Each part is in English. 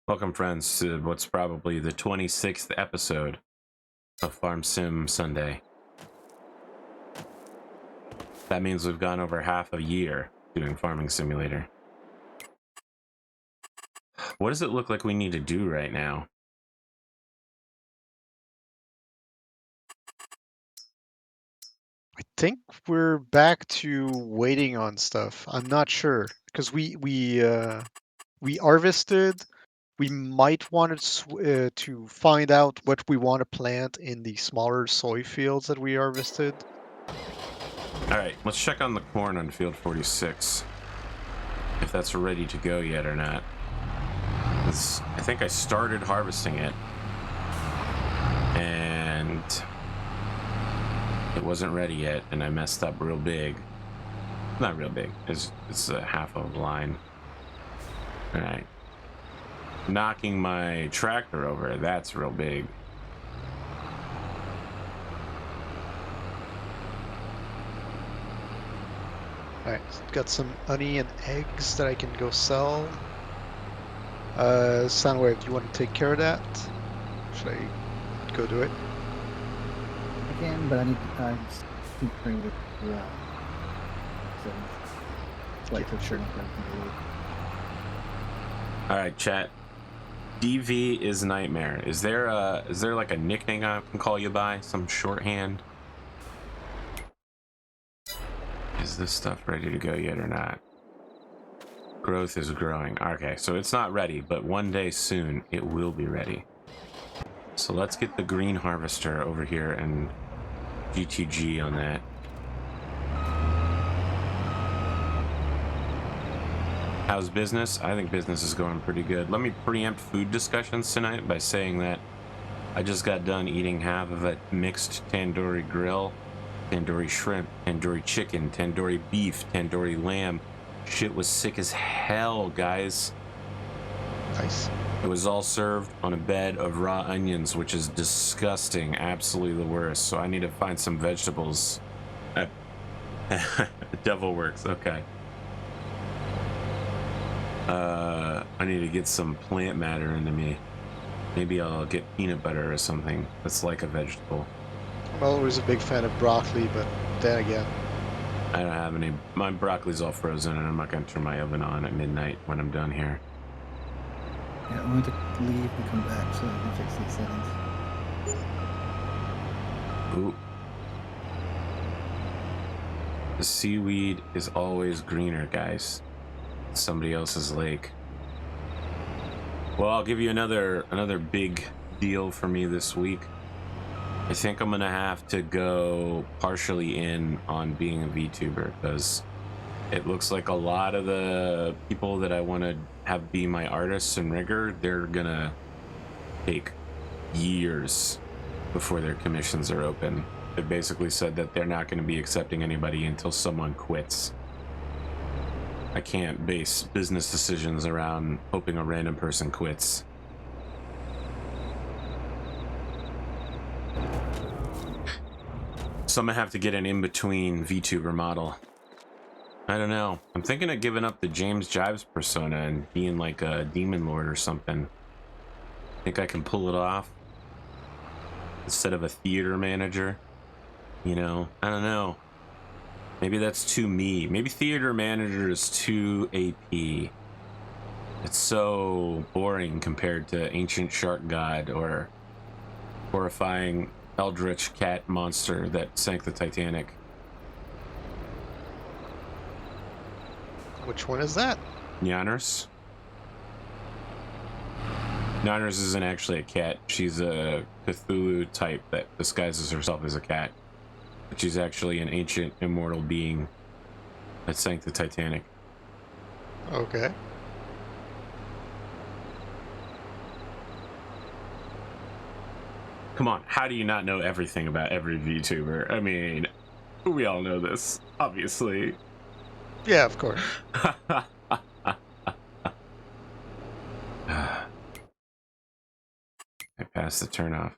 Welcome, friends, to what's probably the 26th episode of Farm Sim Sunday. That means we've gone over half a year doing Farming Simulator. What does it look like we need to do right now? I think we're back to waiting on stuff. I'm not sure because we harvested. We might want to find out what we want to plant in the smaller soy fields that we harvested. All right, let's check on the corn on field 46. If that's ready to go yet or not. I think I started harvesting it. And it wasn't ready yet, and I messed up real big. Not real big. It's a half of a line. All right. Knocking my tractor over, that's real big. Alright, got some honey and eggs that I can go sell. Soundwave, do you want to take care of that? Should I go do it? I can, but I just keep bringing it around. So, it's like to sure. All right, chat. DV is Nightmare. Is there like a nickname I can call you by? Some shorthand? Is this stuff ready to go yet or not? Growth is growing. Okay, so it's not ready, but one day soon it will be ready. So let's get the green harvester over here and GTG on that. How's business? I think business is going pretty good. Let me preempt food discussions tonight by saying that I just got done eating half of a mixed tandoori grill, tandoori shrimp, tandoori chicken, tandoori beef, tandoori lamb. Shit was sick as hell, guys. Nice. It was all served on a bed of raw onions, which is disgusting, absolutely the worst. So I need to find some vegetables. Devil works, okay. I need to get some plant matter into me. Maybe I'll get peanut butter or something that's like a vegetable. I'm always a big fan of broccoli, but then again, I don't have any. My broccoli's all frozen, and I'm not going to turn my oven on at midnight when I'm done here. Yeah, I'm going to leave and come back so I can fix these settings. Ooh. The seaweed is always greener, guys. It's somebody else's lake. Well, I'll give you another big deal for me this week. I think I'm gonna have to go partially in on being a VTuber because it looks like a lot of the people that I want to have be my artists and rigger, they're gonna take years before their commissions are open. They basically said that they're not going to be accepting anybody until someone quits. I can't base business decisions around hoping a random person quits. So I'm gonna have to get an in-between VTuber model. I don't know. I'm thinking of giving up the James Jives persona and being like a demon lord or something. Think I can pull it off? Instead of a theater manager? You know, I don't know. Maybe that's too me. Maybe theater manager is too AP. It's so boring compared to Ancient Shark God or horrifying eldritch cat monster that sank the Titanic. which one is that? Nyanners? Nyanners isn't actually a cat. She's a Cthulhu type that disguises herself as a cat. But she's actually an ancient immortal being that sank the Titanic. Okay. Come on, how do you not know everything about every VTuber? I mean, we all know this, obviously. Yeah, of course. I passed the turnoff.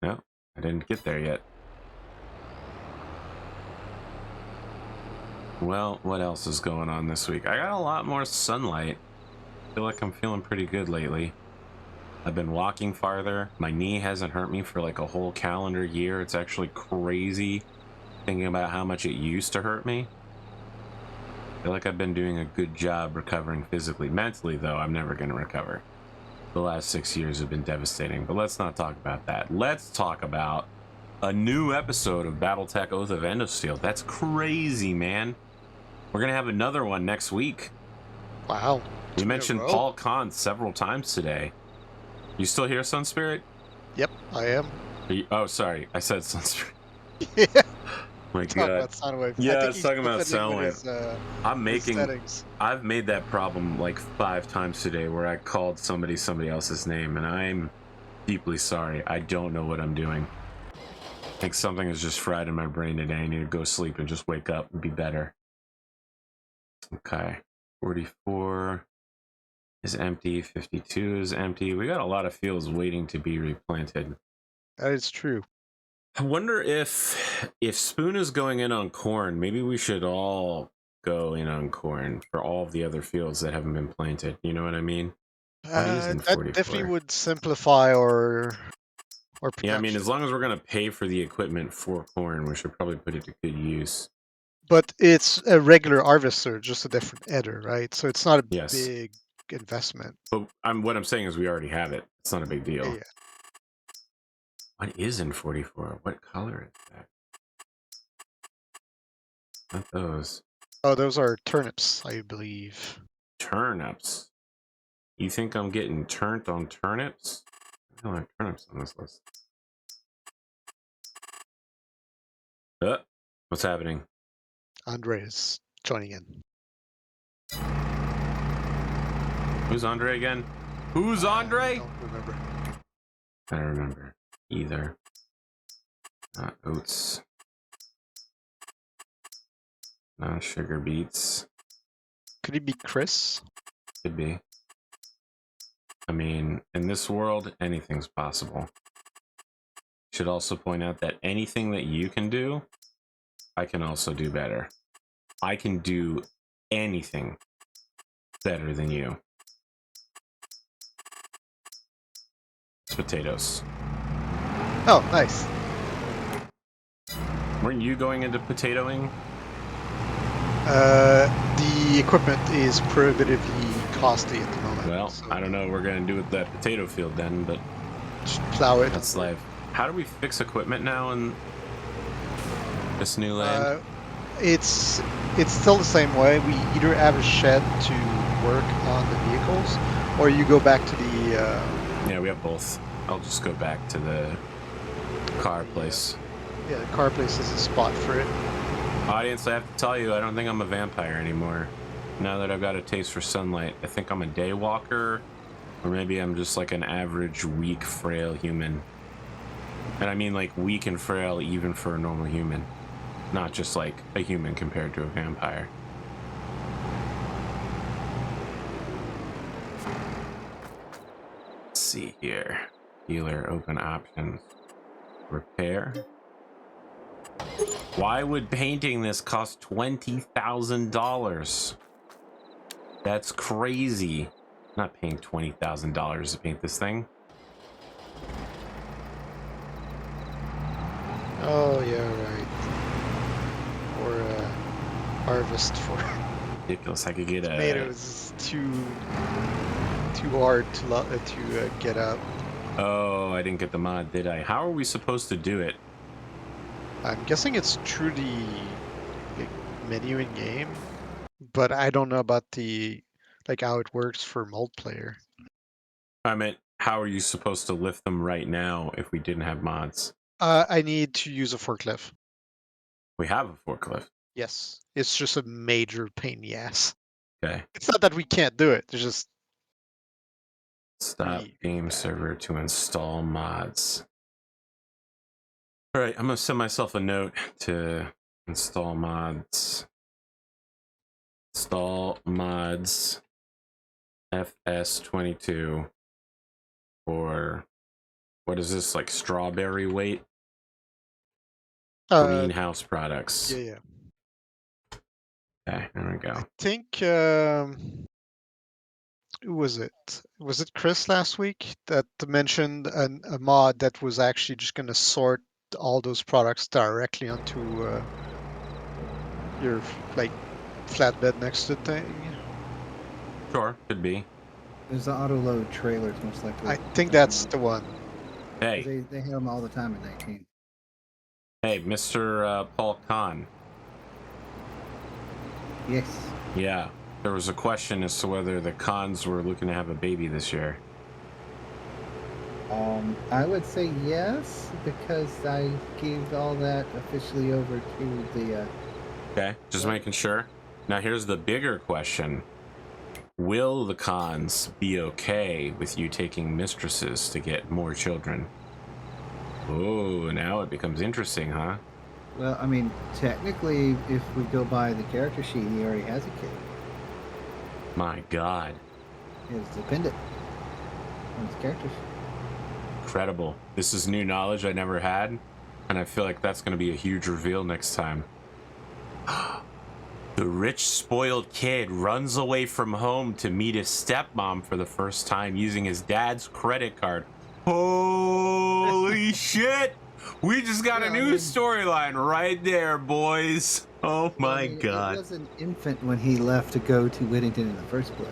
No, I didn't get there yet. Well, what else is going on this week? I got a lot more sunlight. I feel like I'm feeling pretty good lately. I've been walking farther. My knee hasn't hurt me for like a whole calendar year. It's actually crazy thinking about how much it used to hurt me. I feel like I've been doing a good job recovering physically. Mentally, though, I'm never going to recover. The last 6 years have been devastating, but let's not talk about that. Let's talk about a new episode of Battletech Oath of Endosteel. That's crazy, man. We're going to have another one next week. Wow. We 2 in a mentioned row? Paul Kahn several times today. You still here, Sunspirit? Yep, I am. Oh, sorry. I said Sunspirit. Yeah. My Talk God. about Soundwave. Yeah, I I think was he's talking still about fiddling with Soundwave. his settings. I've made that problem like 5 times today where I called somebody else's name, and I'm deeply sorry. I don't know what I'm doing. I think something is just fried in my brain today. I need to go sleep and just wake up and be better. Okay. 44 is empty. 52 is empty. We got a lot of fields waiting to be replanted. That is true. I wonder if Spoon is going in on corn, maybe we should all go in on corn for all of the other fields that haven't been planted. You know what I mean? What is in That 44? definitely would simplify our production. Yeah, I mean, as long as we're going to pay for the equipment for corn, we should probably put it to good use. But it's a regular harvester, just a different header, right? So it's not a Yes. big investment. But what I'm saying is we already have it. It's not a big deal. Yeah. What is in 44? What color is that? Not those. Oh, those are turnips, I believe. Turnips. You think I'm getting turned on turnips? I don't have turnips on this list. What's happening? Andre is joining in. Who's Andre again? Who's Andre? I don't remember. I don't remember either. Not oats. Not sugar beets. Could he be Chris? Could be. I mean, in this world, anything's possible. Should also point out that anything that you can do, I can also do better. I can do anything better than you. It's potatoes. Oh, nice. Weren't you going into potatoing? The equipment is prohibitively costly at the moment. Well, so I don't know what we're going to do with that potato field then, but just plow it. that's life. How do we fix equipment now in this new land? It's still the same way. We either have a shed to work on the vehicles, or you go back to the. Yeah, we have both. I'll just go back to the car place. Yeah, the car place is a spot for it. Audience, I have to tell you, I don't think I'm a vampire anymore. Now that I've got a taste for sunlight, I think I'm a day walker, or maybe I'm just like an average, weak, frail human. And I mean like weak and frail even for a normal human. Not just like a human compared to a vampire. Let's see here. Dealer, open options. Repair. Why would painting this cost $20,000? That's crazy. I'm not paying $20,000 to paint this thing. Oh yeah, right. Or harvest for Ridiculous. I could get a tomatoes is too hard to get up. Oh, I didn't get the mod, did I? How are we supposed to do it? I'm guessing it's through the menu in game, but I don't know about the how it works for multiplayer. I meant, how are you supposed to lift them right now if we didn't have mods? I need to use a forklift. We have a forklift. Yes, it's just a major pain in the ass. Okay. It's not that we can't do it. It's just Stop game server to install mods. All right, I'm gonna send myself a note to install mods. Install mods FS22 for, what is this, like strawberry weight? Greenhouse products. Yeah. Okay, there we go. I think who was it? Was it Chris last week that mentioned a mod that was actually just going to sort all those products directly onto your like flatbed next to the thing? Sure, could be. There's the auto load trailers, most likely. I think that's the one. Hey, They have them all the time in 19. hey, Mr. Paul Kahn. Yes. Yeah, there was a question as to whether the Khans were looking to have a baby this year. I would say yes, because I gave all that officially over to the. Okay, just making sure. Now here's the bigger question. Will the Khans be okay with you taking mistresses to get more children? Oh, now it becomes interesting, huh? Well, I mean, technically, if we go by the character sheet, he already has a kid. My God. It's dependent on his character sheet. Incredible. This is new knowledge I never had, and I feel like that's going to be a huge reveal next time. The rich, spoiled kid runs away from home to meet his stepmom for the first time using his dad's credit card. Holy shit! We just got a new storyline right there, boys. Oh my God. It was an infant when he left to go to Whittington in the first place.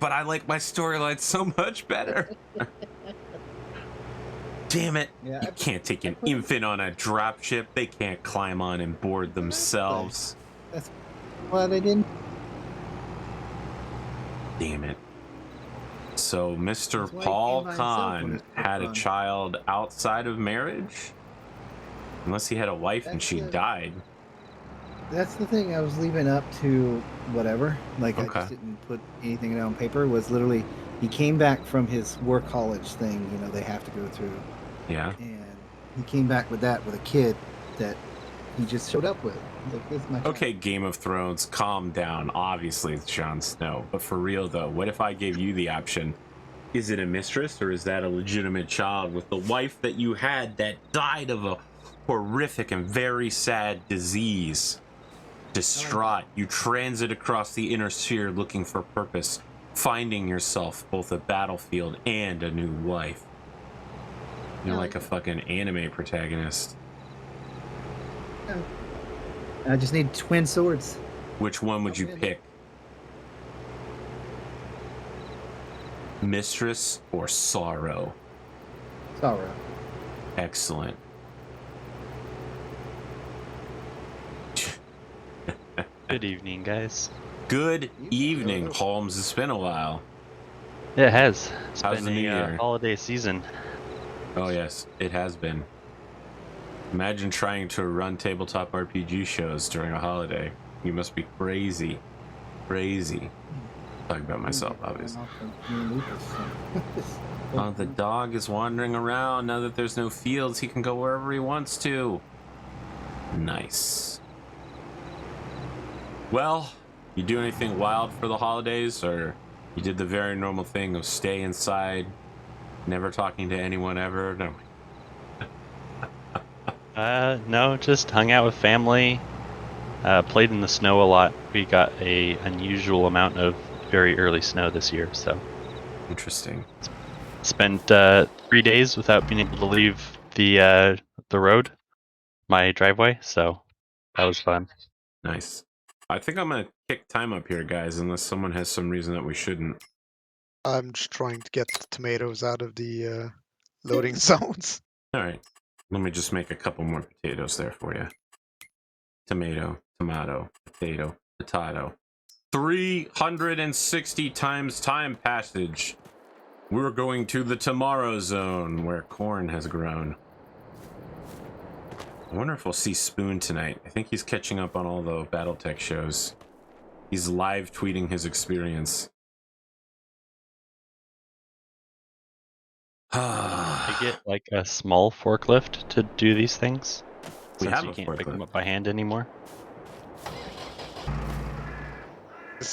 But I like my storyline so much better. Damn it. Yeah, You can't take an infant on a dropship. They can't climb on and board themselves. That's why they didn't. Damn it. So Mr. That's why he Paul came by himself when Kahn it's had a fun. child outside of marriage? Unless he had a wife and That's she the- died. That's the thing I was leaving up to whatever. Like, I Okay. just didn't put anything down on paper. Was literally, he came back from his work college thing, you know, they have to go through. Yeah. And he came back with that, with a kid that he just showed up with. Like, this is my child. Okay, Game of Thrones, calm down. Obviously, it's Jon Snow. But for real, though, what if I gave you the option? Is it a mistress or is that a legitimate child with the wife that you had that died of a horrific and very sad disease? Distraught, you transit across the inner sphere looking for purpose, finding yourself both a battlefield and a new wife. You're like a fucking anime protagonist. I just need twin swords. Which one would you pick? Mistress or sorrow? Sorrow. Excellent. Good evening, guys. Good evening, Holmes. It's been a while. Yeah, it has. It's How's been the new year? holiday season. Oh yes, it has been. Imagine trying to run tabletop RPG shows during a holiday. You must be crazy. Crazy. Talking about myself, obviously. Oh, the dog is wandering around. Now that there's no fields, he can go wherever he wants to. Nice. Well, you do anything wild for the holidays, or you did the very normal thing of stay inside, never talking to anyone ever? No. No, just hung out with family. Played in the snow a lot. We got a unusual amount of very early snow this year, so Interesting. spent 3 days without being able to leave the road, my driveway. So that was fun. Nice. I think I'm gonna kick time up here, guys, unless someone has some reason that we shouldn't. I'm just trying to get the tomatoes out of the loading zones. All right. Let me just make a couple more potatoes there for you. Tomato, tomato, potato, potato. 360 times time passage. We're going to the tomorrow zone where corn has grown. I wonder if we'll see Spoon tonight. I think he's catching up on all the Battletech shows. He's live tweeting his experience. I get like a small forklift to do these things. We Since have you a can't pick them forklift. up by hand anymore.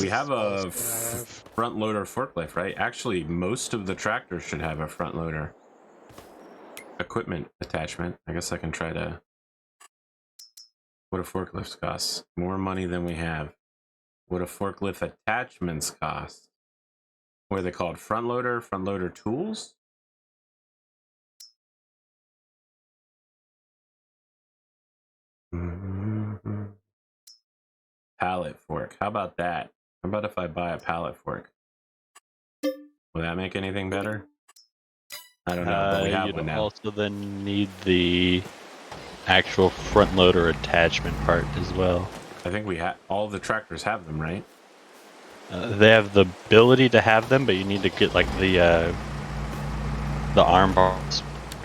We have a have. front loader forklift, right? Actually, most of the tractors should have a front loader equipment attachment. I guess I can try to. What a forklift costs. More money than we have. what do forklift attachments cost? What are they called? Front loader tools? Mm-hmm. Pallet fork. How about that? How about if I buy a pallet fork? Will that make anything better? I don't know, but we have You'd one now. also then need the actual front loader attachment part as well. I think we have all the tractors have them, right? They have the ability to have them, but you need to get like the arm bars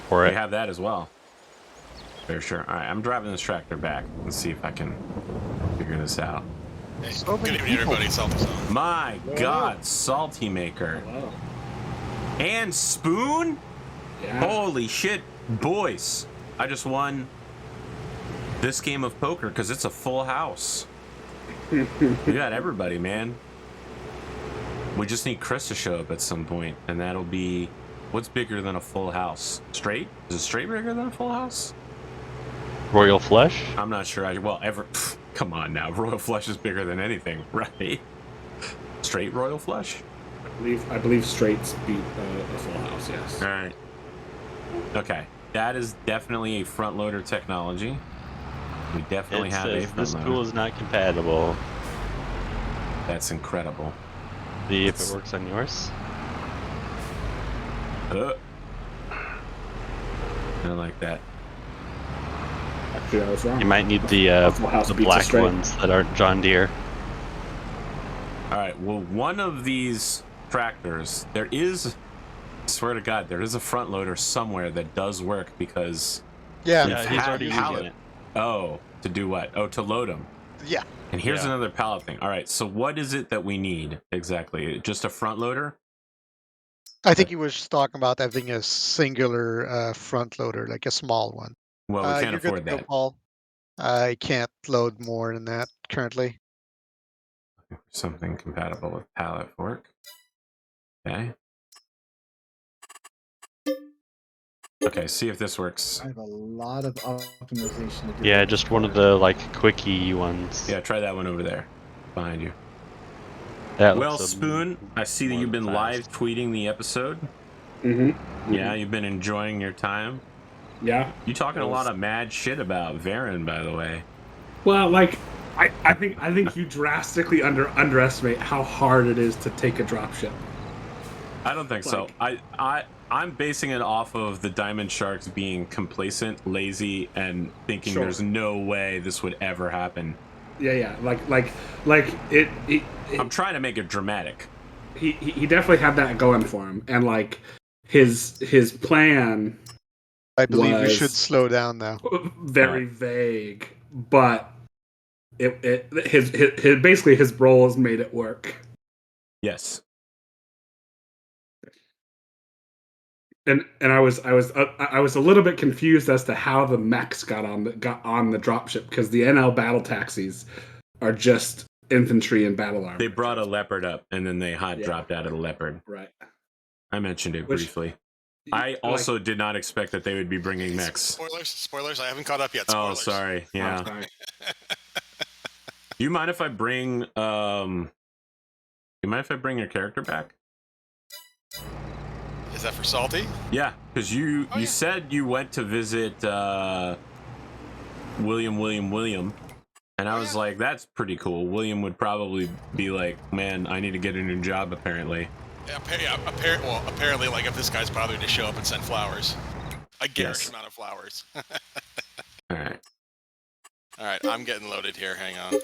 for We it. have that as well. For sure. All right, I'm driving this tractor back. Let's see if I can figure this out. Hey, So good many evening, people. everybody. Salty Zone. My God, Salty Maker Wow. and Spoon. Yeah. Holy shit, boys! I just won this game of poker because it's a full house. We got everybody, man. We just need Chris to show up at some point, and that'll be what's bigger than a full house? Straight? Is it straight bigger than a full house? Royal Flush? I'm not sure. Come on now. Royal Flush is bigger than anything, right? Straight Royal Flush? I believe straights beat a full house. Yes. All right. Okay. That is definitely a front loader technology. We definitely It have a says front this loader. tool is not compatible. That's incredible. See if it works on yours. I don't like that. Actually, I was wrong. You might need Full house the beats a black straight. ones that aren't John Deere. All right. Well, one of these tractors, there is, swear to God, there is a front loader somewhere that does work because. Yeah. Yeah, he's already using it. Oh, to do what? Oh, to load them. Yeah. And here's Yeah. another pallet thing. All right. So what is it that we need exactly? Just a front loader? I think he was just talking about having a singular front loader, like a small one. Well, we can't You're good afford to go, that. Paul. I can't load more than that currently. Something compatible with pallet fork. Okay. Okay, see if this works. I have a lot of optimization to do. Yeah, with just this one of car. the like quickie ones. Yeah, try that one over there. Behind you. That Well, looks a Spoon, I see that more you've been fast. live tweeting the episode. Mm-hmm. Yeah, you've been enjoying your time. Yeah. You talking a lot of mad shit about Varen, by the way. Well, like, I think you drastically underestimate how hard it is to take a dropship. I don't think so. I'm basing it off of the Diamond Sharks being complacent, lazy, and thinking Sure. there's no way this would ever happen. Yeah. Like it I'm trying to make it dramatic. he definitely had that going for him, and like his plan I believe we was- should slow down now. very vague, but his basically his role has made it work. Yes. And I was a little bit confused as to how the mechs got on the dropship, because the NL battle taxis are just infantry and battle armor. They brought a leopard up, and then they hot Yeah. dropped out of the leopard. right. I mentioned it Which- briefly. I also did not expect that they would be bringing mechs. Spoilers. I haven't caught up yet. Oh, Spoilers. sorry. Yeah. Sorry. Do you mind if I bring your character back? Is that for Salty? Yeah, because you Oh, yeah. said you went to visit William, and I was yeah. like, that's pretty cool. William would probably be like, man, I need to get a new job, apparently. Yeah, apparently, like if this guy's bothering to show up and send flowers, a guaranteed Yes. amount of flowers. All right. All right, I'm getting loaded here. Hang on.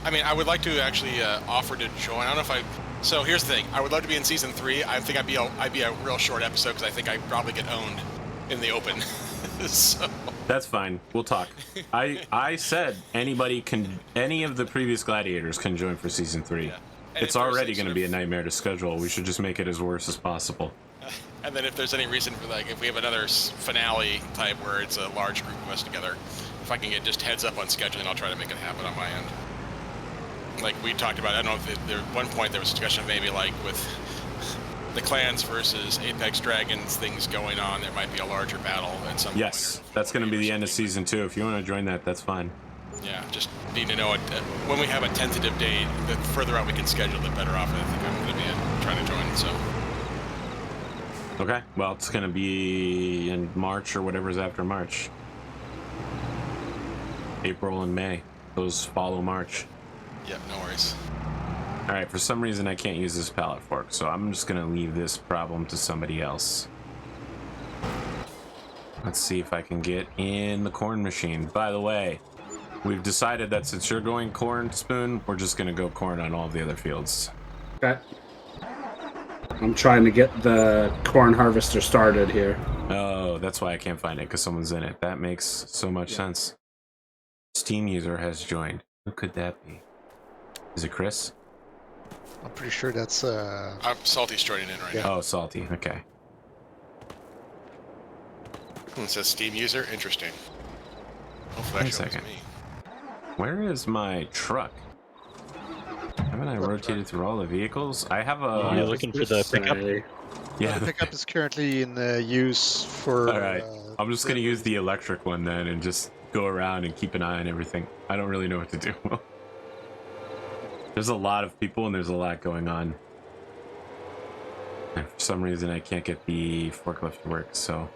I mean, I would like to actually offer to join. I don't know if I. So here's the thing. I would love to be in season 3. I think I'd be a real short episode because I think I'd probably get owned in the open. So That's fine. We'll talk. I said any of the previous gladiators can join for season 3. Yeah. And It's if there's already any going to sort be a of- nightmare to schedule. We should just make it as worse as possible. And then if there's any reason for, like, if we have another finale type where it's a large group of us together, if I can get just heads up on scheduling, I'll try to make it happen on my end. Like we talked about, I don't know if at one point there was a discussion of maybe like with the clans versus Apex Dragons things going on, there might be a larger battle at some point. Yes, that's going to be the end of season 2. If you want to join that, that's fine. Yeah, just need to know it. When we have a tentative date, the further out we can schedule, the better off I think I'm going to be trying to join. So. Okay, well, it's going to be in March or whatever's after March. April and May. Those follow March. Yep, no worries. All right, for some reason I can't use this pallet fork, so I'm just going to leave this problem to somebody else. Let's see if I can get in the corn machine. By the way, we've decided that since you're going corn, Spoon, we're just going to go corn on all the other fields. Okay. I'm trying to get the corn harvester started here. Oh, that's why I can't find it, because someone's in it. That makes so much sense. Steam user has joined. Who could that be? Is it Chris? I'm pretty sure that's Salty's joining in right now. Oh, Salty. Okay. It says Steam user. Interesting. Hopefully Wait a that shows second. me. Where is my truck? Haven't I rotated through all the vehicles? I have a... You looking for the pickup? Yeah. the pickup is currently in use for. All right. I'm just going to use the electric one then and just go around and keep an eye on everything. I don't really know what to do. There's a lot of people and there's a lot going on. And for some reason, I can't get the forklift to work, so...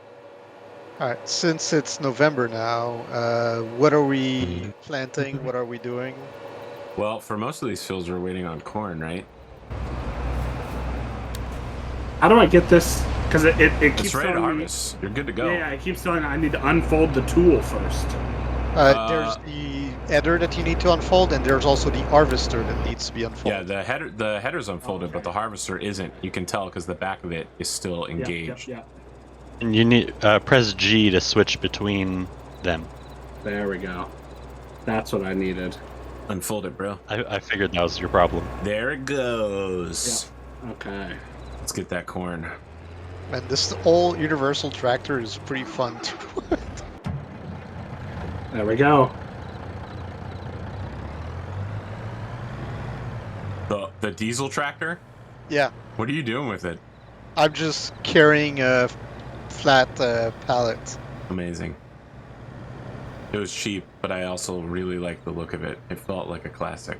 All right, since it's November now, what are we planting? What are we doing? Well, for most of these fields, we're waiting on corn, right? How do I get this? Because it keeps It's ready to telling me- harvest. You're good to go. Yeah, it keeps telling me I need to unfold the tool first. There's the header that you need to unfold, and there's also the harvester that needs to be Yeah, unfolded. the header's unfolded, okay. but the harvester isn't. You can tell because the back of it is still engaged. Yep. And you need press G to switch between them. There we go. That's what I needed. Unfold it, bro. I figured that was your problem. There it goes. Okay. Let's get that corn. And this whole universal tractor is pretty fun too. There we go. The diesel tractor? Yeah, What are you doing with it? I'm just carrying a flat pallet. Amazing. It was cheap, but I also really liked the look of it. It felt like a classic.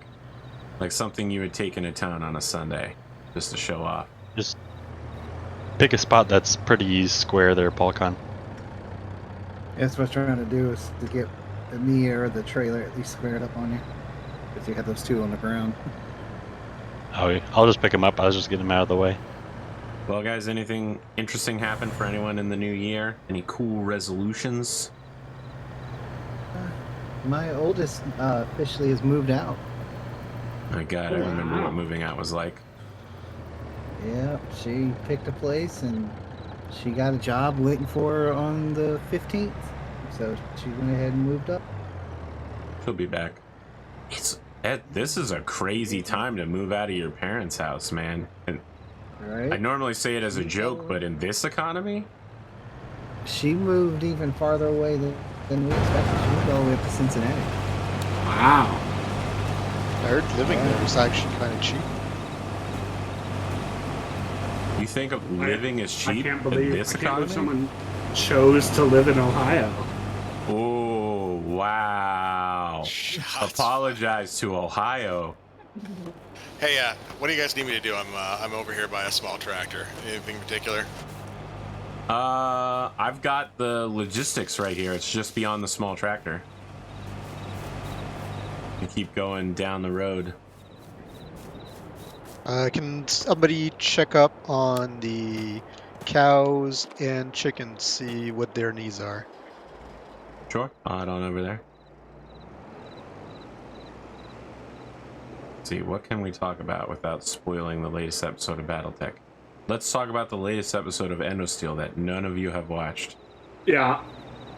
Like something you would take into town on a Sunday, just to show off. Just pick a spot that's pretty square there, Polcon. That's what I'm trying to do is to get me or the trailer at least squared up on you. Because you have those two on the ground. Oh, yeah. I'll just pick them up. I was just getting them out of the way. Well, guys, anything interesting happen for anyone in the new year? Any cool resolutions? My oldest officially has moved out. My God, I remember what moving out was like. Yeah, she picked a place and she got a job waiting for her on the 15th. So she went ahead and moved up. She'll be back. This is a crazy time to move out of your parents' house, man. And Right? I normally say it as a joke, but in this economy, She moved even farther away than we expected. She moved all the way up to Cincinnati. Wow. I heard living there is actually kind of cheap. you think of living as I cheap can't in believe, this I can't believe economy? someone chose to live in Ohio. Oh, wow. Shots. Apologize to Ohio. Hey, what do you guys need me to do? I'm over here by a small tractor. Anything in particular? I've got the logistics right here. It's just beyond the small tractor. You keep going down the road. Can somebody check up on the cows and chickens, see what their needs are? Sure. I'll head on over there. Let's see, what can we talk about without spoiling the latest episode of BattleTech? Let's talk about the latest episode of Endosteel that none of you have watched. Yeah.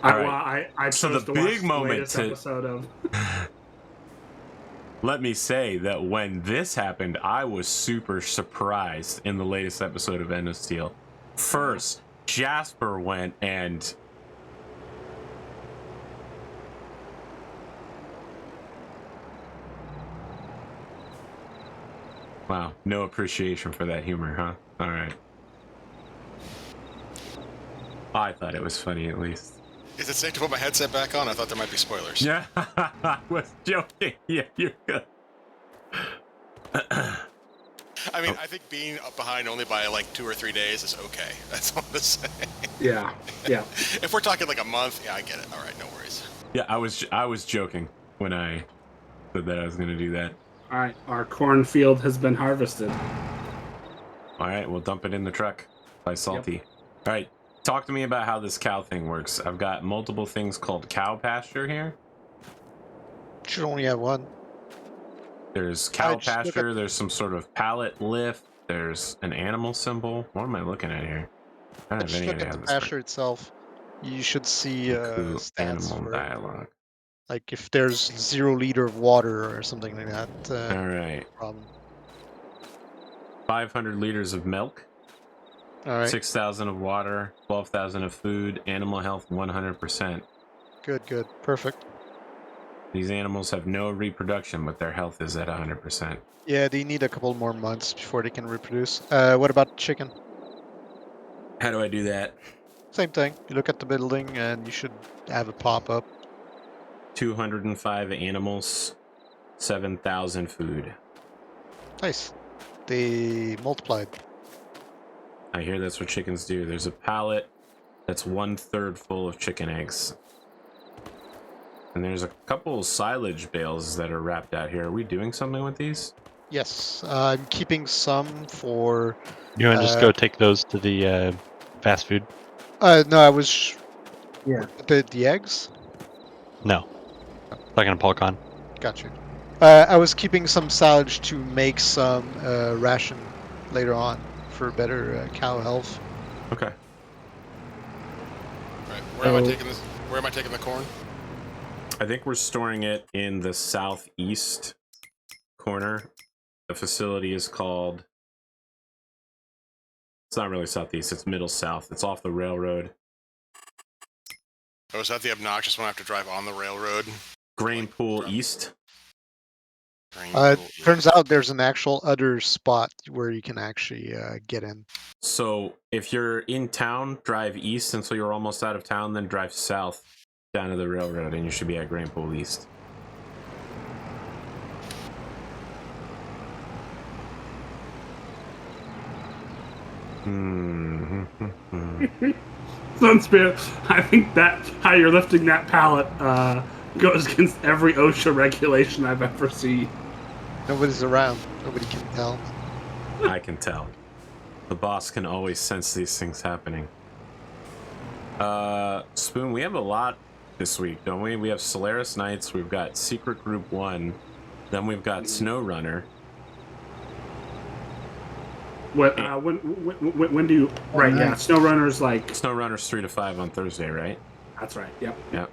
All right. I So chose the to watch big moment latest to- episode of. Let me say that when this happened, I was super surprised in the latest episode of Endosteel. First, Jasper went and... Wow, no appreciation for that humor, huh? Alright. I thought it was funny, at least. Is it safe to put my headset back on? I thought there might be spoilers. Yeah, I was joking. Yeah, you're good. I mean, I think being up behind only by like 2 or 3 days is okay. That's all I'm saying. Yeah, yeah. If we're talking like a month, yeah, I get it. All right, no worries. Yeah, I was joking when I said that I was going to do that. All right, our cornfield has been harvested. All right, we'll dump it in the truck by Salty. All right, talk to me about how this cow thing works. I've got multiple things called cow pasture here. Should only have one. There's cow just look pasture. There's some sort of pallet lift. There's an animal symbol. What am I looking at here? I don't have Just any look idea at how the this pasture itself. You should see Cool stats animal for it. dialogue. Like if there's 0 liter of water or something like that. All right. Problem. 500 liters of milk. All right. 6,000 of water. 12,000 of food. Animal health 100%. Good. Good. Perfect. These animals have no reproduction, but their health is at 100%. Yeah, they need a couple more months before they can reproduce. What about chicken? How do I do that? Same thing. You look at the building and you should have a pop-up. 205 animals. 7,000 food. Nice. They multiplied. I hear that's what chickens do. There's a pallet that's 1/3 full of chicken eggs. And there's a couple silage bales that are wrapped out here. Are we doing something with these? Yes, I'm keeping some for. You want to just go take those to the fast food? No, I was. Yeah. The eggs. No. Talking to Polcon. Got you. I was keeping some silage to make some ration later on for better cow health. Okay. All right, where am I taking this? Where am I taking the corn? I think we're storing it in the southeast corner. The facility is called... It's not really southeast, it's middle south. It's off the railroad. Oh, is that the obnoxious one I have to drive on the railroad? Grain Pool East. Turns out there's an actual other spot where you can actually get in. So if you're in town, drive east until you're almost out of town, then drive south down to the railroad, and you should be at Grain Pool East. Sunspirit, I think that how you're lifting that pallet goes against every OSHA regulation I've ever seen. Nobody's around. Nobody can tell. I can tell. The boss can always sense these things happening. Spoon, we have a lot this week, don't we? We have Solaris Knights, we've got Secret Group 1, then we've got SnowRunner. What? When do you? Right, yeah. SnowRunner's like. SnowRunner's 3 to 5 on Thursday, right? That's right. Yep. Yeah.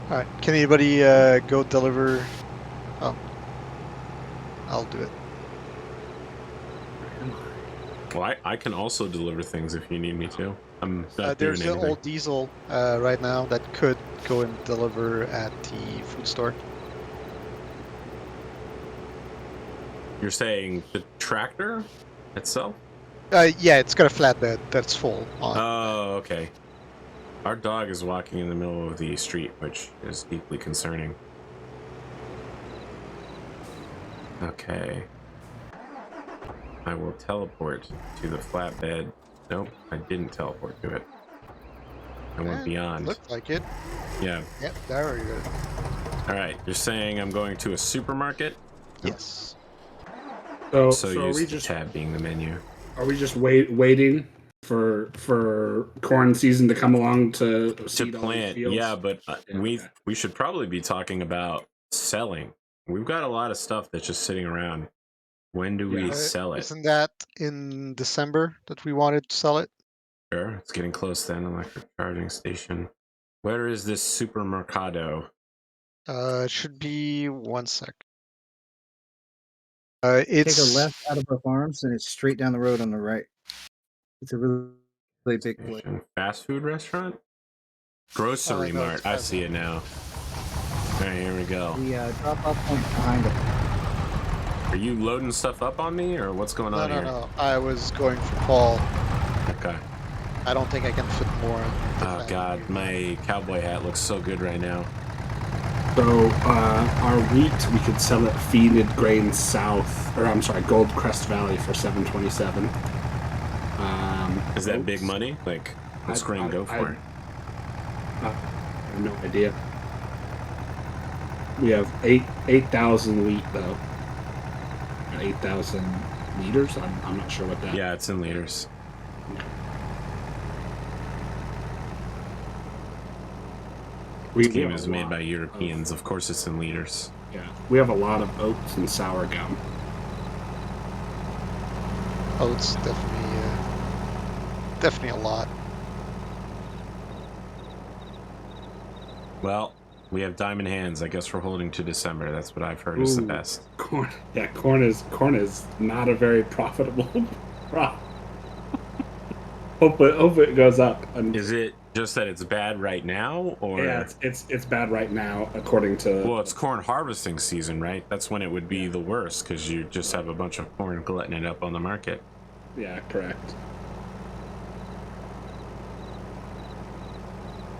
All right. Can anybody go deliver? Oh, I'll do it. Well, I can also deliver things if you need me to. I'm not doing There's an anything. old diesel right now that could go and deliver at the food store. You're saying the tractor itself? Yeah, it's got a flatbed that's full on. Oh, okay. Our dog is walking in the middle of the street, which is deeply concerning. Okay. I will teleport to the flatbed. Nope, I didn't teleport to it. I went beyond. Looked like it. Yeah. Yep, there we go. Alright, you're saying I'm going to a supermarket? Yes. So So are use we the just tab being the menu. are we just waiting for corn season to come along to seed all the Plant, fields? yeah, but okay. we should probably be talking about selling. We've got a lot of stuff that's just sitting around. When do we sell it? Isn't that in December that we wanted to sell it? Sure, it's getting close then. Electric charging station. Where is this supermercado? It should be 1 sec. Take It's a left out of our farms, and it's straight down the road on the right. It's a really big place. Fast food restaurant? Grocery no, mart. it's I fast see it now. All right, here we go. The drop-off point behind it. Are you loading stuff up on me, or what's going on here? No. I was going for Paul. Okay. I don't think I can fit more. On the Oh fat god, here. my cowboy hat looks so good right now. So our wheat, we could sell it feeded grain south, or I'm sorry, Gold Crest Valley for $7.27. Is that big oats, money? Like, what's grain go for? I have no idea. We have 8,000 wheat though. 8,000 liters. I'm not sure what that. Yeah, it's in liters. This game is made by Europeans. Of course, it's in liters. Yeah, we have a lot of oats and sour gum. Oats definitely a lot. Well, we have diamond hands. I guess we're holding to December. That's what I've heard is the best. Corn. Yeah, corn is not a very profitable crop. Hope it goes up. And Is it just that it's bad right now, or? yeah, it's bad right now according to. Well, it's corn harvesting season, right? That's when it would be the worst because you just have a bunch of corn glutting it up on the market. Yeah, correct.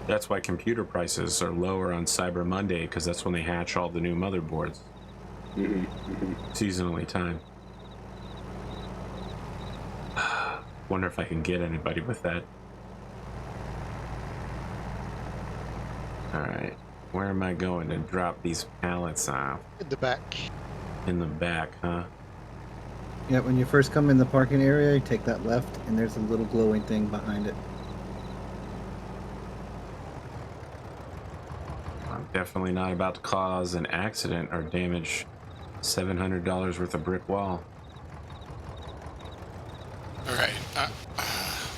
That's why computer prices are lower on Cyber Monday, because that's when they hatch all the new motherboards. Seasonally time. Wonder if I can get anybody with that. Alright, where am I going to drop these pallets off? In the back. In the back, huh? Yeah, when you first come in the parking area, you take that left, and there's a little glowing thing behind it. I'm definitely not about to cause an accident or damage $700 worth of brick wall. Alright,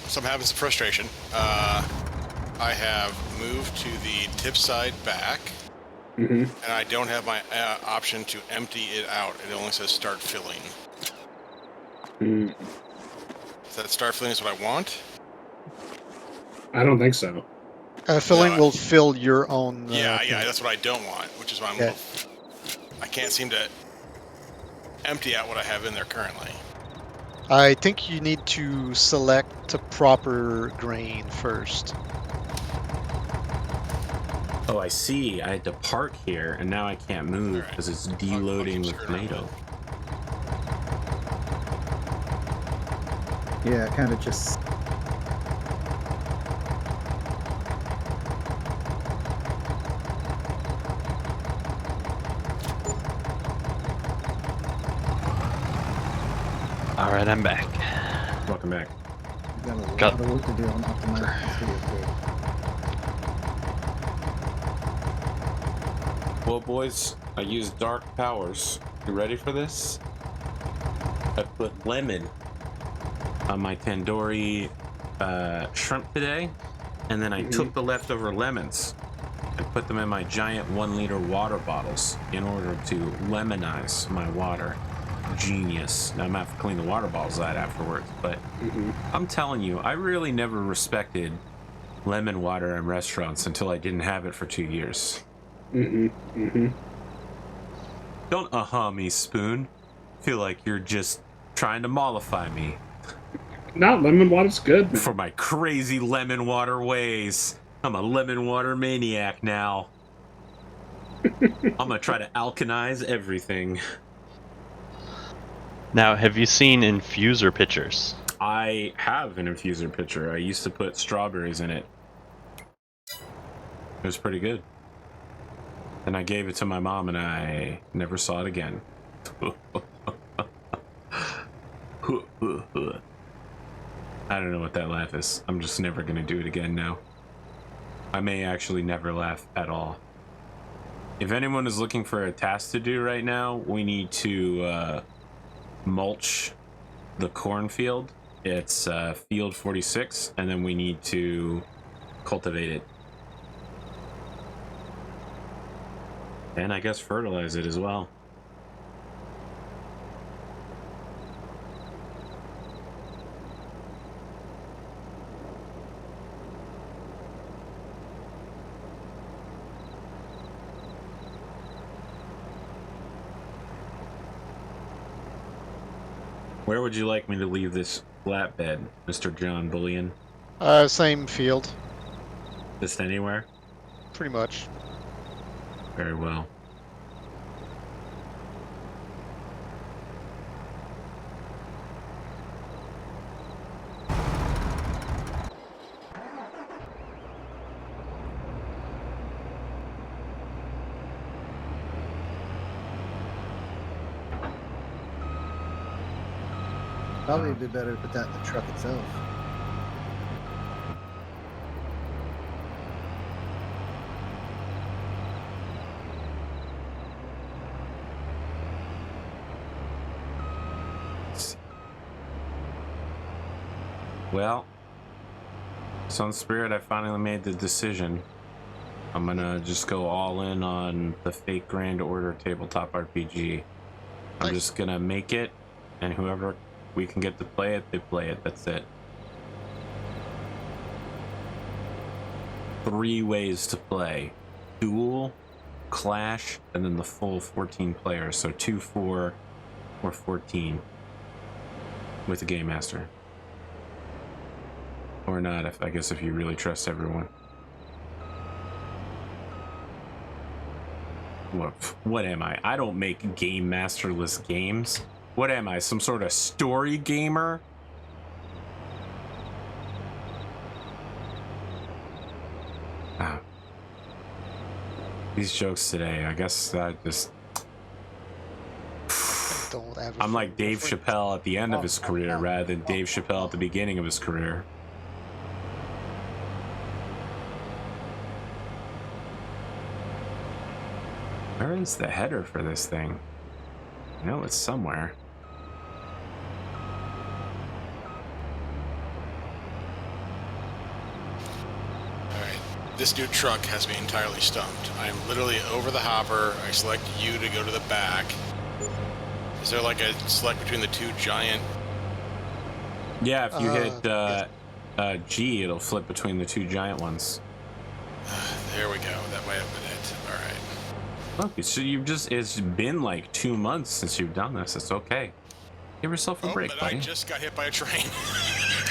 so I'm having some frustration. I have moved to the tip side back, and I don't have my option to empty it out. It only says start filling. Is that start filling is what I want? I don't think so. Filling No, will fill your own. Yeah, thing. that's what I don't want, which is why I'm I can't seem to empty out what I have in there currently. I think you need to select a proper grain first. Oh, I see. I had to park here, and now I can't move because it's deloading with tomato. Yeah, kind of just. All right, I'm back. Welcome back. Got a lot Got- of work to do on optimizing this video code. Well, boys, I used dark powers. You ready for this? I put lemon on my tandoori shrimp today, and then I took the leftover lemons and put them in my giant 1-liter water bottles in order to lemonize my water. Genius. Now I'm gonna have to clean the water bottles out afterwards, but I'm telling you, I really never respected lemon water in restaurants until I didn't have it for 2 years. Don't me, Spoon. Feel like you're just trying to mollify me No, lemon water's good. for my crazy lemon water ways. I'm a lemon water maniac now. I'm gonna try to alkalize everything. Now, have you seen infuser pitchers? I have an infuser pitcher. I used to put strawberries in it. It was pretty good. And I gave it to my mom and I never saw it again. I don't know what that laugh is. I'm just never gonna do it again now. I may actually never laugh at all. If anyone is looking for a task to do right now, we need to mulch the cornfield. It's field 46, and then we need to cultivate it. And I guess fertilize it as well. Where would you like me to leave this flatbed, Mr. John Bullion? Same field, Just anywhere? pretty much. Very well. Probably be better to put that in the truck itself. Well, so in spirit, I finally made the decision. I'm gonna just go all in on the fake Grand Order tabletop RPG. I'm Nice. just gonna make it, and whoever we can get to play it, they play it. That's it. 3 ways to play: duel, clash, and then the full 14 players. So 2, 4, or 14 with the game master. Or not, I guess if you really trust everyone. What am I? I don't make game masterless games. What am I? Some sort of story gamer? Ah. These jokes today, I guess I just... Don't ever I'm like Dave Chappelle at the end of his career rather than Dave Chappelle at the beginning of his career. Where is the header for this thing? I know it's somewhere. Alright, this new truck has me entirely stumped. I'm literally over the hopper. I select U to go to the back. Is there like a select between the 2 giant? Yeah, if you hit yes. G, it'll flip between the 2 giant ones. There we go. That might have been it. Alright. Okay, so it's been like 2 months since you've done this. It's okay. Give yourself a break, but buddy. I just got hit by a train.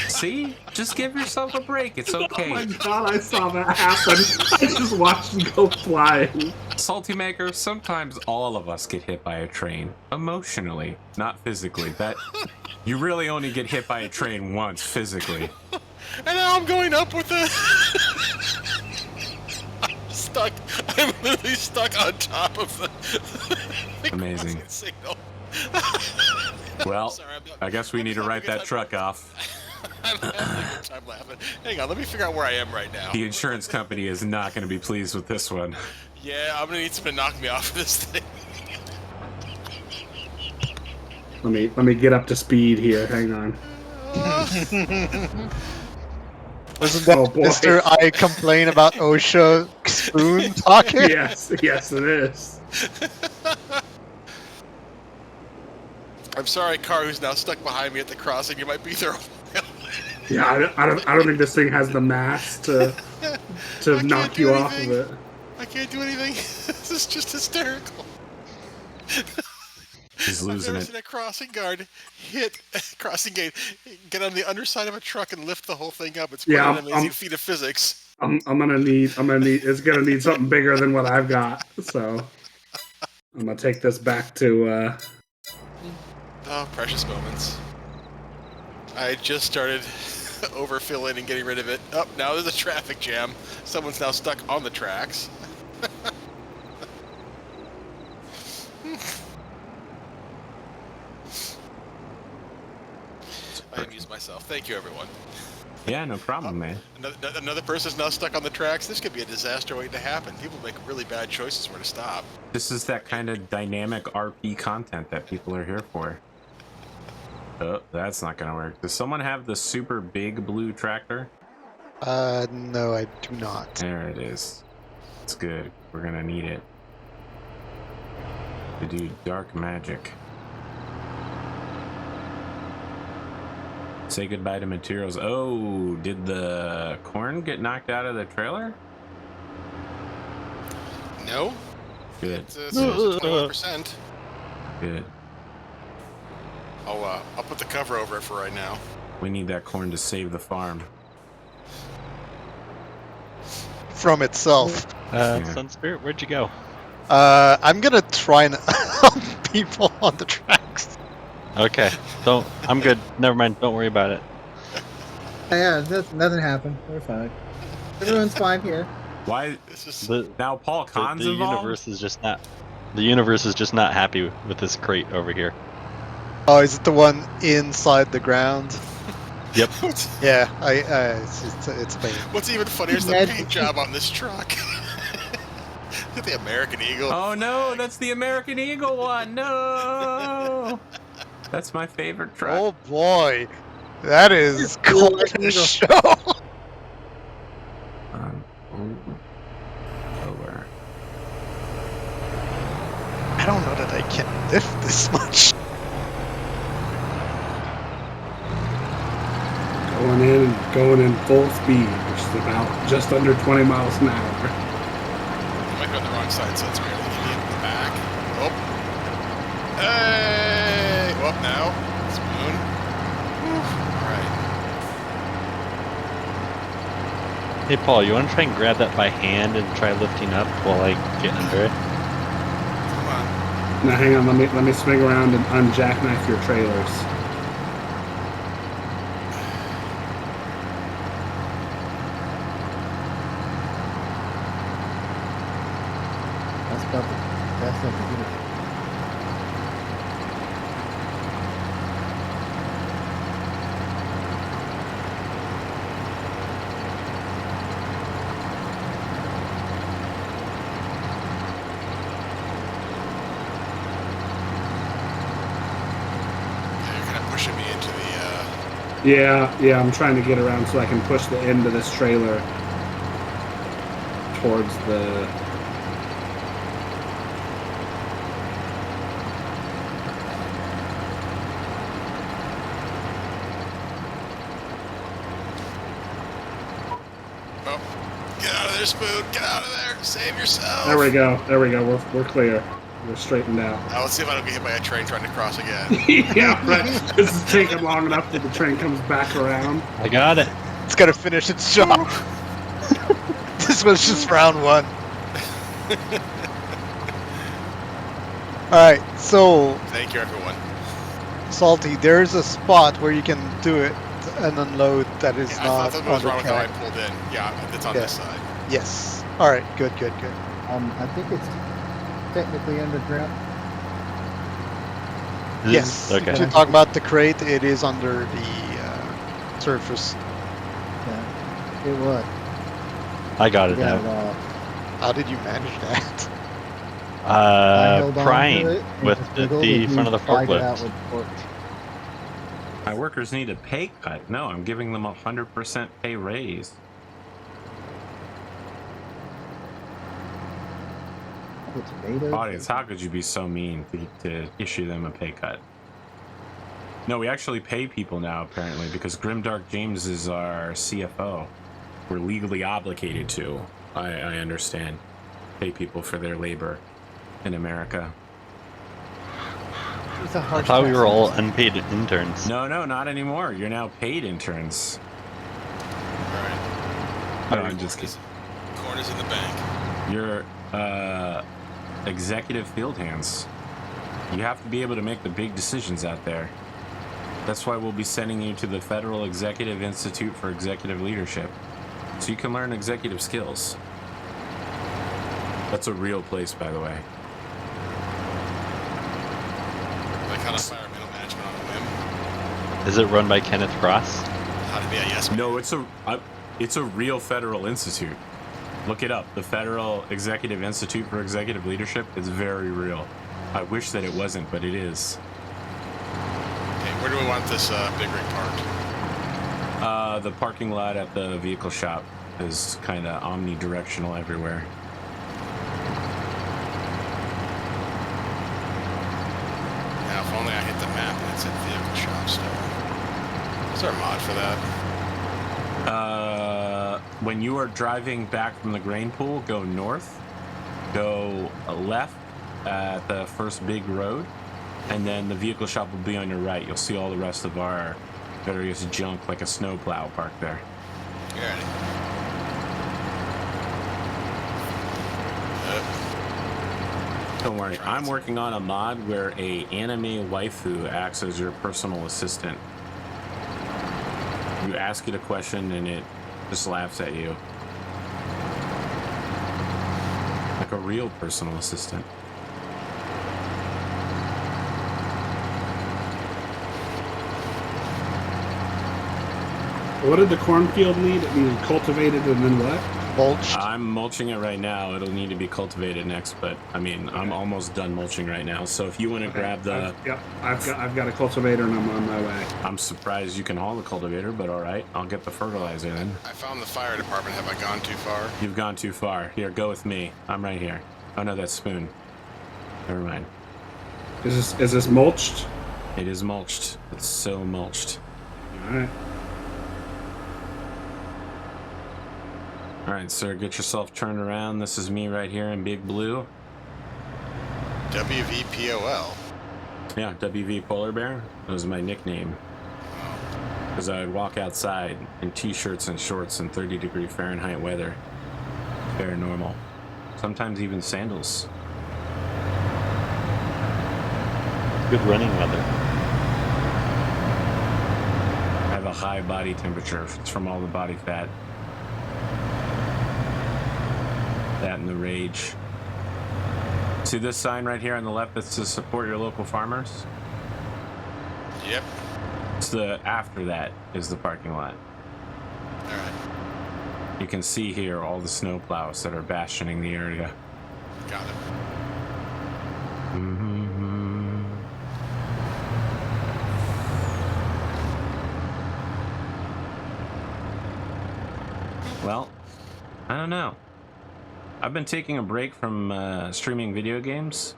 See? Just give yourself a break. It's okay. Oh my god, I saw that happen. I just watched him go flying. Salty Maker, sometimes all of us get hit by a train. Emotionally, not physically. That you really only get hit by a train once physically. And now I'm going up with the... I'm stuck. I'm literally stuck on top of the Amazing. crossing signal. Well, Sorry, I guess we need to write that truck off. I'm having a good time laughing. Hang on, let me figure out where I am right now. The insurance company is not going to be pleased with this one. Yeah, I'm gonna need someone to knock me off of this thing. Let me get up to speed here. Hang on. Wasn't that Oh, boy. Mr. I complain about OSHA spoon talking? Yes, yes, it is. I'm sorry, car who's now stuck behind me at the crossing. You might be there. Yeah, I don't think this thing has the mass to knock you off of it. I can't do anything. This is just hysterical. He's losing I've never it. seen a crossing guard hit a crossing gate, get on the underside of a truck and lift the whole thing up. It's quite Yeah, an amazing feat of physics. I'm gonna need. It's gonna need something bigger than what I've got. So I'm gonna take this back to. Oh, precious moments. I just started overfilling and getting rid of it. Oh, now there's a traffic jam. Someone's now stuck on the tracks. I amused myself. Thank you, everyone. Yeah, no problem, man. Another person's now stuck on the tracks. This could be a disaster waiting to happen. People make really bad choices where to stop. This is that kind of dynamic RP content that people are here for. Oh, that's not gonna work. Does someone have the super big blue tractor? No, I do not. There it is. It's good. We're gonna need it to do dark magic. Say goodbye to materials. Oh, did the corn get knocked out of the trailer? No. Good. It's 21%. Good. I'll put the cover over it for right now. We need that corn to save the farm. from itself. Sun Spirit, where'd you go? I'm gonna try and help people on the tracks. Okay, I'm good. Never mind. Don't worry about it. Yeah, nothing happened. We're fine. Everyone's fine here. Why This is now? Paul Kahn's The involved. universe is just not. The universe is just not happy with this crate over here. Oh, is it the one inside the ground? Yep. Yeah, it's a pain. What's even funnier is the Imagine- paint job on this truck. The American Eagle. Oh no, that's the American Eagle one. No, that's my favorite truck. Oh boy, that is Cool quite a Eagle. show. Lower. I don't know that I can lift this much. Going in full speed, which is about just under 20 miles an hour. You might be on the wrong side, so it's weird. They can get in the back. Oh. Hey! Well, now. Spoon. Alright. Hey Paul, you want to try and grab that by hand and try lifting up while I get under it? Come on. Now hang on, let me swing around and unjackknife your trailers. That's not the good. You're kind of pushing me into the, Yeah, I'm trying to get around so I can push the end of this trailer towards the. Oh. Get out of there, Spoon. Get out of there. Save yourself. There we go. We're clear. We're straightened out. Now let's see if I don't get hit by a train trying to cross again. Yeah, right. This is taking long enough that the train comes back around. I got it. It's gotta finish its job. This was just round one. Alright, so Thank you, everyone. Salty, there's a spot where you can do it and unload that is Yeah, I not thought something on was the wrong with how I track. pulled in. Yeah, it's on Yeah. this side. Yes. Alright, good. I think it's technically underground. Is Yes. it? Okay. If you talk about the crate, it is under the surface. Yeah, it was. I got it Got it now. all. How did you manage that? I held on Prying to it and with just the wiggled and front of the slide it out forklift. with fork. My workers need a pay cut. No, I'm giving them 100% pay raise. The tomatoes. Audience, how could you be so mean to issue them a pay cut? No, we actually pay people now, apparently, because Grimdark James is our CFO. We're legally obligated to, I understand, pay people for their labor in America. It's a I harsh thought we were all task. unpaid interns. No, not anymore. You're now paid interns. Alright. No, I'm just kidding. Corn is in the bank. You're executive field hands. You have to be able to make the big decisions out there. That's why we'll be sending you to the Federal Executive Institute for Executive Leadership, so you can learn executive skills. That's a real place, by the way. Like how to fire middle management on a whim. Is it run by Kenneth Cross? How to be a yes man. No, it's a real federal institute. Look it up. The Federal Executive Institute for Executive Leadership is very real. I wish that it wasn't, but it is. Okay, where do we want this big rig parked? The parking lot at the vehicle shop is kind of omnidirectional everywhere. Now, if only I hit the map and it said vehicle shop still. Is there a mod for that? When you are driving back from the grain pool, go north, go left at the first big road, and then the vehicle shop will be on your right. You'll see all the rest of our various junk like a snowplow parked there. You ready? Don't worry, I'm working on a mod where a anime waifu acts as your personal assistant. You ask it a question and it just laughs at you. Like a real personal assistant. What did the cornfield need? It needed cultivated and then what? Mulched. I'm mulching it right now. It'll need to be cultivated next, but I mean, Okay. I'm almost done mulching right now. So if you want to grab the... I've got a cultivator and I'm on my way. I'm surprised you can haul the cultivator, but all right. I'll get the fertilizer then. I found the fire department. Have I gone too far? You've gone too far. Here, go with me. I'm right here. Oh no, that's Spoon. Never mind. Is this mulched? It is mulched. It's so mulched. All right. All right, sir, get yourself turned around. This is me right here in Big Blue. WVPOL. Yeah, WV Polar Bear. That was my nickname. Because I would walk outside in t-shirts and shorts in 30-degree Fahrenheit weather. Very normal. Sometimes even sandals. Good running weather. I have a high body temperature. It's from all the body fat. That and the rage. See this sign right here on the left that's to support your local farmers? Yep. It's the after that is the parking lot. All right. You can see here all the snow plows that are bastioning the area. Got it. Well, I don't know. I've been taking a break from streaming video games,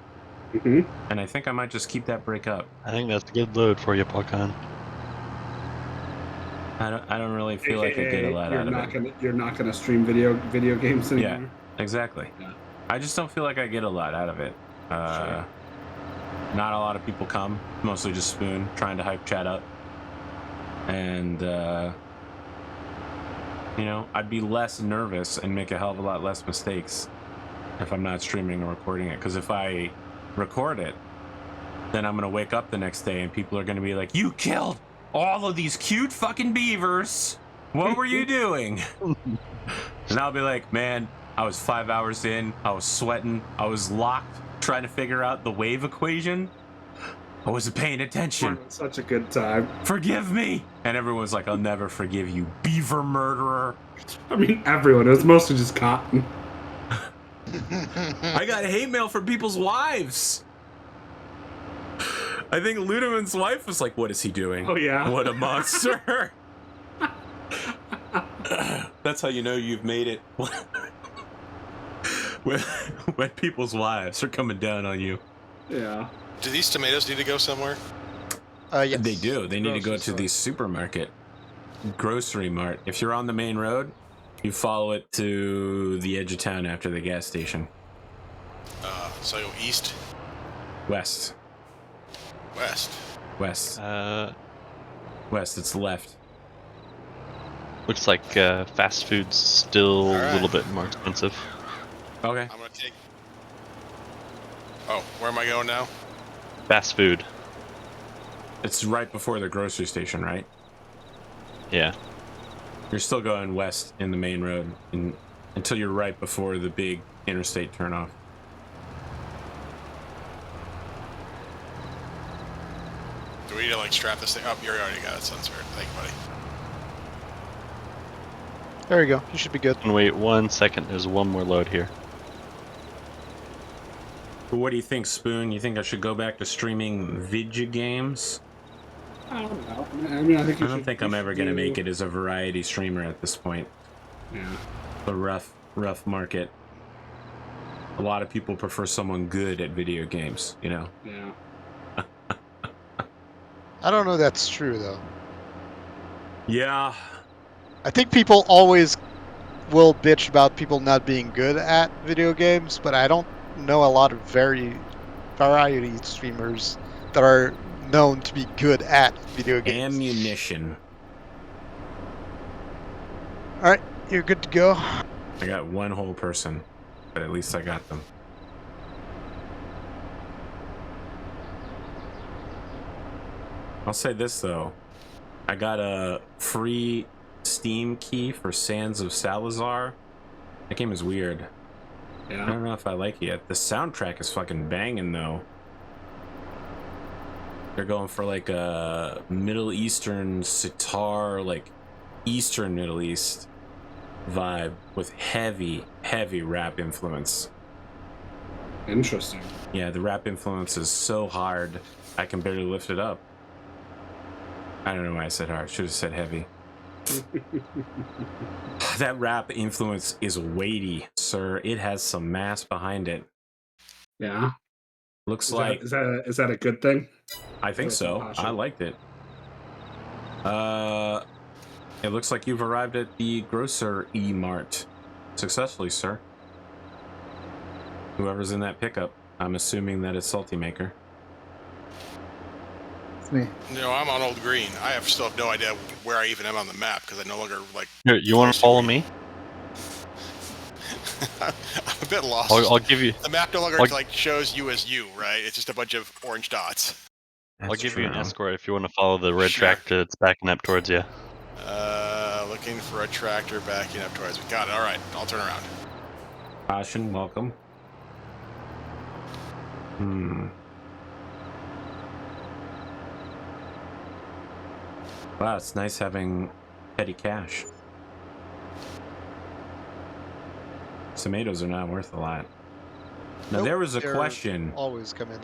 and I think I might just keep that break up. I think that's a good load for you, Puckon. I don't really feel like I get a lot out of it. You're not gonna stream video games anymore. Yeah, exactly. Yeah. I just don't feel like I get a lot out of it. Sure. Not a lot of people come. Mostly just Spoon trying to hype chat up, and you know, I'd be less nervous and make a hell of a lot less mistakes if I'm not streaming or recording it. Because if I record it, then I'm gonna wake up the next day and people are gonna be like, "You killed all of these cute fucking beavers. What were you doing?" And I'll be like, "Man, I was 5 hours in. I was sweating. I was locked, trying to figure out the wave equation. I wasn't paying attention. Such a good time. Forgive me." And everyone's like, "I'll never forgive you, beaver murderer." I mean, everyone. It was mostly just Cotton. I got hate mail from people's wives. I think Ludeman's wife was like, "What is he doing? Oh, yeah? What a monster." That's how you know you've made it. when people's wives are coming down on you. Yeah. Do these tomatoes need to go somewhere? Yes. They do. They need to go Grocery to store. the supermarket. Grocery mart. If you're on the main road, you follow it to the edge of town after the gas station. So I go east, West. west. West. West. It's left. Looks like fast food's still a Alright. little bit more expensive. Okay. I'm gonna take. Oh, where am I going now? Fast food. It's right before the grocery station, right? Yeah. You're still going west in the main road until you're right before the big interstate turnoff. Do we need to like strap this thing up? You already got it, Sunsert. Thank you, buddy. There you go. You should be good. And wait 1 second. There's one more load here. But what do you think, Spoon? You think I should go back to streaming video games? I don't know. I mean, I think I don't think I'm ever going to make it as a variety streamer at this point. Yeah. The rough market. A lot of people prefer someone good at video games, you know? Yeah. I don't know that's true, though. Yeah. I think people always will bitch about people not being good at video games, but I don't know a lot of variety streamers that are known to be good at video games. Ammunition. Alright, you're good to go. I got one whole person, but at least I got them. I'll say this though. I got a free Steam key for Sands of Salazar. That game is weird. I Yeah. don't know if I like it yet. The soundtrack is fucking banging though. They're going for like a Middle Eastern sitar, like Eastern Middle East vibe with heavy rap influence. Interesting. Yeah, the rap influence is so hard I can barely lift it up. I don't know why I said hard. Should have said heavy. That rap influence is weighty, sir. It has some mass behind it. Yeah. Looks Is like that a good thing? I think Or some so. passion? I liked it. It looks like you've arrived at the grocer E-Mart successfully, sir. Whoever's in that pickup, I'm assuming that it's Salty Maker. It's me. No, I'm on Old Green. I still have no idea where I even am on the map because I no longer like. Here, you want to follow me? I'm a bit lost. I'll give you. The map no longer I'll- like shows you as you, right? It's just a bunch of orange dots. I'll give you an true. escort if you want to follow the red Sure. tractor that's backing up towards you. Looking for a tractor backing up towards me. Got it. All right, I'll turn around. Caution, welcome. Wow, it's nice having petty cash. Tomatoes are not worth a lot. Now Nope, there was a they're question. Always come in.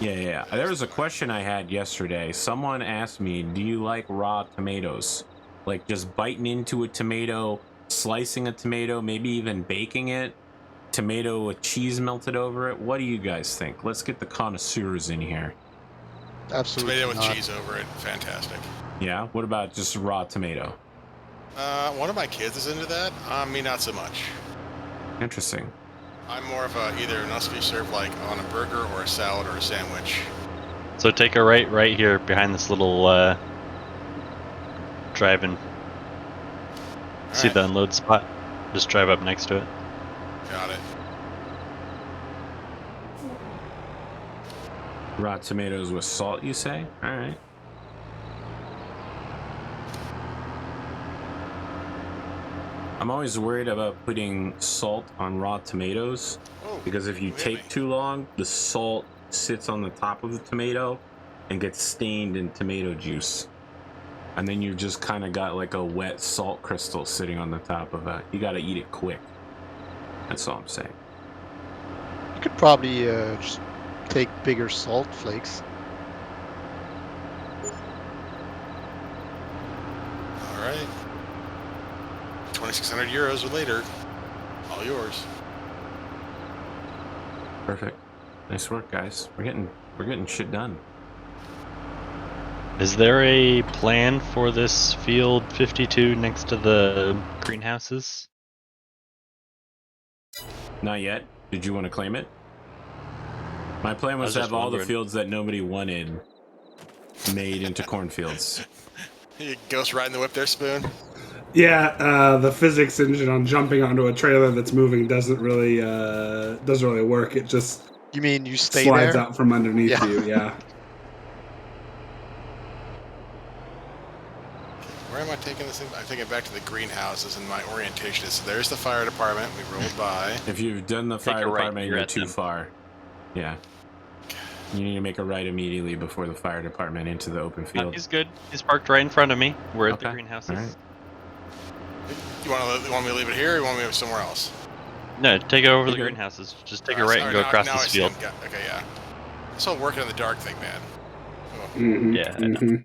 Yeah. There was a question I had yesterday. Someone asked me, do you like raw tomatoes? Like just biting into a tomato, slicing a tomato, maybe even baking it, tomato with cheese melted over it. What do you guys think? Let's get the connoisseurs in here. Absolutely Tomato with not. cheese over it. Fantastic. Yeah, what about just raw tomato? One of my kids is into that. Me, not so much. Interesting. I'm more of a either it must be served like on a burger or a salad or a sandwich. So take a right here behind this little drive-in. See Alright. the unload spot? Just drive up next to it. Got it. Raw tomatoes with salt, you say? All right. I'm always worried about putting salt on raw tomatoes Oh, because if you really? take too long, the salt sits on the top of the tomato and gets stained in tomato juice. And then you've just kind of got like a wet salt crystal sitting on the top of it. You got to eat it quick. That's all I'm saying. You could probably just take bigger salt flakes. All right. 2,600 euros later. All yours. Perfect. Nice work, guys. We're getting shit done. Is there a plan for this field 52 next to the greenhouses? Not yet. Did you want to claim it? My plan was was to just have all the wondering. fields that nobody wanted made into cornfields. You ghost riding the whip there, Spoon? Yeah, the physics engine on jumping onto a trailer that's moving doesn't really work. It just You mean you stay slides there? out from underneath Yeah. you. Yeah. Where am I taking this? I'm taking it back to the greenhouses, and my orientation is there's the fire department. We rolled by. If you've done the Take fire a right, department, you're you're at too them. far. Yeah. You need to make a right immediately before the fire department into the open No, field. he's good. He's parked right in front of me. We're at the Okay, greenhouses. alright. You want me to leave it here, or you want me to move somewhere else? No, take it over You're the good. greenhouses. Just take a Alright, right and sorry, go across now I this see field. him. Okay, yeah. This whole working in the dark thing, man. Oh. Mhm, Yeah, I know. mhm.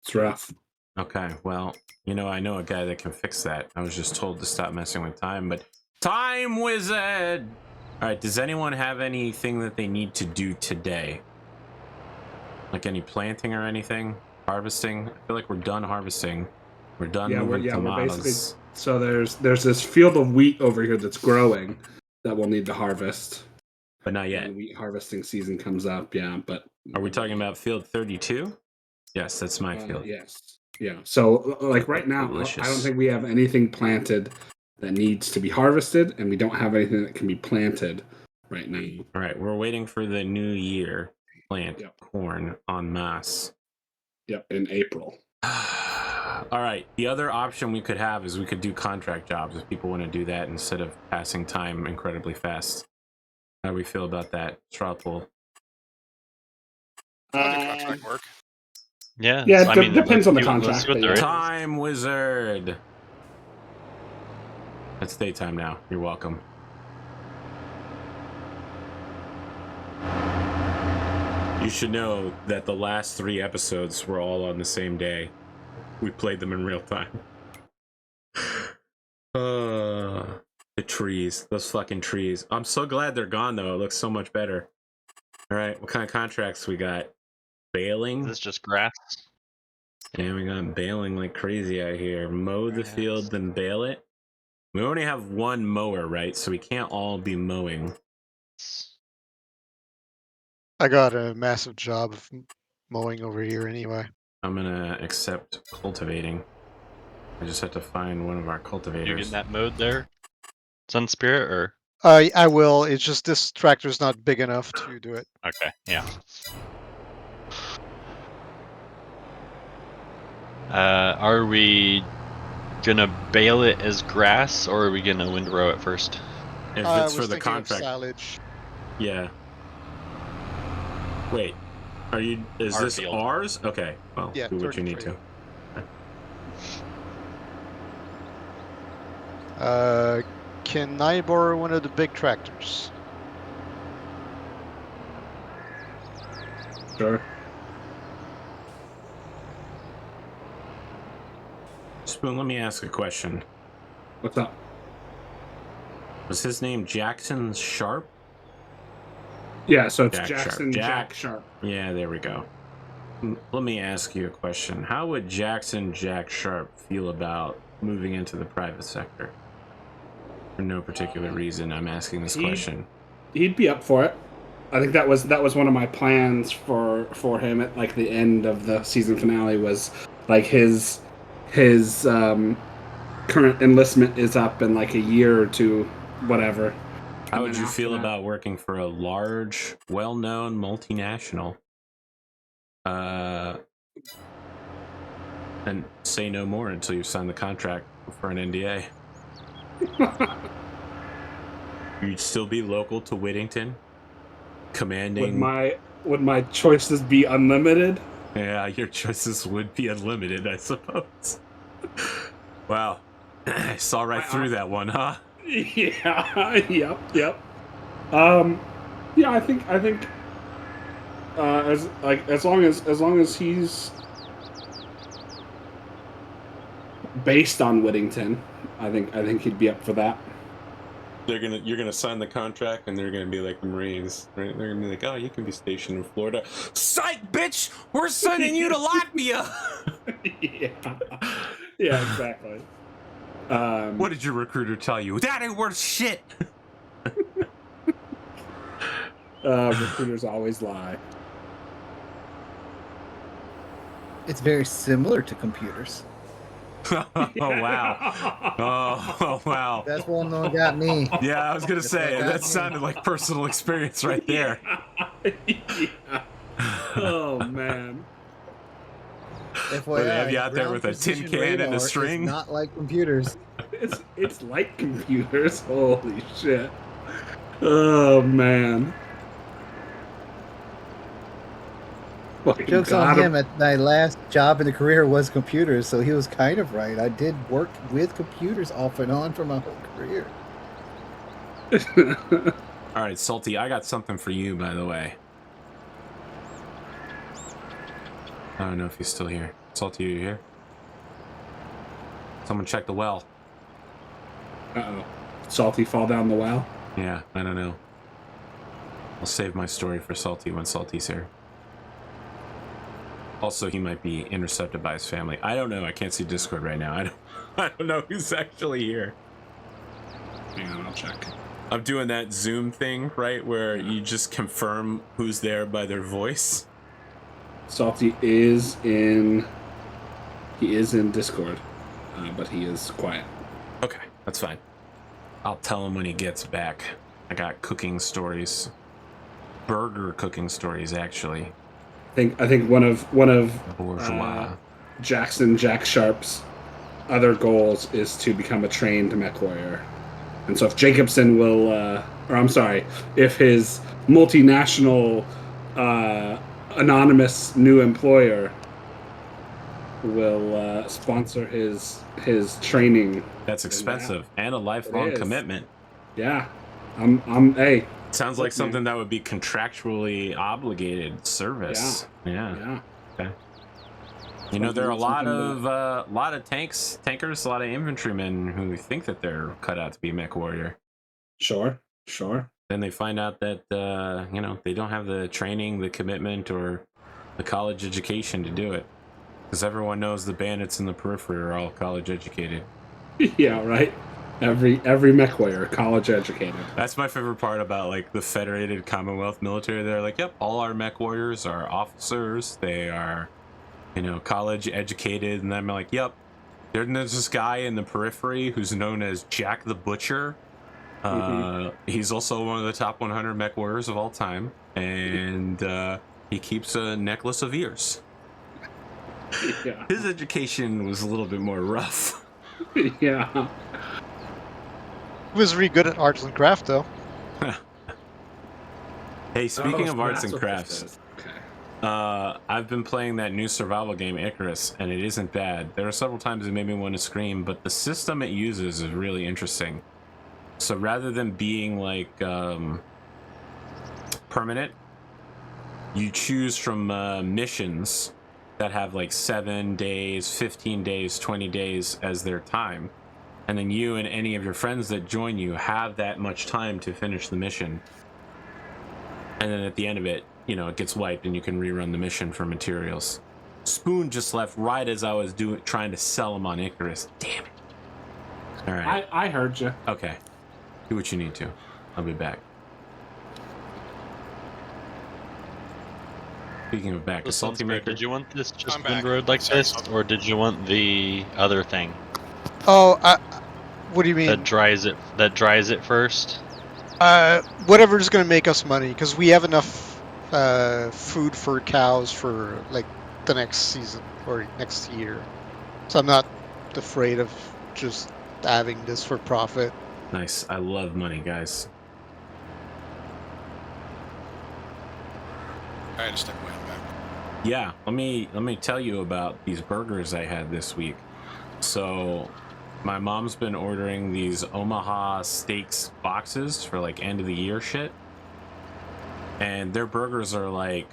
It's rough. Okay, well, I know a guy that can fix that. I was just told to stop messing with time, but Time Wizard! Alright, does anyone have anything that they need to do today? Like any planting or anything? Harvesting? I feel like we're done harvesting. We're done moving we're tomatoes. basically. So there's this field of wheat over here that's growing that we'll need to harvest. But not yet. When wheat harvesting season comes up, yeah. But Are we talking about field 32? Yes, that's my field. Yes. Yeah. So like right now, I Delicious. don't think we have anything planted that needs to be harvested, and we don't have anything that can be planted right now. All right, we're waiting for the new year. Plant Yep. corn en masse. Yep, in April. All right. The other option we could have is we could do contract jobs if people want to do that instead of passing time incredibly fast. How do we feel about that, Straw Pool? I'll do contract work. Yeah. Yeah, I mean, depends on the let's contract, see what but there yeah. is. Time Wizard. It's daytime now. You're welcome. You should know that the last 3 episodes were all on the same day. We played them in real time. The trees. Those fucking trees. I'm so glad they're gone, though. It looks so much better. All right, what kind of contracts we got? Baling? Is this just grass? Yeah, we got baling like crazy out here. Mow the field, then bale it. We only have 1 mower, right? So we can't all be mowing. I got a massive job of mowing over here anyway. I'm gonna accept cultivating. I just have to find one of our You cultivators. getting that mode there? Sun Spirit or? I will. It's just this tractor's not big enough to do it. Okay, yeah. Are we gonna bale it as grass, or are we gonna windrow it first? If I it's was for the thinking of contract, silage. yeah. Wait, are you? Is Our this field. ours? Okay, well, Yeah, do what you need 33. to. Can I borrow one of the big tractors? Sure. Spoon, let me ask a question. What's up? Was his name Jackson Sharp? Yeah, so it's Jack Jackson Sharp. Jack Sharp. Yeah, there we go. Let me ask you a question. How would Jackson Jack Sharp feel about moving into the private sector? For no particular reason, I'm asking this question. He'd be up for it. I think that was one of my plans for him at like the end of the season finale was like his current enlistment is up in like a year or two, whatever. How would you feel about working for a large, well-known multinational? And say no more until you sign the contract for an NDA. You'd still be local to Whittington, commanding. Would my choices be unlimited? Yeah, your choices would be unlimited, I suppose. Wow, I saw right through that one, huh? Yeah. Yep. Yeah. I think as long as he's based on Whittington, I think he'd be up for that. You're gonna sign the contract, and they're gonna be like the Marines, right? They're gonna be like, "Oh, you can be stationed in Florida." Psych, bitch! We're sending you to Latvia. Yeah, exactly. What did your recruiter tell you? That ain't worth shit. Recruiters always lie. It's very similar to computers. Oh wow! Oh wow! That's one that got me. Yeah, I was gonna say that sounded like personal experience right there. Yeah. Oh man. FYI, What, they have you out there with a tin ground can and a radar string? is not like computers. It's like computers. Holy shit. Oh man. Joke's on him. At my last job in the career was computers, so he was kind of right. I did work with computers off and on for my whole career. All right, Salty, I got something for you, by the way. I don't know if he's still here. Salty, are you here? Someone check the well. Uh-oh. Salty fall down the well? Yeah, I don't know. I'll save my story for Salty when Salty's here. Also, he might be intercepted by his family. I don't know. I can't see Discord right now. I don't know who's actually here. Hang on, I'll check. I'm doing that Zoom thing, right, where you just confirm who's there by their voice. Salty is in Discord, but he is quiet. Okay, that's fine. I'll tell him when he gets back. I got cooking stories. Burger cooking stories, actually. I think one of Bourgeois. Jack Sharp's other goals is to become a trained mech warrior. And so if Jacobson will, or I'm sorry, if his multinational anonymous new employer will sponsor his training, That's expensive and a lifelong commitment. Yeah, I'm hey. Sounds like something that would be contractually obligated service. Yeah. Okay. You know, there are a lot of tankers, a lot of infantrymen who think that they're cut out to be mech warrior. Sure. Then they find out that you know, they don't have the training, the commitment, or the college education to do it. Because everyone knows the bandits in the periphery are all college educated. Yeah, right. Every mech warrior college educated. That's my favorite part about like the Federated Commonwealth military. They're like, yep, all our mech warriors are officers. They are, you know, college educated. And I'm like, yep. Then there's this guy in the periphery who's known as Jack the Butcher. He's also one of the top 100 mech warriors of all time, and he keeps a necklace of ears. Yeah. His education was a little bit more rough. Yeah. He was really good at arts and craft, though. Hey, speaking of arts and crafts, okay. I've been playing that new survival game, Icarus, and it isn't bad. There are several times it made me want to scream, but the system it uses is really interesting. So rather than being like permanent, you choose from missions that have like 7 days, 15 days, 20 days as their time. And then you and any of your friends that join you have that much time to finish the mission. And then at the end of it, you know, it gets wiped and you can rerun the mission for materials. Spoon just left right as I was trying to sell him on Icarus. Damn it. All right. I heard you. Okay. Do what you need to. I'll be back. Speaking of back, Listen, Salty Maker. did you want this just I'm back. windrowed like Sorry, this, Salty. or did you want the other thing Oh, what do you mean? that dries it first? Whatever's gonna make us money, because we have enough food for cows for like the next season or next year. So I'm not afraid of just having this for profit. Nice. I love money, guys. I had to step away. I'm back. Yeah, let me tell you about these burgers I had this week. So my mom's been ordering these Omaha Steaks boxes for like end of the year shit. And their burgers are like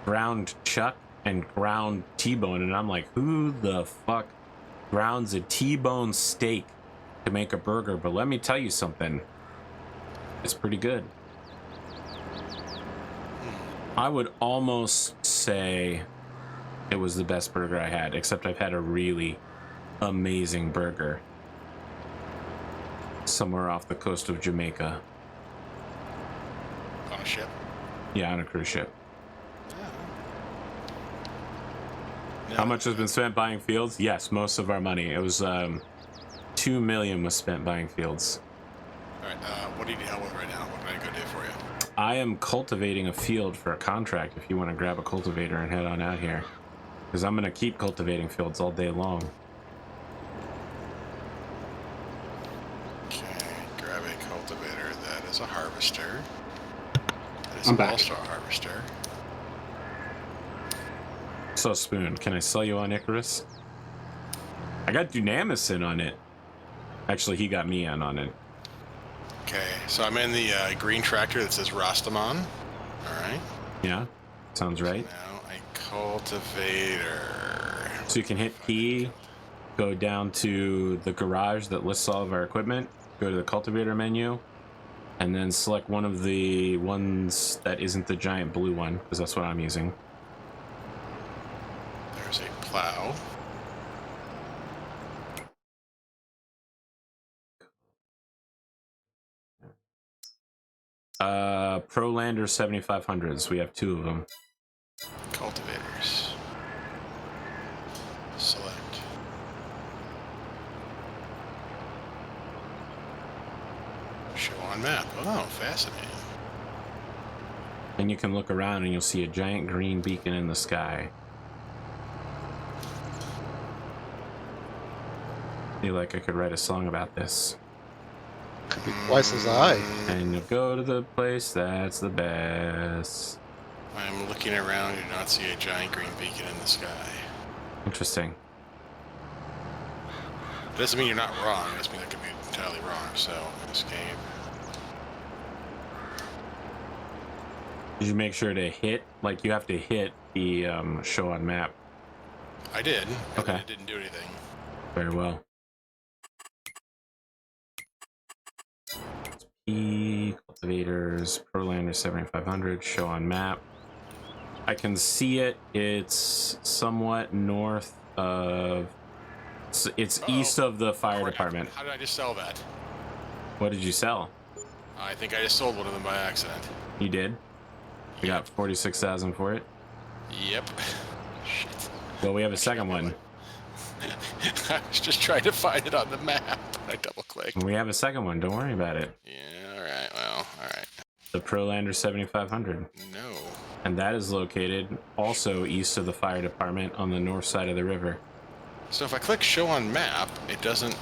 ground chuck and ground T-bone, and I'm like, who the fuck grounds a T-bone steak to make a burger? But let me tell you something. It's pretty good. I would almost say it was the best burger I had, except I've had a really amazing burger somewhere off the coast of Jamaica. On a ship. Yeah, on a cruise ship. No, How much has been spent buying fields? Yes, most of our money. It was $2 million was spent buying fields. All right. What do you need help with right now? What can I go do for you? I am cultivating a field for a contract if you want to grab a cultivator and head on out here. Because I'm going to keep cultivating fields all day long. Okay, grab a cultivator. That is a harvester. That is I'm back. also a harvester. So, Spoon, can I sell you on Icarus? I got Dunamis in on it. Actually, he got me in on it. Okay, so I'm in the green tractor that says Rastamon. All right. Yeah, sounds right. Now a cultivator. So you can hit P, go down to the garage that lists all of our equipment, go to the cultivator menu, and then select one of the ones that isn't the giant blue one, because that's what I'm using. There's a plow. Prolander 7500s. We have 2 of them. Cultivators. Select. Show on map. Oh, fascinating. And you can look around and you'll see a giant green beacon in the sky. I feel like I could write a song about this. Could be twice as high. And you'll go to the place that's the best. I'm looking around and do not see a giant green beacon in the sky. Interesting. It doesn't mean you're not wrong. It doesn't mean I could be entirely wrong. So, escape. Did you make sure to hit, like you have to hit the show on map? I did. Okay. It didn't do anything. Very well. P, cultivators, Prolander 7500, show on map. I can see it. It's somewhat north of. It's east of the fire department. How did I just sell that? What did you sell? I think I just sold one of them by accident. You did? We got 46,000 for it. Yep. Shit. Well, we have a second one. I was just trying to find it on the map. I double clicked. We have a second one. Don't worry about it. Yeah, alright, well, alright. The Prolander 7500. No. And that is located also east of the fire department on the north side of the river. So if I click show on map, it doesn't...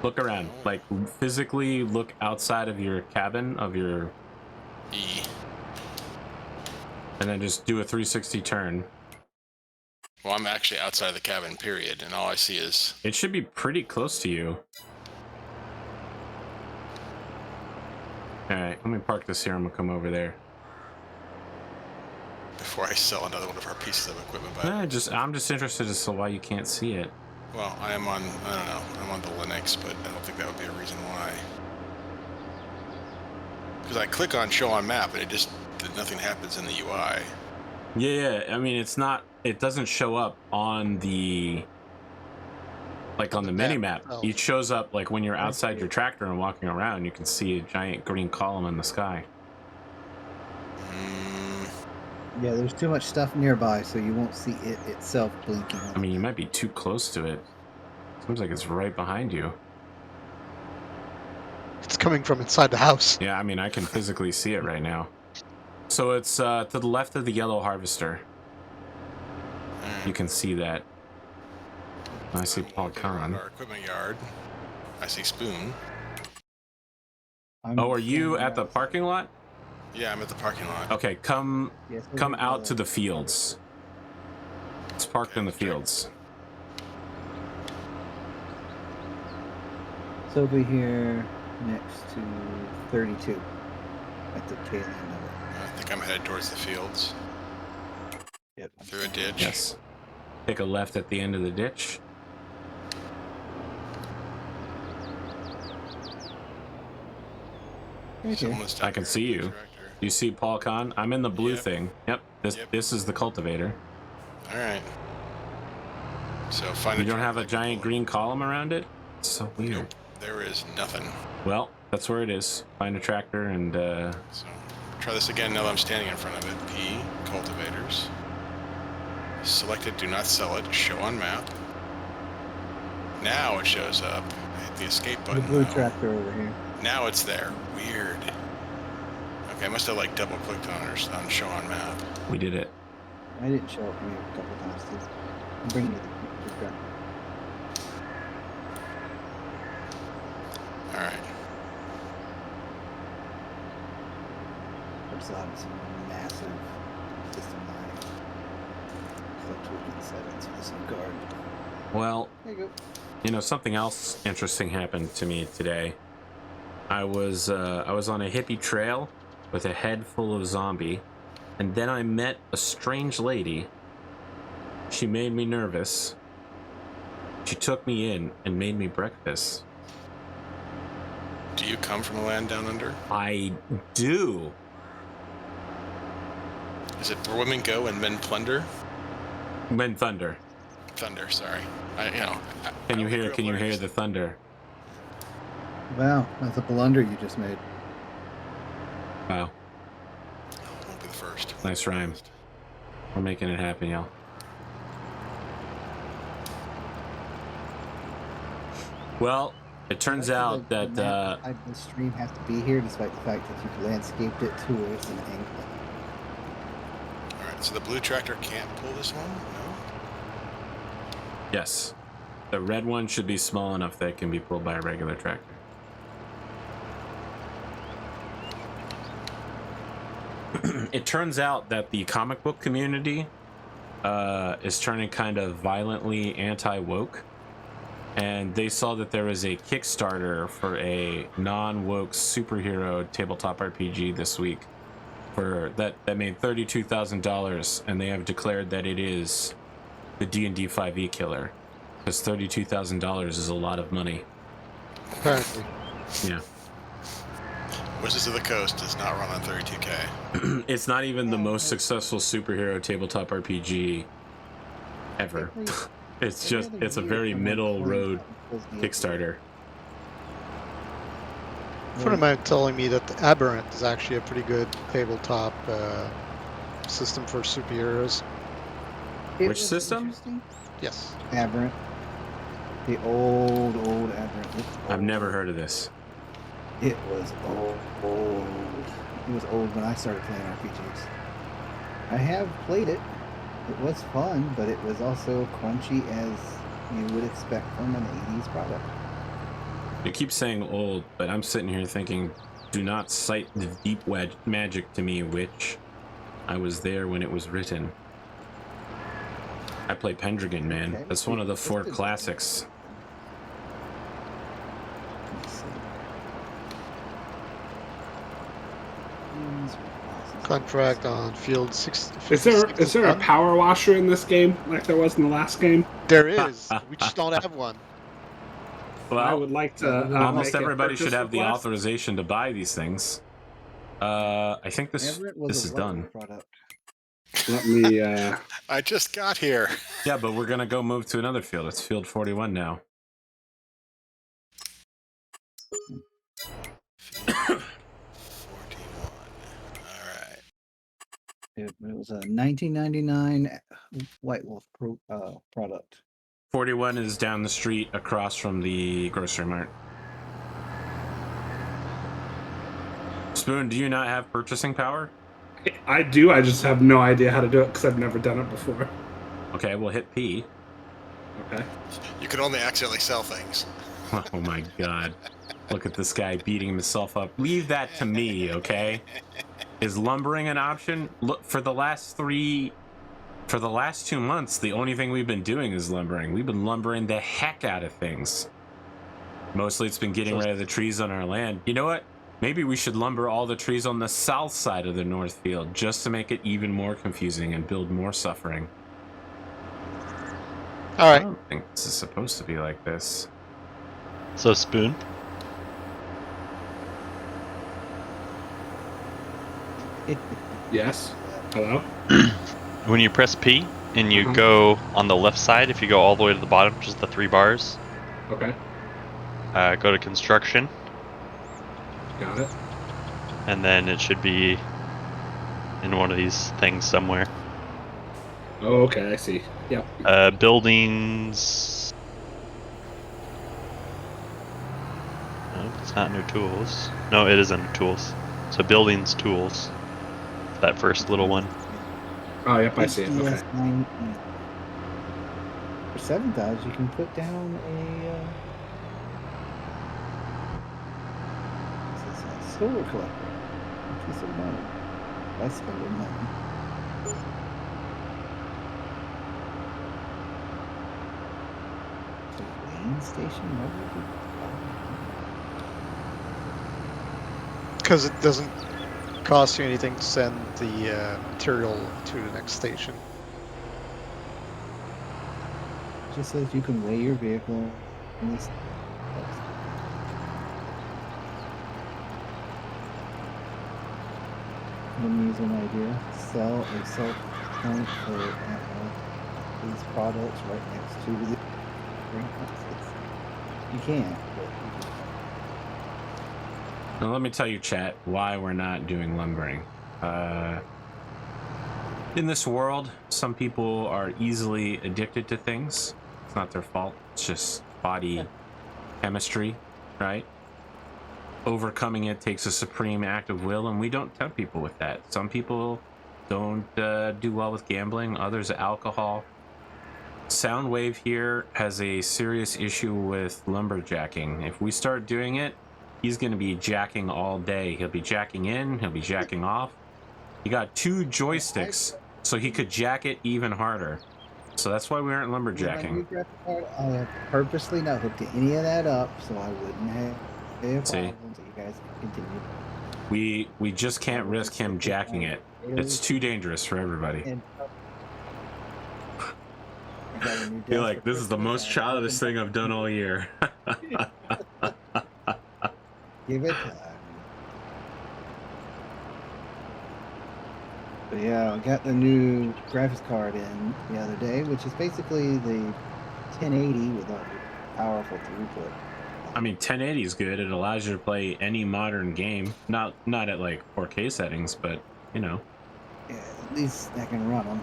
Look around. Like, physically look outside of your cabin, of your... E. And then just do a 360 turn. Well, I'm actually outside of the cabin, period, and all I see is... It should be pretty close to you. Alright, let me park this here. I'm gonna come over there. Before I sell another one of our pieces of equipment back. I'm just interested as to why you can't see it. Well, I am on, I don't know, I'm on the Linux, but I don't think that would be a reason why. Because I click on show on map and it just, nothing happens in the UI. Yeah, I mean, it's not, it doesn't show up on the, like on the mini map. Oh. It shows up like when you're outside your tractor and walking around, you can see a giant green column in the sky. Yeah, there's too much stuff nearby, so you won't see it itself blinking. I mean, you might be too close to it. Seems like it's right behind you. It's coming from inside the house. Yeah, I mean, I can physically see it right now. So it's to the left of the yellow harvester. You can see that. I see Paul Kahn. Our equipment yard. I see Spoon. Oh, are you at the parking lot? Yeah, I'm at the parking lot. Okay, come Yes, out to the fields. It's parked in the fields. It's over here next to 32 at the tail end of it. I think I'm headed towards the fields. Yep. Through a ditch. Yes. Take a left at the end of the ditch. Right here. Someone's I can see you. tractor. You see Paul Kahn? I'm in the blue Yep. thing. Yep. This is the cultivator. All right. So find You a don't have a tractor. giant green column around it? It's so weird. Nope. There is nothing. Well, that's where it is. Find a tractor and So try this again now that I'm standing in front of it. P, cultivators. Selected, do not sell it. Show on map. Now it shows up. I hit the escape The button. blue now. tractor over here. Now it's there. Weird. Okay, I must have like double clicked on it on show on map. we did it. I didn't show up for you a couple times too. I'm bringing you the tractor. All right. There's obviously massive system line. Fluctuating settings for this new card. Well, There you go. you know, something else interesting happened to me today. I was on a hippie trail with a head full of zombie, and then I met a strange lady. She made me nervous. She took me in and made me breakfast. Do you come from a land down under? I do. Is it where women go and men plunder? Men thunder. Thunder, sorry. Can you hear the thunder? Wow, that's a blunder you just made. Wow, Won't be the first. nice rhyme. We're making it happen, y'all. Well, It turns I like out the that map beside the stream has to be here, despite the fact that you've landscaped it towards an angle. All right, so the blue tractor can't pull this one? No? yes, the red one should be small enough that it can be pulled by a regular tractor. It turns out that the comic book community is turning kind of violently anti-woke, and they saw that there was a Kickstarter for a non-woke superhero tabletop RPG this week for that made $32,000, and they have declared that it is the D&D 5e killer, because $32,000 is a lot of money. Apparently. Yeah. Wizards of the Coast does not run on 32K. It's not even the most successful superhero tabletop RPG ever. It's a very middle road Kickstarter. A friend of mine telling me that the Aberrant is actually a pretty good tabletop system for superheroes. Which system? Yes. Aberrant. The old Aberrant. I've never heard of this. It was old. It was old when I started playing RPGs. I have played it. It was fun, but it was also crunchy as you would expect from an 80s product. You keep saying old, but I'm sitting here thinking, do not cite the deep magic to me, which I was there when it was written. I play Pendragon, man. Okay, That's one of the 4 classics. Let's see. Contract on field 6. Is there a power washer in this game like there was in the last game? There is. We just don't have one. Well, I would like to. almost make a everybody should purchase have the request. authorization to buy these things. I think this is done. Product. Let me. I just got here. Yeah, but we're gonna go move to another field. It's field 41 now. All right. It was a 1999 White Wolf product. 41 is down the street across from the grocery mart. Spoon, do you not have purchasing power? I do. I just have no idea how to do it because I've never done it before. Okay, we'll hit P. Okay. You can only accidentally sell things. Oh my god. Look at this guy beating himself up. Leave that to me, okay? Is lumbering an option? Look, for the last 2 months, the only thing we've been doing is lumbering. We've been lumbering the heck out of things. Mostly it's been getting rid of the trees on our land. You know what? Maybe we should lumber all the trees on the south side of the north field just to make it even more confusing and build more suffering. All I right. don't think this is supposed to be like this. So Spoon, Yes. Hello. when you press P and you go on the left side, if you go all the way to the bottom, just the 3 bars, Okay. go to construction, Got it. and then it should be in one of these things somewhere. Oh, okay. I see. Yep. Buildings. No, it's not new tools. No, it is under tools. So buildings, tools. That first little one. Oh, yep. I see it. Okay. HDS 9E. For $7,000, you can put down a solar collector. Piece of money. I spend money. The Wayne station? Why would you Because it doesn't cost you anything to send the material to the next station. It just says you can weigh your vehicle in this. Let me use an idea. Sell a cell point for these products right next to the greenhouses. You can't, but you can. Now let me tell you, chat, why we're not doing lumbering. In this world, some people are easily addicted to things. It's not their fault. It's just body chemistry. right? Overcoming it takes a supreme act of will, and we don't tempt people with that. Some people don't do well with gambling, others alcohol. Soundwave here has a serious issue with lumberjacking. If we start doing it, he's going to be jacking all day. He'll be jacking in, he'll be jacking off. He got 2 joysticks, so he could jack it even harder. So that's why we aren't lumberjacking. I have purposely not hooked any of that up, so I wouldn't have a problem. See? So you guys can continue. We just can't risk him jacking it. It's too dangerous for everybody. And I got a new You're desk like, for this is the Christmas. most childish thing I've done all year. Give it time. But yeah, I got the new graphics card in the other day, which is basically the 1080 with a powerful throughput. I mean, 1080 is good. It allows you to play any modern game. Not at like 4K settings, but you know. Yeah, at least I can run them.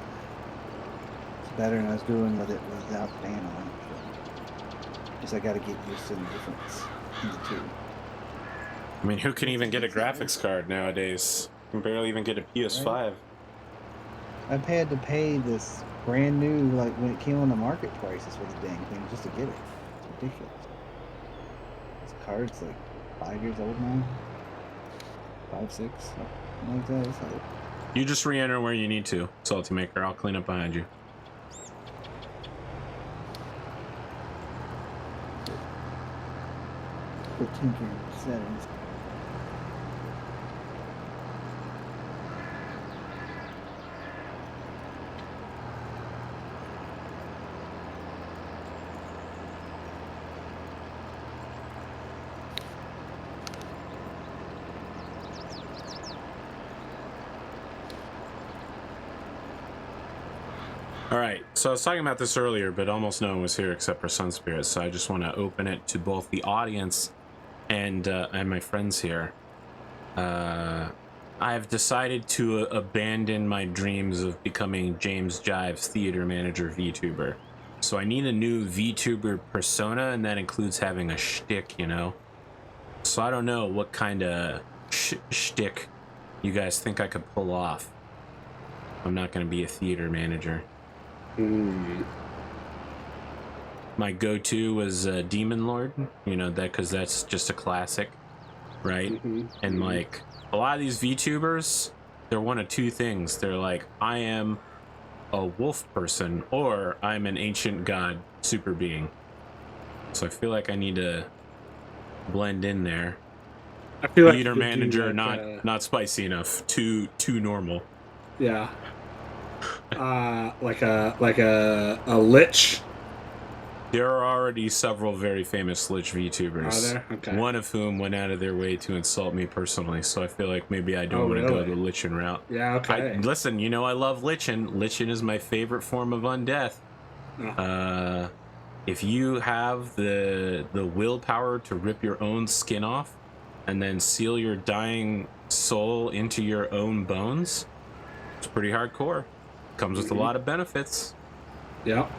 It's better than I was doing with it without fan on. So just I got to get used to the difference in the two. I mean, who can even get a graphics card nowadays? You can barely even get a PS5. I've had to pay this brand new, like when it came on the market prices for the dang thing just to get it. It's ridiculous. This card's like 5 years old now. 5, 6, something like that. It's like, You just re-enter where you need to, Salty Maker. I'll clean up behind you. put tinkering in settings. All right, so I was talking about this earlier, but almost no one was here except for Sun Spirit, so I just want to open it to both the audience and my friends here. I've decided to abandon my dreams of becoming James Jive's theater manager VTuber. So I need a new VTuber persona, and that includes having a shtick, you know? So I don't know what kind of shtick you guys think I could pull off. I'm not going to be a theater manager. My go-to was Demon Lord, you know, that because that's just a classic, right? And like a lot of these VTubers, they're one of two things. They're like, I am a wolf person, or I'm an ancient god super being. So I feel like I need to blend in there. I feel like Theater you could do manager, like not spicy enough, too normal. Yeah. Like a lich. There are already several very famous Lich VTubers. Are there? Okay. One of whom went out of their way to insult me personally, so I feel like maybe I don't want to go the Lichen route. Yeah, okay. Listen, you know I love Lichen. Lichen is my favorite form of undeath. Oh. If you have the willpower to rip your own skin off and then seal your dying soul into your own bones, it's pretty hardcore. Comes with a lot of benefits. Yep.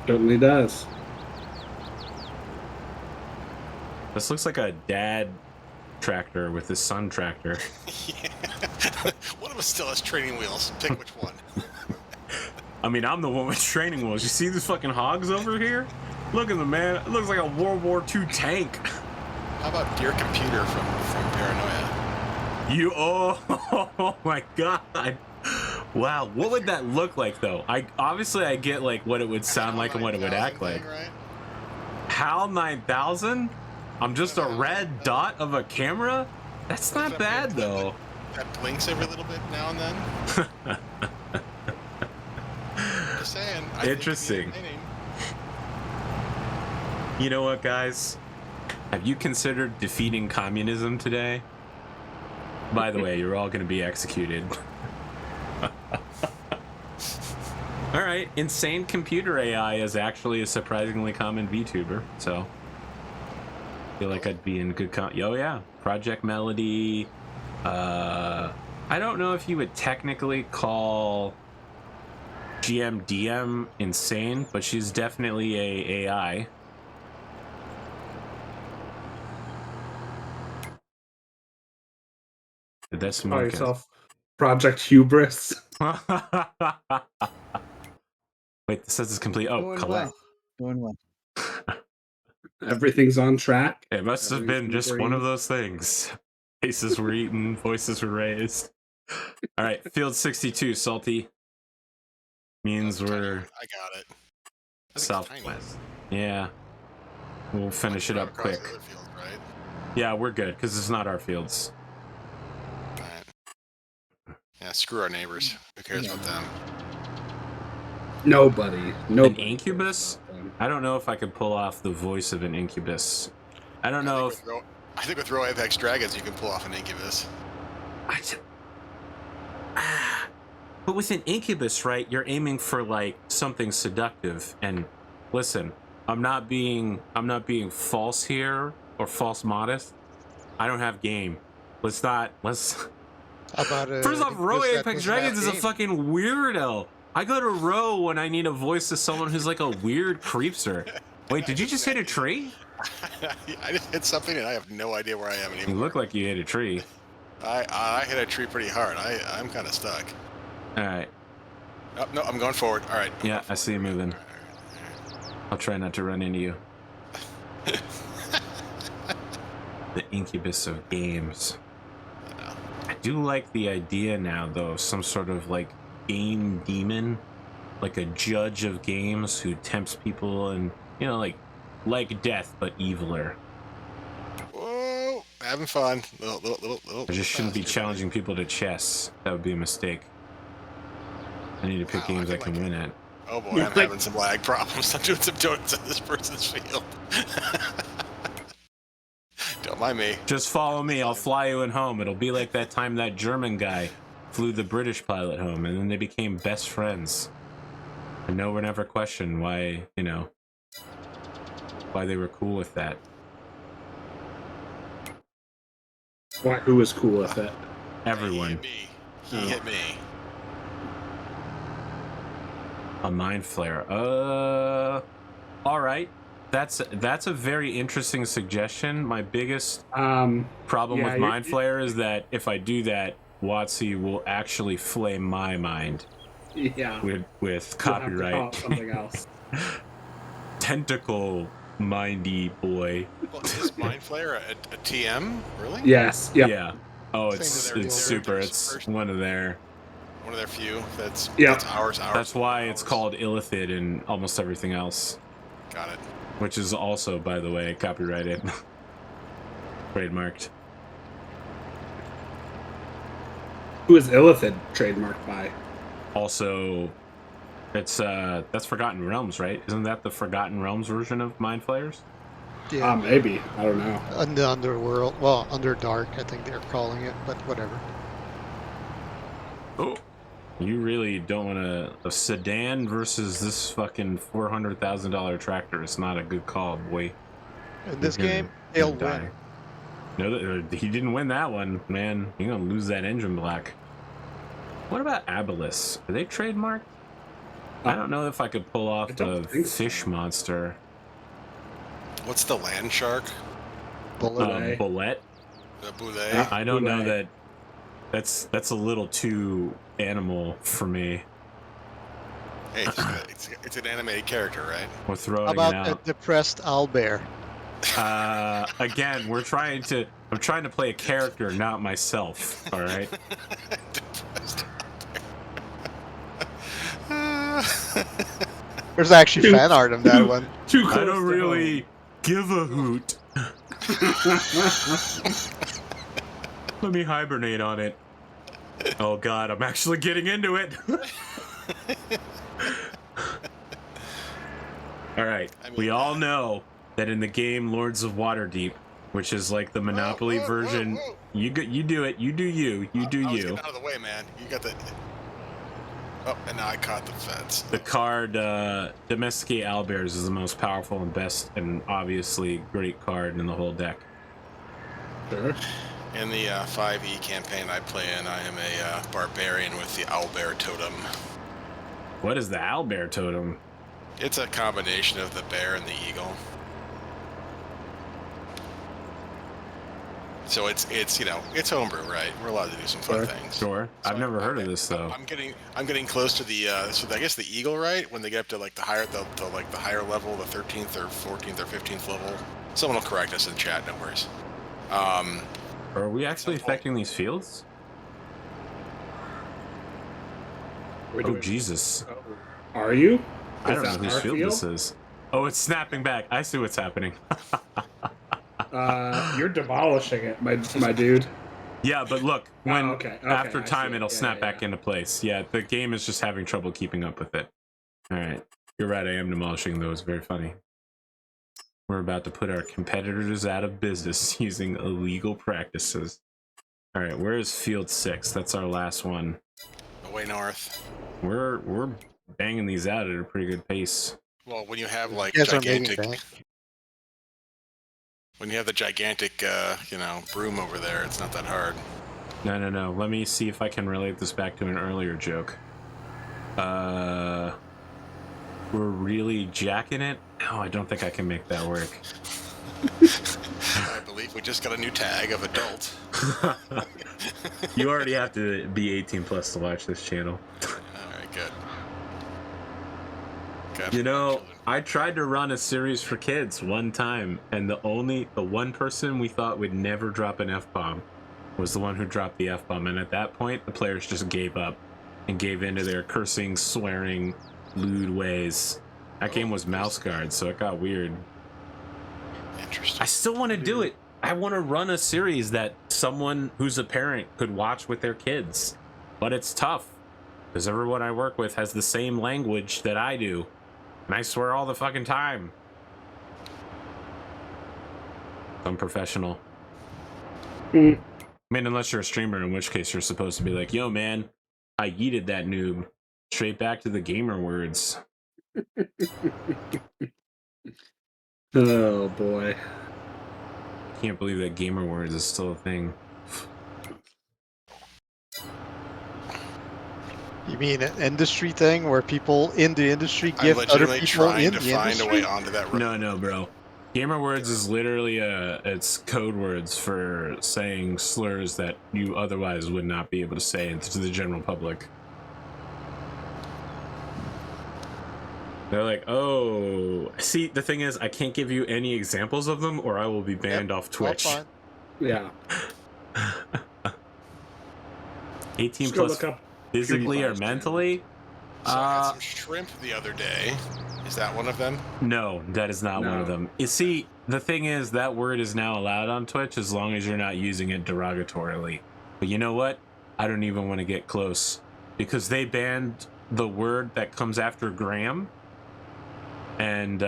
Certainly does. This looks like a dad tractor with his son tractor. Yeah. One of us still has training wheels. Pick which one. I mean, I'm the one with training wheels. You see these fucking hogs over here? Look at them, man. It looks like a World War II tank. How about Dear Computer from Paranoia? Oh my god. Wow, what would that look like though? I get like what it would sound like and what it would act like. Right? HAL 9000? I'm just a red dot of a camera? That's not bad though. That blinks every little bit now and then. Just saying. I Interesting. You know what, guys? Have you considered defeating communism today? By the way, you're all going to be executed. All right, insane computer AI is actually a surprisingly common VTuber, so I feel like I'd be in good oh yeah, Project Melody. I don't know if you would technically call GMDM insane, but she's definitely a AI. That's Call more. yourself Project Hubris. Wait, this says it's complete. Oh, Going collect. well. Going well. Everything's on track. It must have been Everything's just one of green. those things. Faces were eaten, voices were raised. All right, field 62, Salty. Means we're I got it. I think it's southwest. Yeah. We'll finish it drive up across quick. the other field, right? Yeah, we're good, because it's not our fields. Alright. Yeah, screw our neighbors. Who cares about them? Nobody. An incubus? I don't know if I could pull off the voice of an incubus. I don't know if... I think with Row Apex Dragons, you can pull off an incubus. But with an incubus, right, you're aiming for like something seductive. And listen, I'm not being false here or false modest. I don't have game. Let's How about First off, Row incubus that Apex doesn't have Dragons is a game? fucking weirdo. I go to Row when I need a voice of someone who's like a weird creepster. Wait, did you just hit a tree? I just hit something and I have no idea where I am anymore. You look like you hit a tree. I hit a tree pretty hard. I'm kind of stuck. All right. Oh, no, I'm going forward. All right. Yeah, I see you moving. I'll try not to run into you. The incubus of games. I do like the idea now, though, of some sort of like game demon, like a judge of games who tempts people and, you know, like death but eviler. Whoa, having fun. Little. I just shouldn't be challenging people to chess. That would be a mistake. I need to pick games I can win at. Oh boy, I'm having some lag problems. I'm doing some donuts in this person's field. Don't mind me. Just follow me. I'll fly you in home. It'll be like that time that German guy flew the British pilot home, and then they became best friends. And no one ever questioned why, you know, why they were cool with that. Who was cool with it? Everyone. He hit me. A mind flare. All right. That's a very interesting suggestion. My biggest problem with mind flare is that if I do that, WotC will actually flame my mind. Yeah. With copyright. Something else. Tentacle mindy boy. Well, is Mind Flayer a TM? Really? Yes. Yep. Yeah. Oh, it's super. It's one of their few. That's ours. That's why it's called Illithid and almost everything else. Got it. Which is also, by the way, copyrighted, trademarked. Who is Illithid trademarked by? Also, it's that's Forgotten Realms, right? Isn't that the Forgotten Realms version of Mind Flayers? Yeah. Maybe. I don't know. In the Underworld. Well, Underdark, I think they're calling it, but whatever. Oh. You really don't want a sedan versus this fucking $400,000 tractor. It's not a good call, boy. In this game, they'll win. No, he didn't win that one, man. You're gonna lose that engine block. What about Abylis? Are they trademarked? I don't know if I could pull off the fish monster. What's the land shark? Bullet. The boulet. I don't know that. That's a little too animal for me. Hey, it's an animated character, right? We're throwing How about it out. a depressed owlbear? Again, I'm trying to play a character, not myself. All right. There's actually fan art of that one. I don't really give a hoot. Let me hibernate on it. Oh god, I'm actually getting into it. Alright, we all know that in the game Lords of Waterdeep, which is like the Monopoly version, you do it, you do you do you. Get out of the way, man. You got the... Oh, and now I caught the fence. The card, Domesticate Owlbears is the most powerful and best and obviously great card in the whole deck. Sure. In the 5e campaign I play in, I am a barbarian with the owlbear totem. What is the owlbear totem? It's a combination of the bear and the eagle. So it's it's homebrew, right? We're allowed to do some fun things. Sure. So I've never heard of this though. I'm getting close to the so I guess the Eagle, right? When they get up to like the higher level, the 13th or 14th or 15th level. Someone will correct us in chat, no worries. Are we actually affecting these fields? Oh Jesus! Are you? I don't know that whose our field this is. Oh, it's snapping back. I see what's happening. You're demolishing it, my dude. Yeah, but look, when okay, after I time see. it'll snap back into place. Yeah, the game is just having trouble keeping up with it. All right, you're right. I am demolishing those. Very funny. We're about to put our competitors out of business using illegal practices. All right, where is field 6? That's our last one. Way north. We're banging these out at a pretty good pace. Well, when you have like You guys are gigantic, making bank. when you have the gigantic, broom over there, it's not that hard. No. Let me see if I can relate this back to an earlier joke. We're really jacking it? No, I don't think I can make that work. I believe we just got a new tag of adult. You already have to be 18 plus to watch this channel. All right, good. You know, I tried to run a series for kids one time, and the one person we thought would never drop an F-bomb was the one who dropped the F-bomb, and at that point, the players just gave up and gave into their cursing, swearing, lewd ways. That game was mouse guard, so it got weird. Interesting. I still want to do it. I want to run a series that someone who's a parent could watch with their kids, but it's tough because everyone I work with has the same language that I do, and I swear all the fucking time. I'm professional. I mean, unless you're a streamer, in which case you're supposed to be like, yo man, I yeeted that noob. Straight back to the gamer words. Oh boy. Can't believe that gamer words is still a thing. You mean an industry thing where people in the industry I'm give other legitimately people trying in to the find industry? a way onto that road. No, bro. Gamer words is literally it's code words for saying slurs that you otherwise would not be able to say to the general public. They're like, oh, see, the thing is, I can't give you any examples of them or I will be banned off Twitch. Well, fine. Yeah. 18 Just go plus look up physically or PewDiePie's mentally? So I had some shrimp the other day. Is that one of them? No, that is not one of them. You see, the thing is, that word is now allowed on Twitch as long as you're not using it derogatorily. But you know what? I don't even want to get close because they banned the word that comes after Graham. And,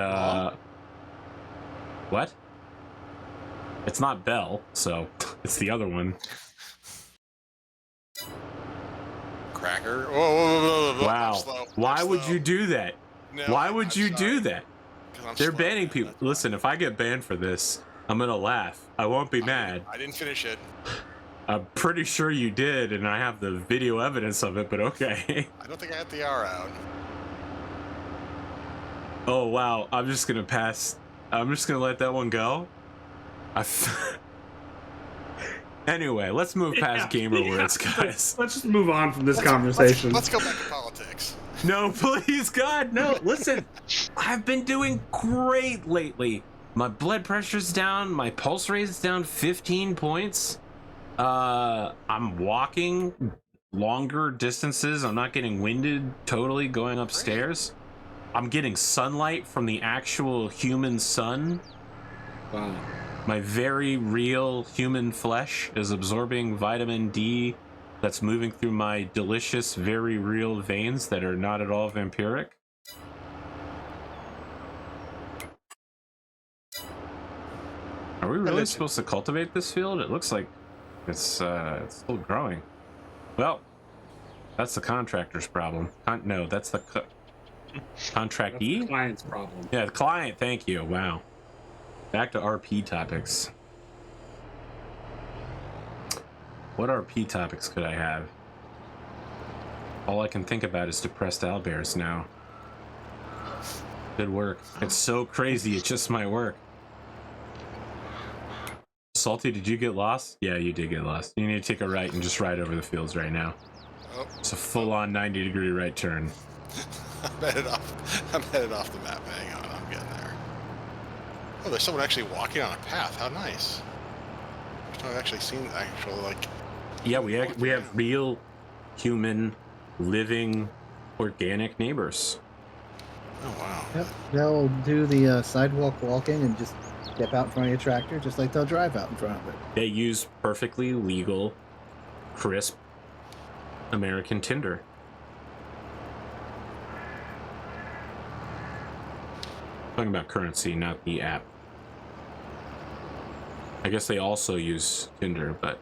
what? It's not Bell, so it's the other one. Cracker? Whoa. Wow. Why would you do that? No, Why would you do that? 'Cause I'm They're slow. banning people. That's why. Listen, if I get banned for this, I'm gonna laugh. I won't be mad. I didn't finish it. I'm pretty sure you did, and I have the video evidence of it, but okay. I don't think I had the R out. Oh, wow. I'm just gonna pass. I'm just gonna let that one go. Anyway, let's move past gamer words, guys. Let's just move on from this conversation. Let's go back to politics. No, please, God, no. Listen, I've been doing great lately. My blood pressure's down. My pulse rate's down 15 points. I'm walking longer distances. I'm not getting winded totally going upstairs. I'm getting sunlight from the actual human sun. Wow. My very real human flesh is absorbing vitamin D that's moving through my delicious, very real veins that are not at all vampiric. Are we really supposed to cultivate this field? It looks like it's still growing. Well, that's the contractor's problem. No, that's the contractee? That's the client's problem. Yeah, the client, thank you. Wow. Back to RP topics. What RP topics could I have? All I can think about is depressed owlbears now. Good work. It's so crazy, it just might work. Salty, did you get lost? Yeah, you did get lost. You need to take a right and just ride over the fields right now. Oh, It's a full-on 90-degree right turn. I'm headed off the map. Hang on, I'm getting there. Oh, there's someone actually walking on a path. How nice. I've actually seen like. Yeah, we have real, human, living, organic neighbors. Oh wow. Yep, they'll do the sidewalk walking and just step out in front of your tractor, just like they'll drive out in front of it. They use perfectly legal, crisp American Tinder. Talking about currency, not the app. I guess they also use Tinder, but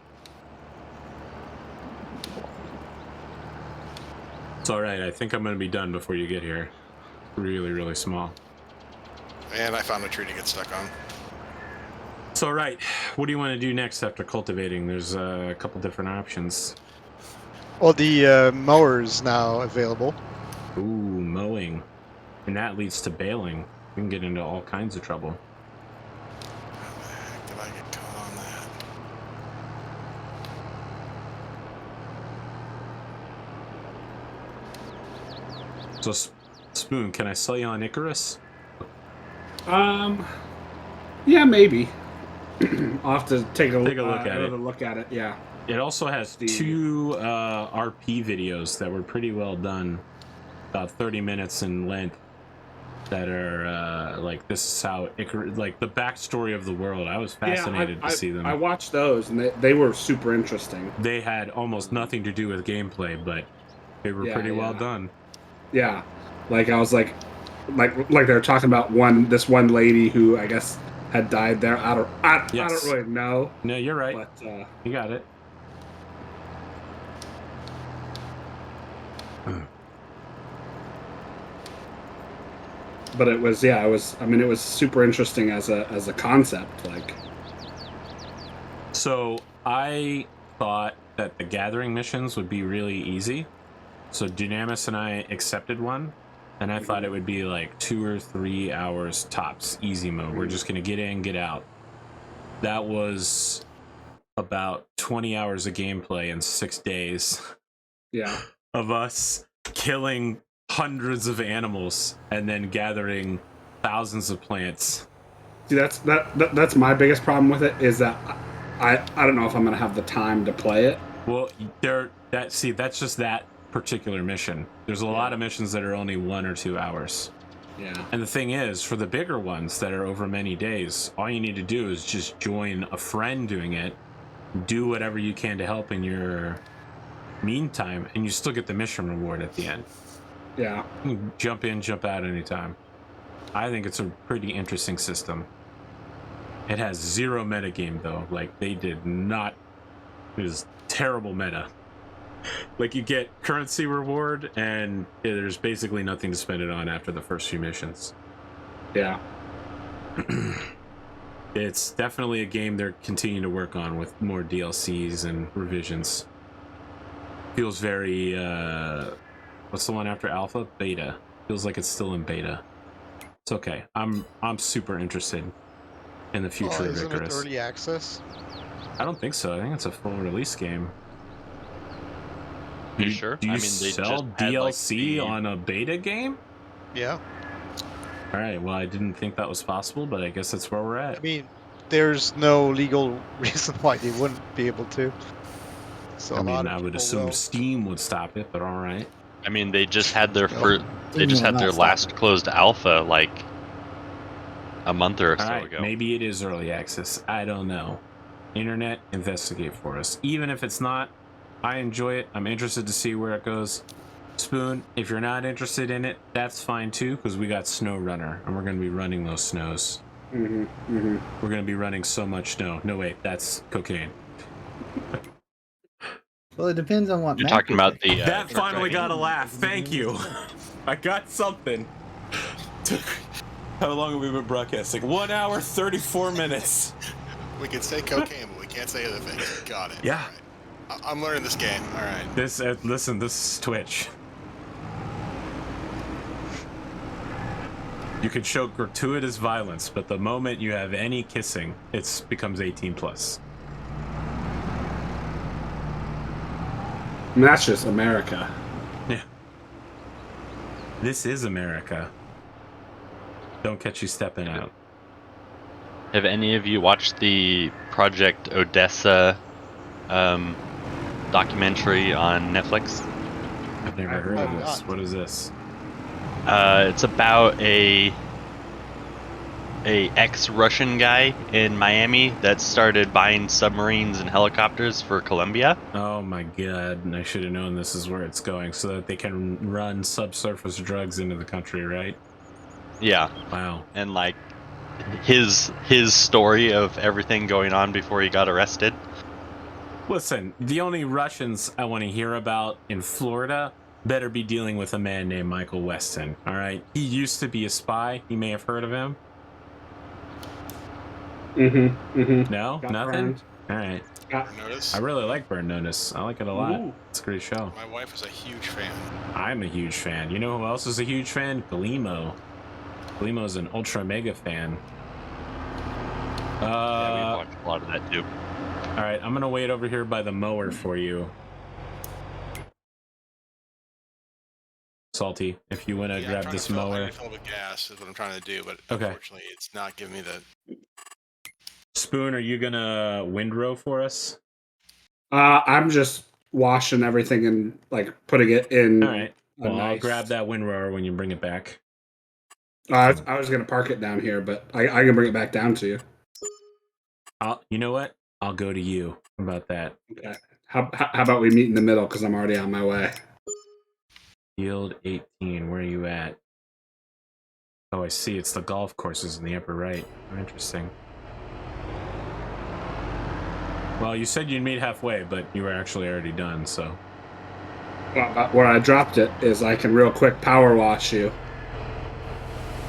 it's all right. I think I'm going to be done before you get here. Really, really small. And I found a tree to get stuck on. It's all right. What do you want to do next after cultivating? There's a couple different options. Well, the mower's now available. Ooh, mowing. And that leads to baling. We can get into all kinds of trouble. How the heck did I get caught on that? So, Spoon, can I sell you on Icarus? Yeah, maybe. I'll have to take a look at it. Yeah. It also has two RP videos that were pretty well done, about 30 minutes in length, that are like, this is how Icarus, like the backstory of the world. I was fascinated to see them. I watched those, and they were super interesting. They had almost nothing to do with gameplay, but they were pretty well done. Yeah, like I was like they were talking about this one lady who I guess had died there. I don't really know. No, you're right. But you got it. But it was it was super interesting as a concept, like. So I thought that the gathering missions would be really easy. So Dynamis and I accepted one, and I thought it would be like 2 or 3 hours tops, easy mode. We're just gonna get in, get out. That was about 20 hours of gameplay in 6 days. Yeah. Of us killing hundreds of animals and then gathering thousands of plants. See, that's my biggest problem with it, is that I don't know if I'm gonna have the time to play it. Well, that's just that particular mission. There's a lot of missions that are only 1 or 2 hours. Yeah. And the thing is, for the bigger ones that are over many days, all you need to do is just join a friend doing it, do whatever you can to help in your meantime, and you still get the mission reward at the end. Yeah. You can jump in, jump out anytime. I think it's a pretty interesting system. It has 0 metagame though. Like, they did not. It was terrible meta. Like, you get currency reward, and there's basically nothing to spend it on after the first few missions. Yeah. It's definitely a game they're continuing to work on with more DLCs and revisions. Feels very, what's the one after Alpha? Beta. Feels like it's still in beta. It's okay. I'm super interested in the future of isn't it Icarus. early access? I don't think so. I think it's a full release game. You sure? Do you I mean, they sell just had, DLC like, on a beta game? Yeah. All right. Well, I didn't think that was possible, but I guess that's where we're I at. mean, there's no legal reason why they wouldn't be able to. So I mean, I would people assume will. Steam would stop it, but all right. I mean, they just had their Not last stopping. closed alpha like a month or All so right. ago. Maybe it is early access. I don't know. Internet, investigate for us. Even if it's not, I enjoy it. I'm interested to see where it goes. Spoon, if you're not interested in it, that's fine too, because we got Snow Runner, and we're going to be running those snows. Mm-hmm. Mm-hmm. We're going to be running so much snow. No, wait, that's cocaine. Well, it depends on what You're map talking about the. That truck finally driving. got a laugh. Thank you. I got something. How long have we been broadcasting? 1 hour, 34 minutes. We can say cocaine, but we can't say other things. Got it. Yeah. All right. I'm learning this game. All right. This, listen, this is Twitch. You can show gratuitous violence, but the moment you have any kissing, it becomes 18 plus. I mean, that's just America. Yeah. This is America. Don't catch you stepping out. Have any of you watched the Project Odessa documentary on Netflix? I've never heard of this. What is this? It's about a ex-Russian guy in Miami that started buying submarines and helicopters for Colombia. Oh my god, I should have known this is where it's going, so that they can run subsurface drugs into the country, right? Yeah. Wow. And like his story of everything going on before he got arrested. Listen, the only Russians I want to hear about in Florida better be dealing with a man named Michael Weston, all right? He used to be a spy. You may have heard of him. No? Got Nothing? burned. All right. Burn Notice. I really like Burn Notice. I like it a lot. Ooh. It's a great show. My wife is a huge fan. I'm a huge fan. You know who else is a huge fan? Galimo. Galimo's an ultra mega fan. Yeah, we watched a lot of that too. All right, I'm gonna wait over here by the mower for you, Salty. If you want to grab this I mower. need to fill up with gas is what I'm trying to do, but Okay. unfortunately, it's not giving me the. Spoon, are you gonna windrow for us? I'm just washing everything and like putting it in. All right. a Well, I'll nice- grab that windrower when you bring it back. I was gonna park it down here, but I can bring it back down to you. You know what? I'll go to you. How about that? Okay. How about we meet in the middle? Because I'm already on my way. Field 18. Where are you at? Oh, I see. It's the golf courses in the upper right. Oh, interesting. Well, you said you'd meet halfway, but you were actually already done, so. Well, where I dropped it is I can real quick power wash you.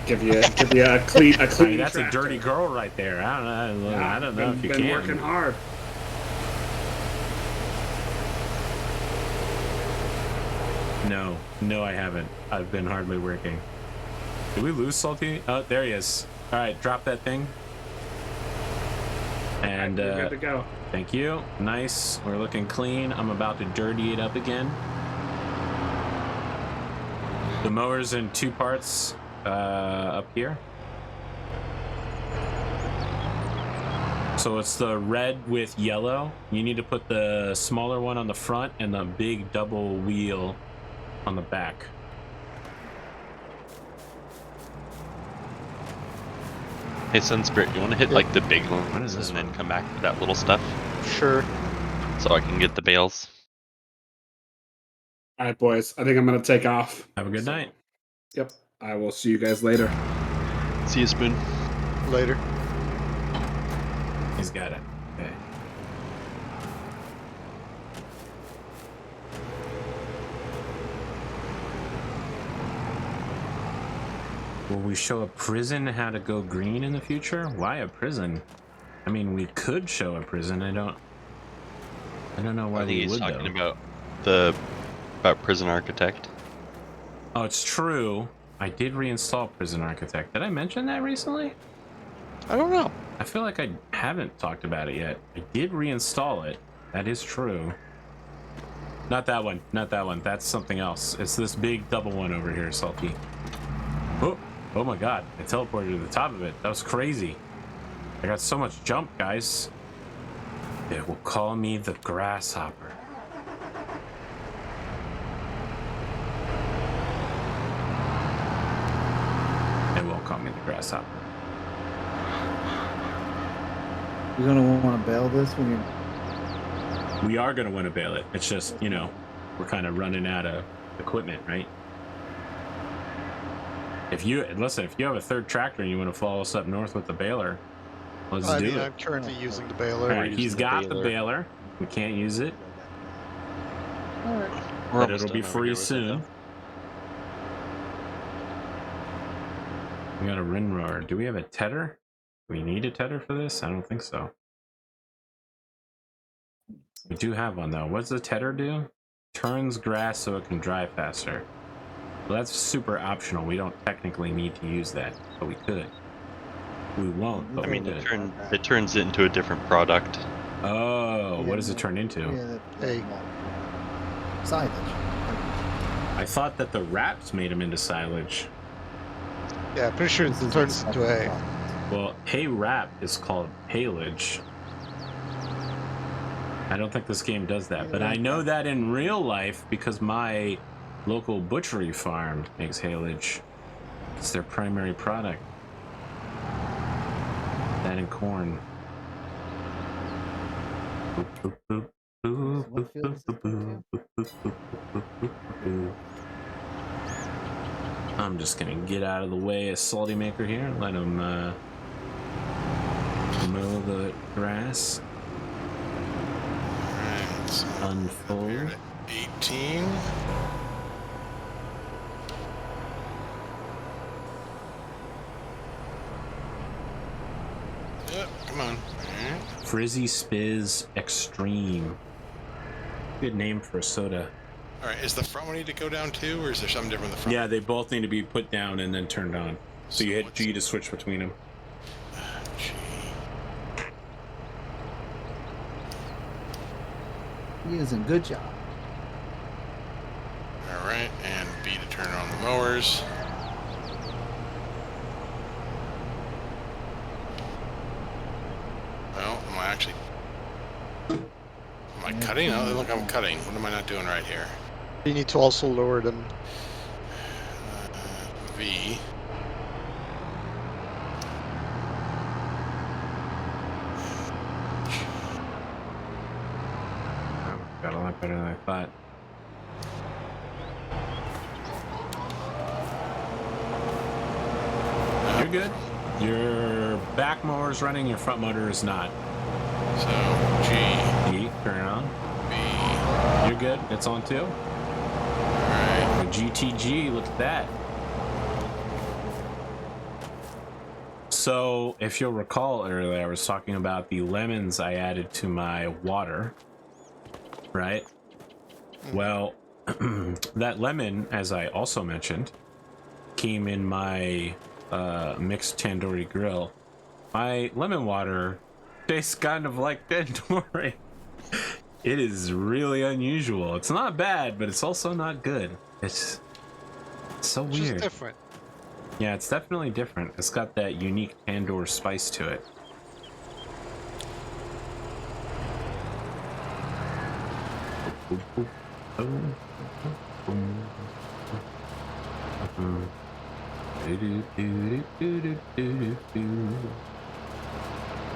Give you a clean I mean, that's tractor. a dirty girl right there. I don't know. Yeah, I don't know if you been can. working hard. No, I haven't. I've been hardly working. Did we lose Salty? Oh, there he is. All right, drop that thing. And We're good to go. thank you. Nice. We're looking clean. I'm about to dirty it up again. The mower's in two parts up here. So it's the red with yellow. You need to put the smaller one on the front and the big double wheel on the back. Hey, Sunspirit, you want to hit like the big What ones is this and then one? come back to that little stuff Sure. so I can get the bales? All right, boys. I think I'm gonna take off. Have a good night. Yep. I will see you guys later. See you, Spoon. Later. He's got it. Okay. Will we show a prison how to go green in the future? Why a prison? I mean, we could show a prison. I don't know why I think we he's would talking though. about Prison Architect. Oh, it's true. I did reinstall Prison Architect. Did I mention that recently? I don't know. I feel like I haven't talked about it yet. I did reinstall it. That is true. Not that one. Not that one. That's something else. It's this big double one over here, Salty. Oh my god. I teleported to the top of it. That was crazy. I got so much jump, guys. They will call me the grasshopper. They will call me the grasshopper. You're gonna want to bail this when you're. We are going to want to bail it. It's just, you know, we're kind of running out of equipment, right? If you have a third tractor and you want to follow us up north with the baler, let's do it. I'm currently using the All baler. right, using he's the got the baler. baler. We can't use it, We're but almost it'll be done over free here with it, soon. though. We got a windrower. Do we have a tedder? Do we need a tedder for this? I don't think so. We do have one though. What does the tedder do? Turns grass so it can dry faster. Well, that's super optional. We don't technically need to use that, but we could. We won't, but I mean, we could. it turns it into a different product. Oh, what does it turn into? Yeah, Hay. Silage. I thought that the wraps made them into silage. Yeah, pretty sure it This is turns a into separate hay. product. Well, hay wrap is called haylage. I don't think this game does that, but I know that in real life because my local butchery farm makes haylage. It's their primary product. That and corn. What field is it going to? I'm just gonna get out of the way of Salty Maker here and let him mow the grass. Alright, so Unfold. we're at 18. Yep, come on. Alright. Frizzy Spiz Extreme. Good name for a soda. Alright, is the front one need to go down too, or is there something different with the front? Yeah, they both need to be put down and then turned on. So you hit what's- G to switch between them. Gee. Using good job. Alright, and B to turn on the mowers. Well, am I actually... Am I cutting? Oh, look, I'm cutting. What am I not doing right here? You need to also lower them. V. Oh, got a lot better than I thought. You're good. Your back mower is running, your front motor is not. So, G, E, turn it on. B. You're good. It's on too. Alright. The GTG, look at that. So, if you'll recall earlier, I was talking about the lemons I added to my water, right? Well, that lemon, as I also mentioned, came in my mixed tandoori grill. My lemon water tastes kind of like tandoori. It is really unusual. It's not bad, but it's also not good. It's so Which weird. is different. Yeah, it's definitely different. It's got that unique tandoor spice to it.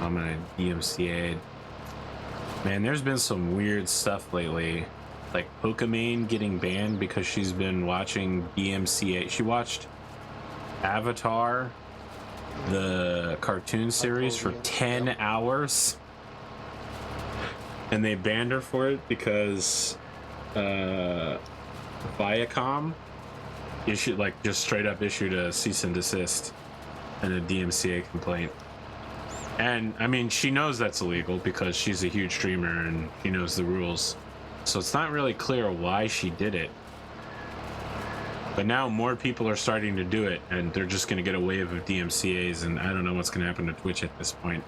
I'm gonna DMCA. Man, there's been some weird stuff lately. Like Pokemon getting banned because she's been watching DMCA. She watched Avatar, the cartoon series, for 10 hours. And they banned her for it because Viacom issued, like, just straight up issued a cease and desist and a DMCA complaint. And I mean, she knows that's illegal because she's a huge streamer and she knows the rules. So it's not really clear why she did it. But now more people are starting to do it, and they're just going to get a wave of DMCAs, and I don't know what's going to happen to Twitch at this point.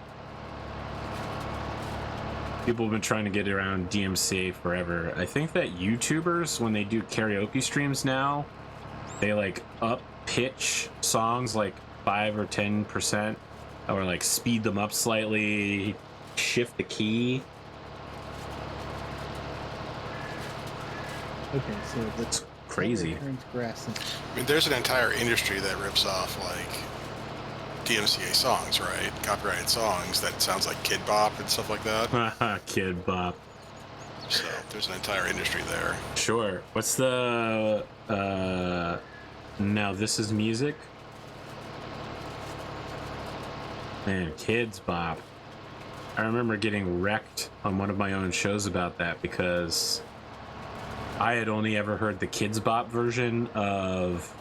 People have been trying to get around DMCA forever. I think that YouTubers, when they do karaoke streams now, they like up pitch songs like 5 or 10%, or like speed them up slightly, shift the key. Okay, so that's Crazy. turns grass into I mean, there's an entire industry that rips off, like, DMCA songs, right? Copyrighted songs that sounds like Kid Bop and stuff like that. Kid Bop. So there's an entire industry there. Sure. What's the now this is music? Man, Kids Bop. I remember getting wrecked on one of my own shows about that because I had only ever heard the Kids Bop version of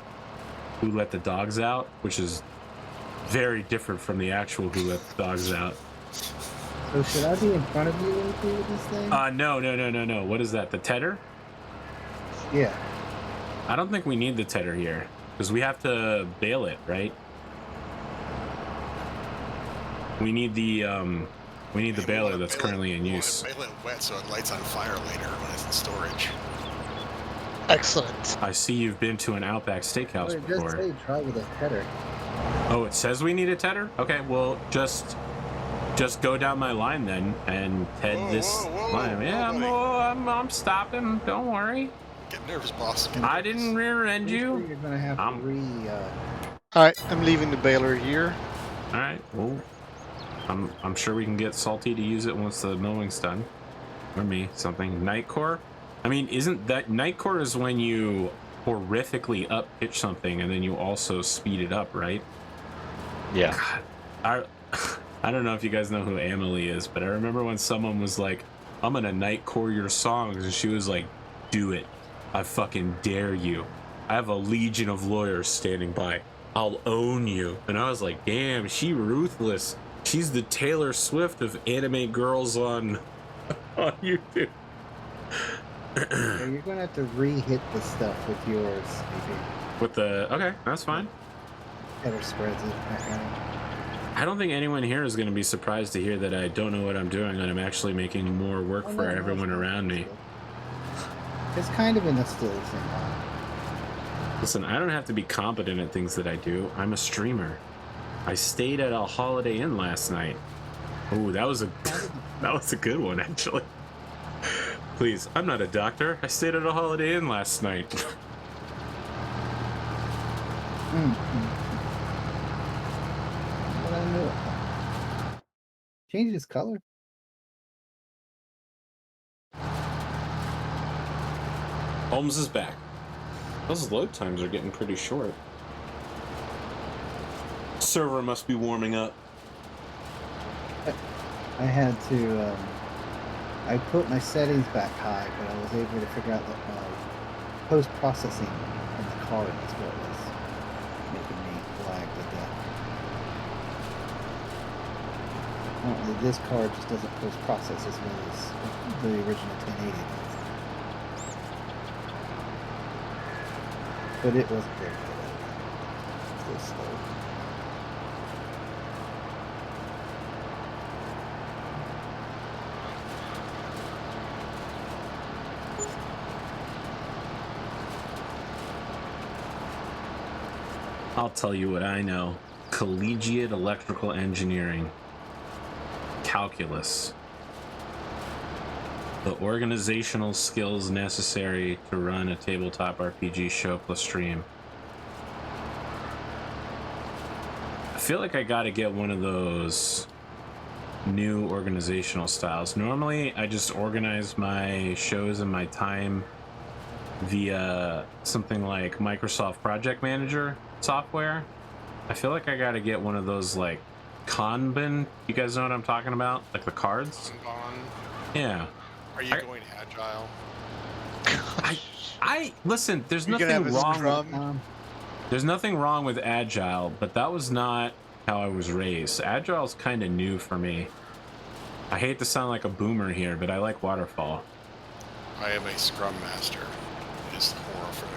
Who Let the Dogs Out, which is very different from the actual Who Let the Dogs Out. So should I be in front of you when you do this thing? No. What is that? The Tedder? Yeah. I don't think we need the tedder here because we have to bale it, right? We need the baler that's currently in use. Bale it wet so it lights on fire later when it's in storage. Excellent. I see you've been to an Outback Steakhouse It before. does say try with a tedder. Oh, it says we need a tedder? Okay, well, just go down my line then and head this line. Yeah, I'm stopping. Don't worry. Get nervous, boss. I didn't rear end Pretty sure you. You're gonna have to All right, I'm leaving the baler here. All right. Well, I'm sure we can get Salty to use it once the mowing's done. Or me, something. Nightcore? I mean, isn't that Nightcore is when you horrifically up pitch something and then you also speed it up, right? Yeah. God, I don't know if you guys know who Amelie is, but I remember when someone was like, I'm gonna Nightcore your songs, and she was like, do it. I fucking dare you. I have a legion of lawyers standing by. I'll own you. And I was like, damn, she ruthless. She's the Taylor Swift of anime girls on YouTube. You're gonna have to re-hit the stuff with yours, maybe. With the okay, that's fine. Tedder spreads it back out. I don't think anyone here is going to be surprised to hear that I don't know what I'm doing and I'm actually making more work for everyone around me. It's kind of in a still the same line. Listen, I don't have to be competent at things that I do. I'm a streamer. I stayed at a Holiday Inn last night. Oh, that was a good one, actually. Please, I'm not a doctor. I stayed at a Holiday Inn last night. What I knew. Changed his color. Holmes is back. Those load times are getting pretty short. Server must be warming up. I had to. I put my settings back high, but I was able to figure out that post-processing on the card is what was making me lag to death. Apparently, this card just doesn't post-process as well as the original 1080 does. But it wasn't very good at it. Still slow. I'll tell you what I know. Collegiate electrical engineering. Calculus. The organizational skills necessary to run a tabletop RPG show plus stream. I feel like I gotta get one of those new organizational styles. Normally, I just organize my shows and my time via something like Microsoft Project Manager software. I feel like I gotta get one of those like Kanban. You guys know what I'm talking about? Like the cards? Yeah. Are you going agile? I listen, there's nothing wrong. There's nothing wrong with agile, but that was not how I was raised. Agile's kind of new for me. I hate to sound like a boomer here, but I like waterfall. I am a scrum master. It is horrific.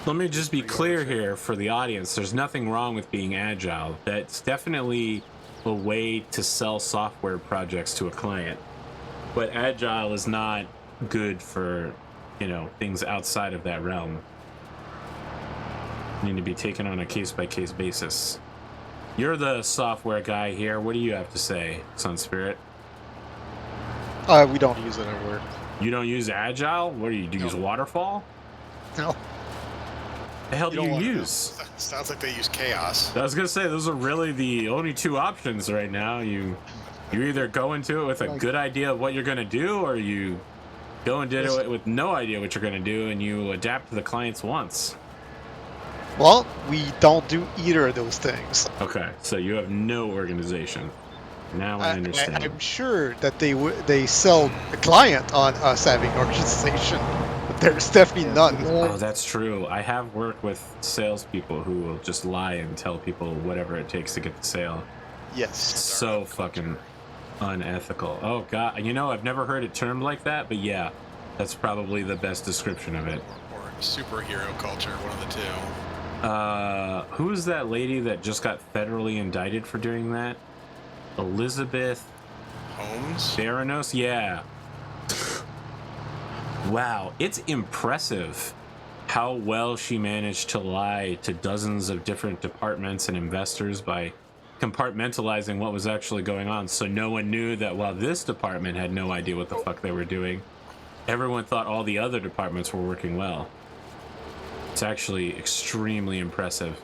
Let me just be clear here for the audience. There's nothing wrong with being agile. That's definitely a way to sell software projects to a client. But agile is not good for, you know, things outside of that realm. You need to be taken on a case-by-case basis. You're the software guy here. What do you have to say, Sun Spirit? We don't use it at work. You don't use agile? What do you use? Waterfall? No. The hell do you use? Sounds like they use chaos. I was gonna say those are really the only two options right now. You either go into it with a good idea of what you're gonna do, or you go into it with no idea what you're gonna do, and you adapt to the client's wants. Well, we don't do either of those things. Okay, so you have no organization. Now I understand. I'm sure that they sell a client on us having organization, but there's definitely none. Oh, that's true. I have worked with salespeople who will just lie and tell people whatever it takes to get the sale. Yes. So fucking unethical. Oh god, you know, I've never heard it termed like that, but yeah, That's probably the best description of it. Or superhero culture, one of the two. Who's that lady that just got federally indicted for doing that? Elizabeth Holmes? Theranos? Yeah. Wow, it's impressive how well she managed to lie to dozens of different departments and investors by compartmentalizing what was actually going on, so no one knew that while this department had no idea what the fuck they were doing, everyone thought all the other departments were working well. It's actually extremely impressive.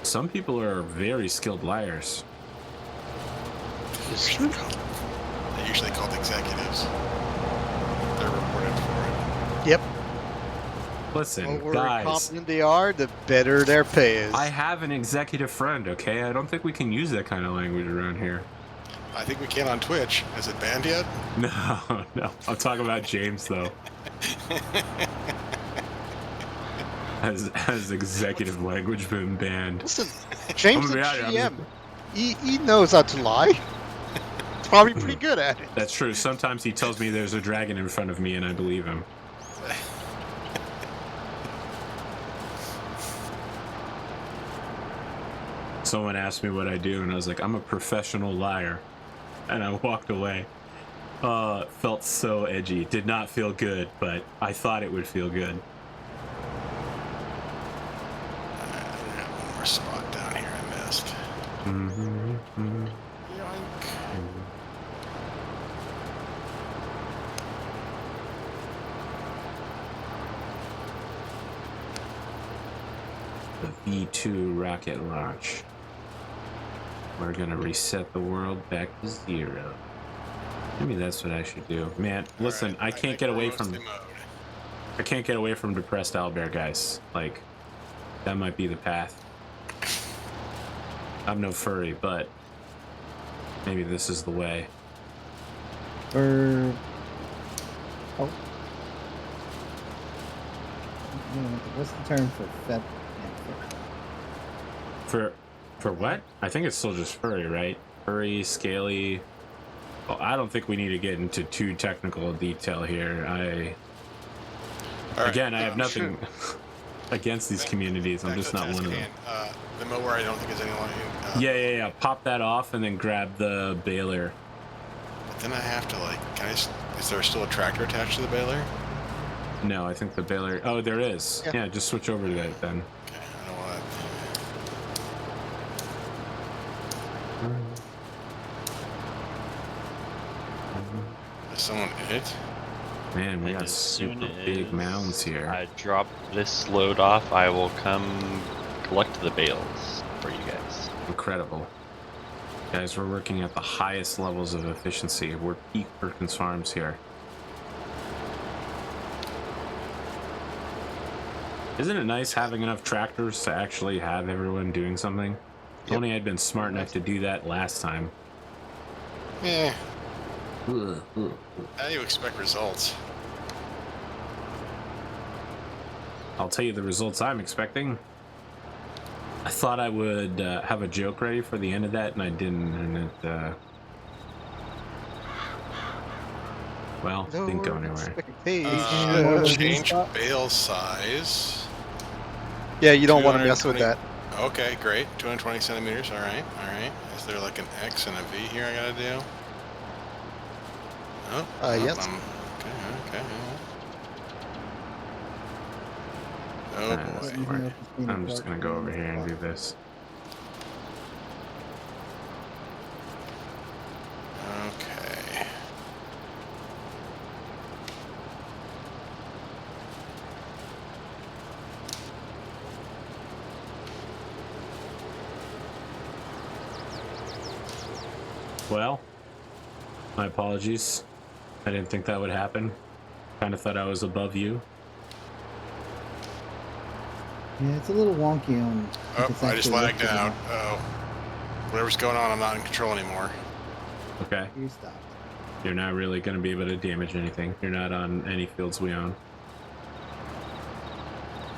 Some people are very skilled liars. It's true. They're usually called executives. They're rewarded for it. Yep. Listen, The more guys, competent they are, the better their pay is. I have an executive friend, okay? I don't think we can use that kind of language around here. I think we can on Twitch. Is it banned yet? No, no. I'm talking about James, though. Has executive language been banned? Listen, James I'm the gonna be honest, GM, he knows how to lie. He's probably pretty good at it. That's true. Sometimes he tells me there's a dragon in front of me, and I believe him. Someone asked me what I do, and I was like, I'm a professional liar. And I walked away. Felt so edgy. Did not feel good, but I thought it would feel good. I have one more spot down here I missed. Yoink. The V2 rocket launch. We're gonna reset the world back to 0. Maybe that's what I should do. Man, listen, Alright, I can't think get we're away mostly from... mode. I can't get away from depressed owlbear, guys. Like, that might be the path. I'm no furry, but maybe this is the way. For what's the term for fed? For what? I think it's still just furry, right? Furry, scaly. Well, I don't think we need to get into too technical detail here. All right, Again, I have nothing sure. against these communities. I'm back to just the not task one of at them. hand. The mower, I don't think is anyone. Yeah. Pop that off and then grab the baler. But then I have to is there still a tractor attached to the baler? No, I think the baler... Oh, there is. Yeah. Yeah, just switch over to that then. Okay, I don't want to. Is someone in it? Man, we And got as soon super big as mounds here. I drop this load off, I will come collect the bales for you guys. Incredible. Guys, we're working at the highest levels of efficiency. We're peak Perkins Farms here. Isn't it nice having enough tractors to actually have everyone doing something? If only I'd been smart enough to do that last time. Yeah. Ugh. How do you expect results? I'll tell you the results I'm expecting. I thought I would have a joke ready for the end of that, and I didn't, and it, well, didn't go anywhere. Change bale size. Yeah, you don't want to mess with 220 that. Okay, great. 220 centimeters. All right. Is there like an X and a V here I gotta do? Oh, Yes. Okay. Oh Alright, boy. I'm just gonna go over here and do this. Okay. Well, my apologies. I didn't think that would happen. Kind of thought I was above you. Yeah, it's a little wonky on. Oh, if it's I just actually lagged lifted or out. Oh. Whatever's going on, I'm not in control anymore. Okay. not. You stopped. You're not really going to be able to damage anything. You're not on any fields we own.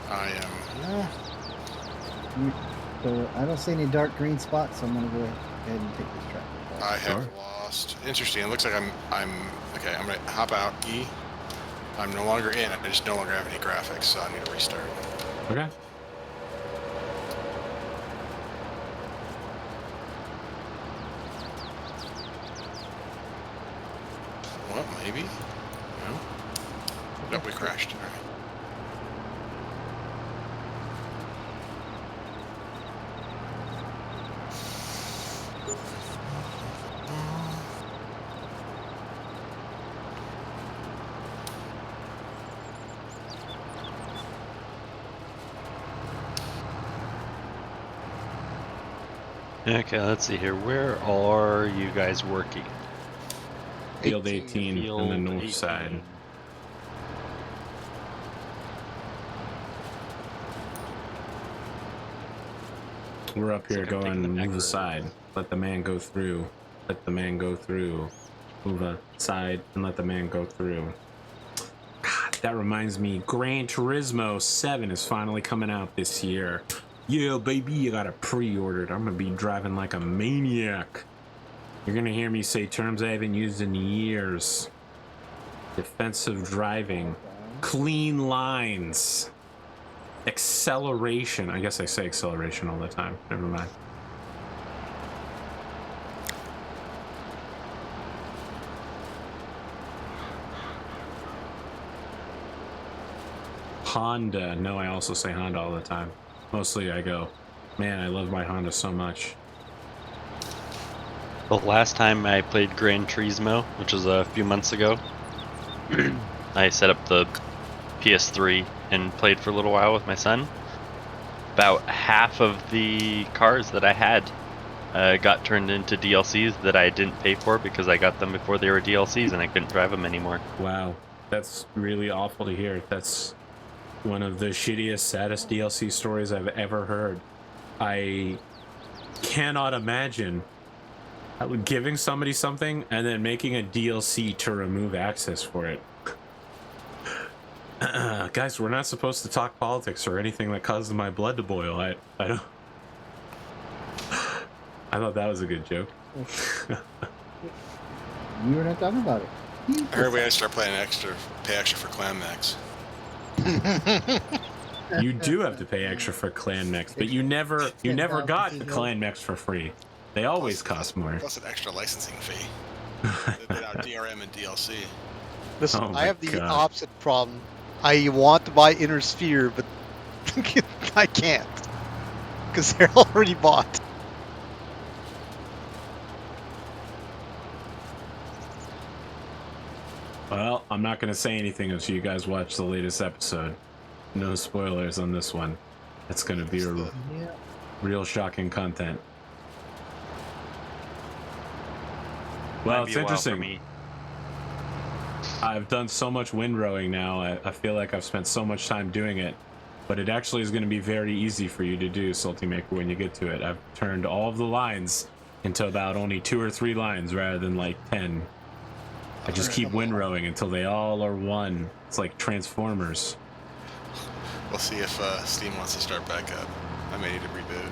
I am. So I don't see any dark green spots, so I'm gonna go ahead and take this track. I have Sure. lost. Interesting. It looks like I'm. Okay. I'm gonna hop out. E. I'm no longer in. I just no longer have any graphics, so I need to restart. Okay. Well, maybe. No. Nope, we crashed. All right. Okay, let's see here. Where are you guys working? Field 18 on the Field north 18. side. We're up here Looks like I'm taking going, the back move road. aside. Let the man go through. Let the man go through. Move aside and let the man go through. God, that reminds me, Gran Turismo 7 is finally coming out this year. Yeah, baby, I got it pre-ordered. I'm gonna be driving like a maniac. You're gonna hear me say terms I haven't used in years. Defensive driving. Clean lines. Acceleration. I guess I say acceleration all the time. Never mind. Honda. No, I also say Honda all the time. Mostly I go, man, I love my Honda so much. The last time I played Gran Turismo, which was a few months ago, I set up the PS3 and played for a little while with my son. About half of the cars that I had got turned into DLCs that I didn't pay for because I got them before they were DLCs and I couldn't drive them anymore. Wow, that's really awful to hear. That's one of the shittiest, saddest DLC stories I've ever heard. I cannot imagine giving somebody something and then making a DLC to remove access for it. Guys, we're not supposed to talk politics or anything that causes my blood to boil. I don't. I thought that was a good joke. You were not talking about it. I heard we had to start pay extra for Clan Max. You do have to pay extra for Clan Mechs, but you never got the Clan Mechs for free. They always cost more. Plus an extra licensing fee. Without DRM and DLC. Listen, Oh my I have the God. opposite problem. I want to buy Inner Sphere, but I can't. Because they're already bought. Well, I'm not going to say anything until you guys watch the latest episode. No spoilers on this one. It's going to be real shocking content. Well, Might be it's a while for interesting. me. I've done so much windrowing now. I feel like I've spent so much time doing it. But it actually is going to be very easy for you to do, Salty Maker, when you get to it. I've turned all of the lines into about only 2 or 3 lines rather than like 10. I just keep windrowing until they all are one. It's like Transformers. We'll see if Steam wants to start back up. I may need to reboot.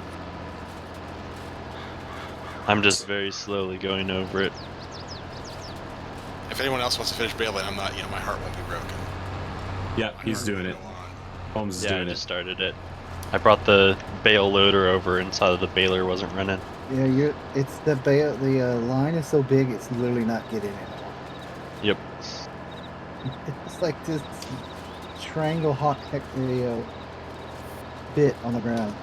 I'm just very slowly going over it. If anyone else wants to finish bailing, I'm not. My heart won't be broken. Yeah, he's doing it. Go on. Holmes is Yeah, I doing just it. started it. I brought the bale loader over and saw that the baler wasn't running. Yeah, it's the line is so big, it's literally not getting anymore. Yep. It's like this triangle hawk bit on the ground.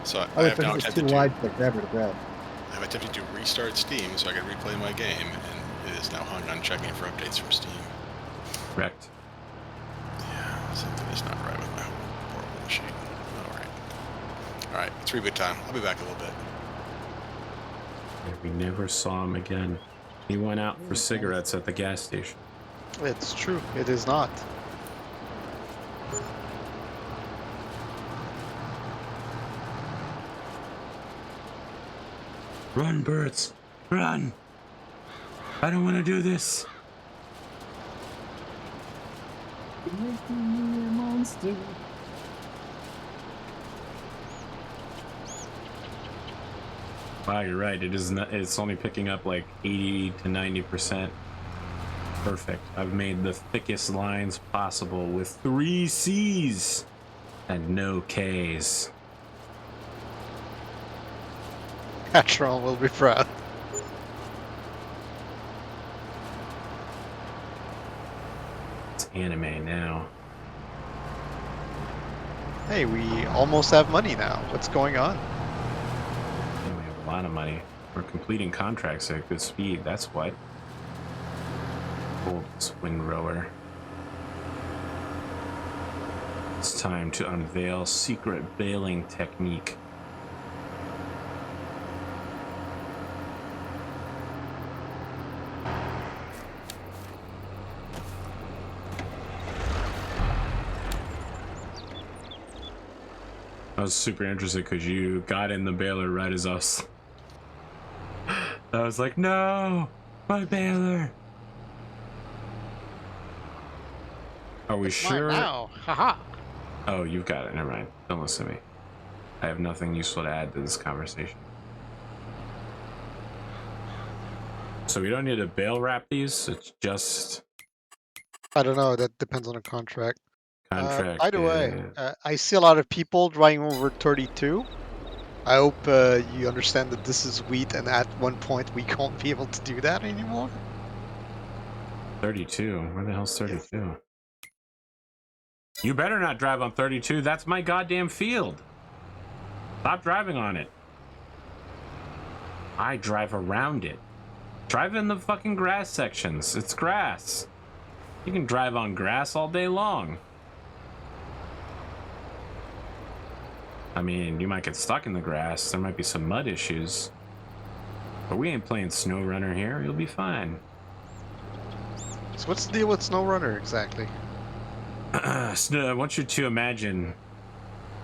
So I I have now it's too attempted wide for the grabber to grab. I've attempted to restart Steam so I can replay my game, and it is now hung on checking for updates from Steam. Correct. Yeah, something is not right with my horrible machine. Alright, it's reboot time. I'll be back in a little bit. And we never saw him again. He went out for cigarettes at the gas station. It's true. It is not. Run, birds! Run! I don't want to do this. You're making me a monster. Wow, you're right. It is not. It's only picking up like 80 to 90%. Perfect. I've made the thickest lines possible with 3 C's and no K's. Patron will be proud. It's anime now. Hey, we almost have money now. What's going on? And we have a lot of money. We're completing contracts at good speed. That's what. Old swing rower. It's time to unveil secret baling technique. I was super interested because you got in the baler right as us. I was like, no, my baler. Are we sure? Now, haha. Oh, you've got it. Never mind. Don't listen to me. I have nothing useful to add to this conversation. So we don't need to bale wrap these. It's just I don't know. That depends on the contract. contract. By the way, I see a lot of people driving over 32. I hope you understand that this is wheat, and at one point we won't be able to do that anymore. 32. Where the hell's 32? You better not drive on 32. That's my goddamn field. Stop driving on it. I drive around it. Drive in the fucking grass sections. It's grass. You can drive on grass all day long. I mean, you might get stuck in the grass. There might be some mud issues. But we ain't playing Snow Runner here. You'll be fine. So what's the deal with SnowRunner exactly? I want you to imagine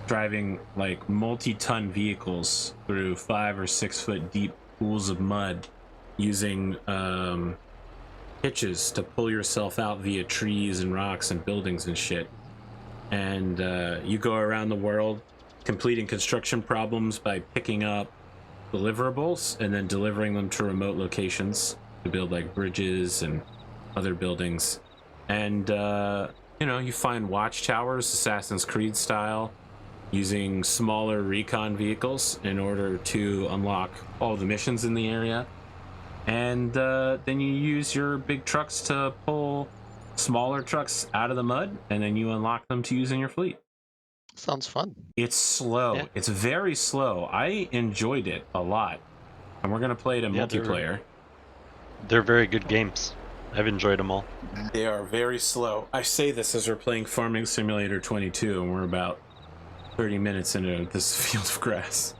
driving like multi-ton vehicles through 5 or 6 foot deep pools of mud using hitches to pull yourself out via trees and rocks and buildings and shit. And you go around the world completing construction problems by picking up deliverables and then delivering them to remote locations to build like bridges and other buildings. And you know, you find watchtowers, Assassin's Creed style, using smaller recon vehicles in order to unlock all the missions in the area. And then you use your big trucks to pull smaller trucks out of the mud, and then you unlock them to use in your fleet. Sounds fun. It's slow. Yeah. It's very slow. I enjoyed it a lot. And we're going to play it in multiplayer. They're very good games. I've enjoyed them all. They are very slow. I say this as we're playing Farming Simulator 22, and we're about 30 minutes into this field of grass.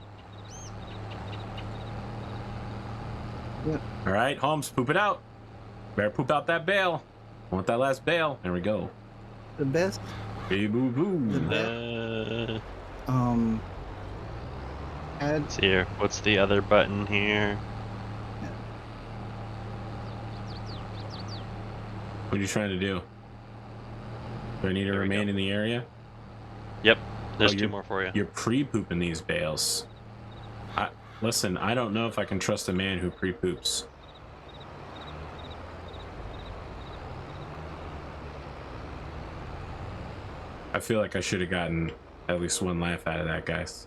Yeah. All right, Holmes, poop it out. Better poop out that bale. I want that last bale. There we go. The best. Hey, boo boo. Add Here, what's the other button here? What are you trying to do? Do I need to There we remain go. in the area? Yep, there's Oh, 2 more for you. You're pre-pooping these bales. Listen, I don't know if I can trust a man who pre-poops. I feel like I should have gotten at least one laugh out of that, guys.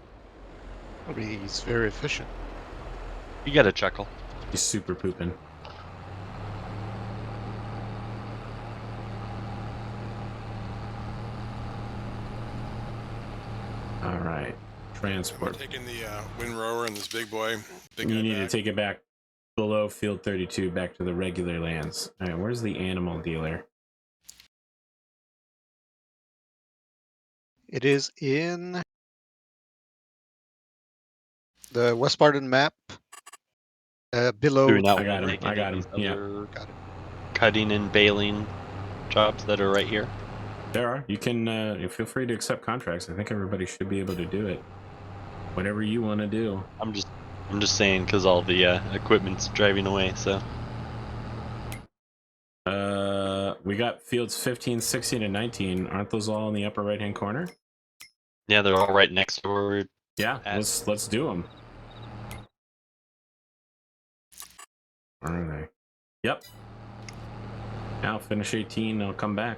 I mean, he's very efficient. You got a chuckle. He's super pooping. All right, We're transport. taking the wind rower and this big boy. Big You guy need to back. take it back below field 32, back to the regular lands. All right, where's the animal dealer? It is in the West Barton map. Below. Do we not I got want to him, make I any got of these him, yeah. other Got it. cutting and baling jobs that are right here? There are. You can feel free to accept contracts. I think everybody should be able to do it. Whatever you want to do. I'm just saying because all the equipment's driving away. So We got fields 15, 16, and 19. Aren't those all in the upper right-hand corner? yeah, they're all right next to where we're Yeah, At- let's do them. Where are they? Yep. I'll finish 18 and I'll come back.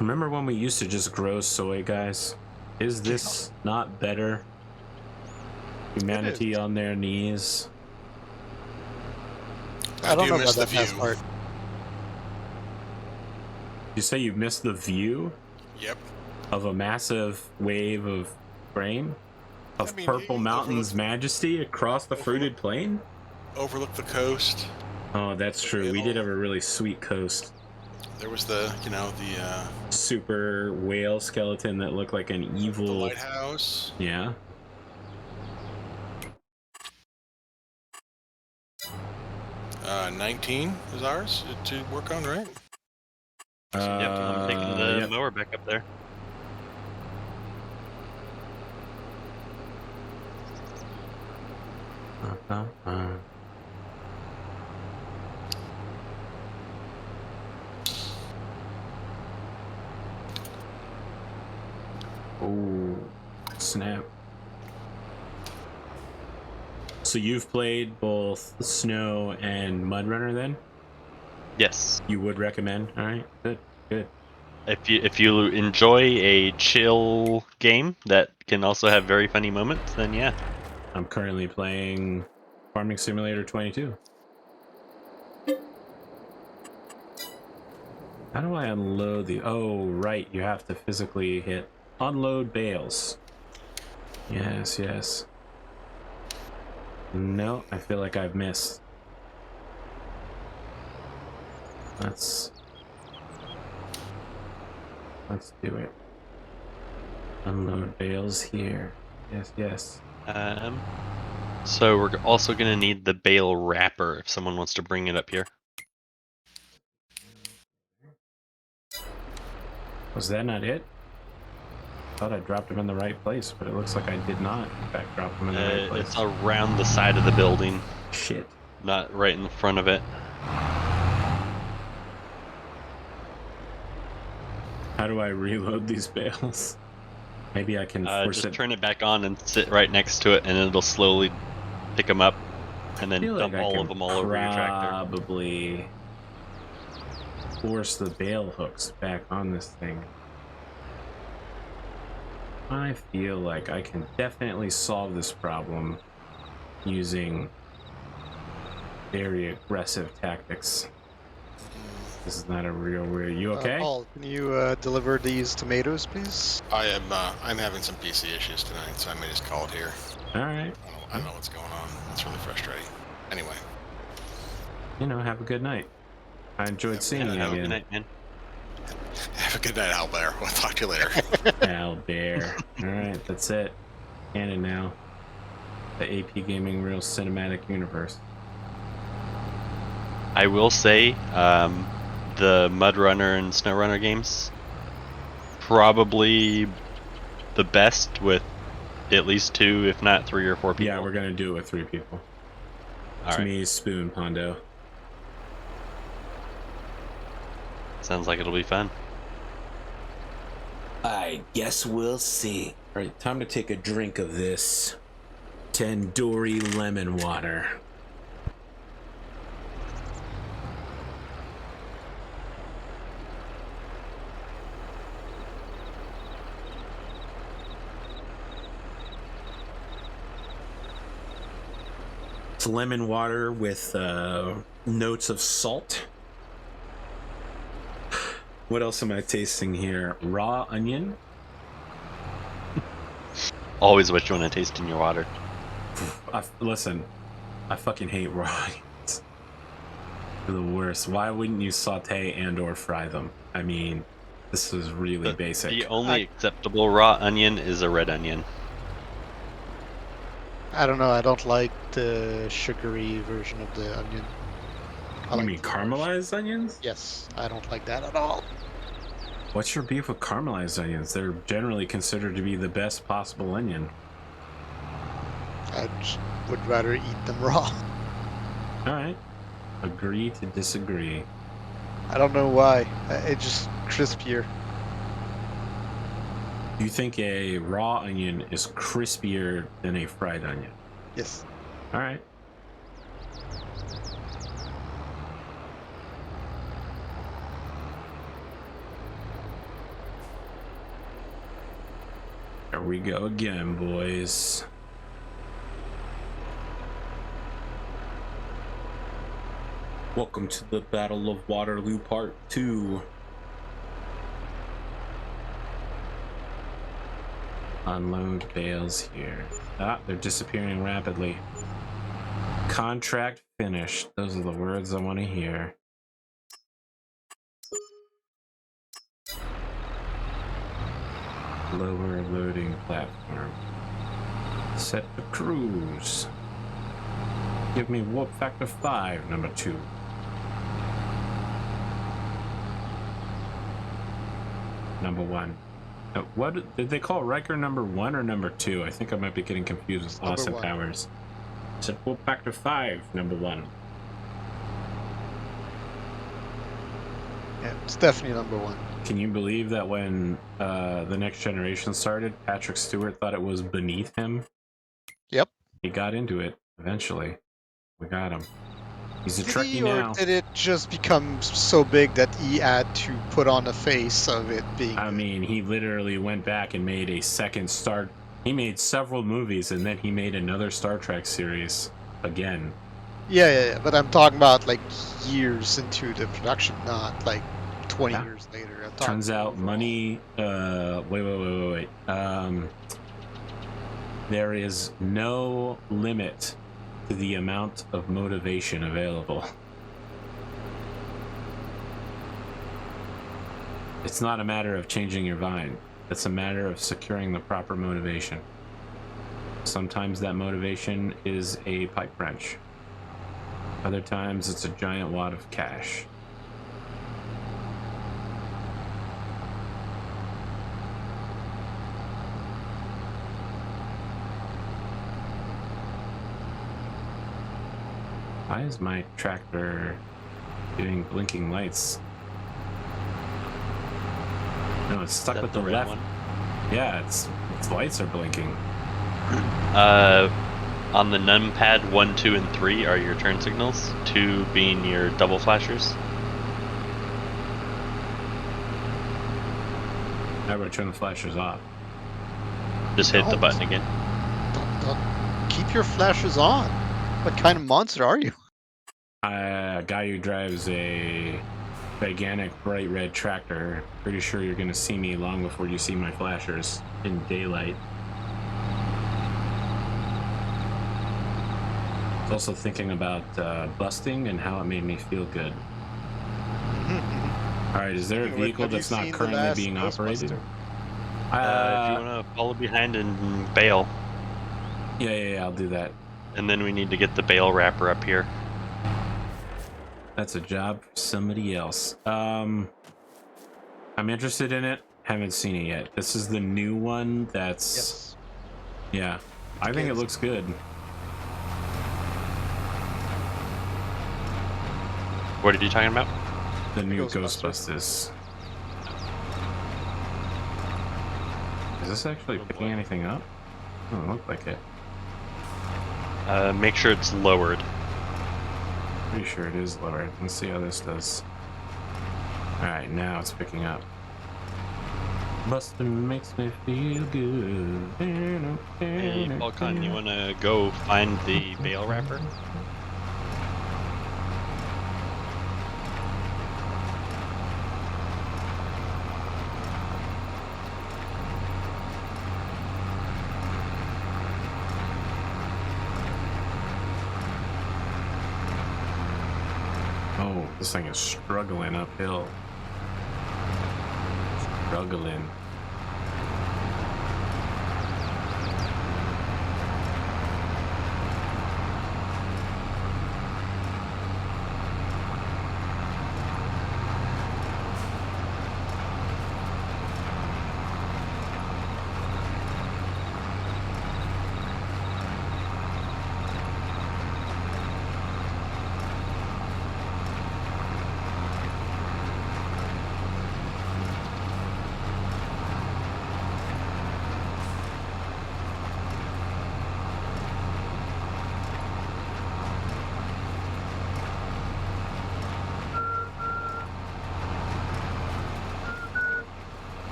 Remember when we used to just grow soy, guys? Is this not better? Humanity on their knees. I don't do know miss about the that last view. part. You say you missed the view Yep. of a massive wave of grain? Of Purple Mountain's majesty across the fruited plain? Overlook the coast. Oh, that's true. We did have a really sweet coast. There was the, Super whale skeleton that looked like an the evil... lighthouse. Yeah. 19 is ours to work on, right? Yep, I'm taking the Yep. mower back up there. Oh, snap. So you've played both Snow and Mud Runner then? Yes. You would recommend? All right, good, good. If you enjoy a chill game that can also have very funny moments, then yeah. I'm currently playing Farming Simulator 22. How do I unload the... Oh, right, you have to physically hit unload bales. Yes, yes. No, I feel like I've missed. Let's do it. Unload bales here. Yes, yes. So we're also gonna need the bale wrapper if someone wants to bring it up here. Was that not it? I thought I dropped him in the right place, but it looks like I did not, in fact, drop him in the right place. It's around the side of the building, Shit. not right in the front of it. How do I reload these bales? Maybe I can force Just it. turn it back on and sit right next to it, and it'll slowly pick them up, and then feel dump like I all can of them all over your tractor. probably force the bale hooks back on this thing. I feel like I can definitely solve this problem using very aggressive tactics. This is not a real weird. You okay? Paul, can you deliver these tomatoes, please? I'm having some PC issues tonight, so I may just call it here. All right. I don't know what's going on. It's really frustrating. Anyway. You know, have a good night. I enjoyed seeing you Have a again. good night, man. Have a good night, Albert. We'll talk to you later. Albert. All right, that's it. Canon now. The APGamingREAL cinematic universe. I will say, the Mud Runner and Snow Runner games, probably the best with at least 2, if not 3 or 4 people. Yeah, we're gonna do it with 3 people. All It's right. me, Spoon, Pondo. Sounds like it'll be fun. I guess we'll see. All right, time to take a drink of this tandoori lemon water. It's lemon water with notes of salt. What else am I tasting here? Raw onion. Always what you want to taste in your water. Listen, I fucking hate raw onions. They're the worst. Why wouldn't you saute and or fry them? I mean, this is really basic. The only acceptable raw onion is a red onion. I don't know. I don't like the sugary version of the onion. I You like mean the caramelized onions? Yes, I don't like that at all. What's your beef with caramelized onions? They're generally considered to be the best possible onion. I just would rather eat them raw. Alright. Agree to disagree. I don't know why. It's just crispier. Do you think a raw onion is crispier than a fried onion? Yes. Alright. Here we go again, boys. Welcome to the Battle of Waterloo Part 2. Unload bales here. Ah, they're disappearing rapidly. Contract finished. Those are the words I want to hear. Lower loading platform. Set to cruise. Give me warp factor 5, number 2. Number 1. What did they call Riker number 1 or number 2? I think I might be getting confused with Austin Powers. Set warp factor 5, number 1. Yeah, it's definitely number 1. Can you believe that when the Next Generation started, Patrick Stewart thought it was beneath him? Yep. He got into it eventually. We got him. He's a Did Trekkie he, now. or did it just become so big that he had to put on a face of it being? I mean, he literally went back and made a second Star. He made several movies, and then he made another Star Trek series again. Yeah. But I'm talking about like years into the production, not like 20 years later. Turns out money. Wait. There is no limit to the amount of motivation available. It's not a matter of changing your vine. It's a matter of securing the proper motivation. Sometimes that motivation is a pipe wrench. Other times it's a giant wad of cash. Why is my tractor doing blinking lights? No, it's stuck with the left one. Yeah, its lights are blinking. On the numpad 1, 2, and 3 are your turn signals. 2 being your double flashers. How about turn the flashers off? Just hit the button again. Don't keep your flashers on. What kind of monster are you? A guy who drives a gigantic bright red tractor. Pretty sure you're gonna see me long before you see my flashers in daylight. I was also thinking about busting and how it made me feel good. Alright, is there a vehicle that's not currently being operated? Do you want to follow behind and bail? Yeah, I'll do that. And then we need to get the bail wrapper up here. That's a job for somebody else. I'm interested in it. Haven't seen it yet. This is the new one that's... Yes. Yeah, I think it looks good. What are you talking about? The new Ghostbusters. Is this actually picking anything up? Doesn't look like it. Make sure it's lowered. Pretty sure it is lowered. Let's see how this does. Alright, now it's picking up. Bustin' makes me feel good. Hey, Falcon, you wanna go find the bail wrapper? Oh, this thing is struggling uphill. Struggling.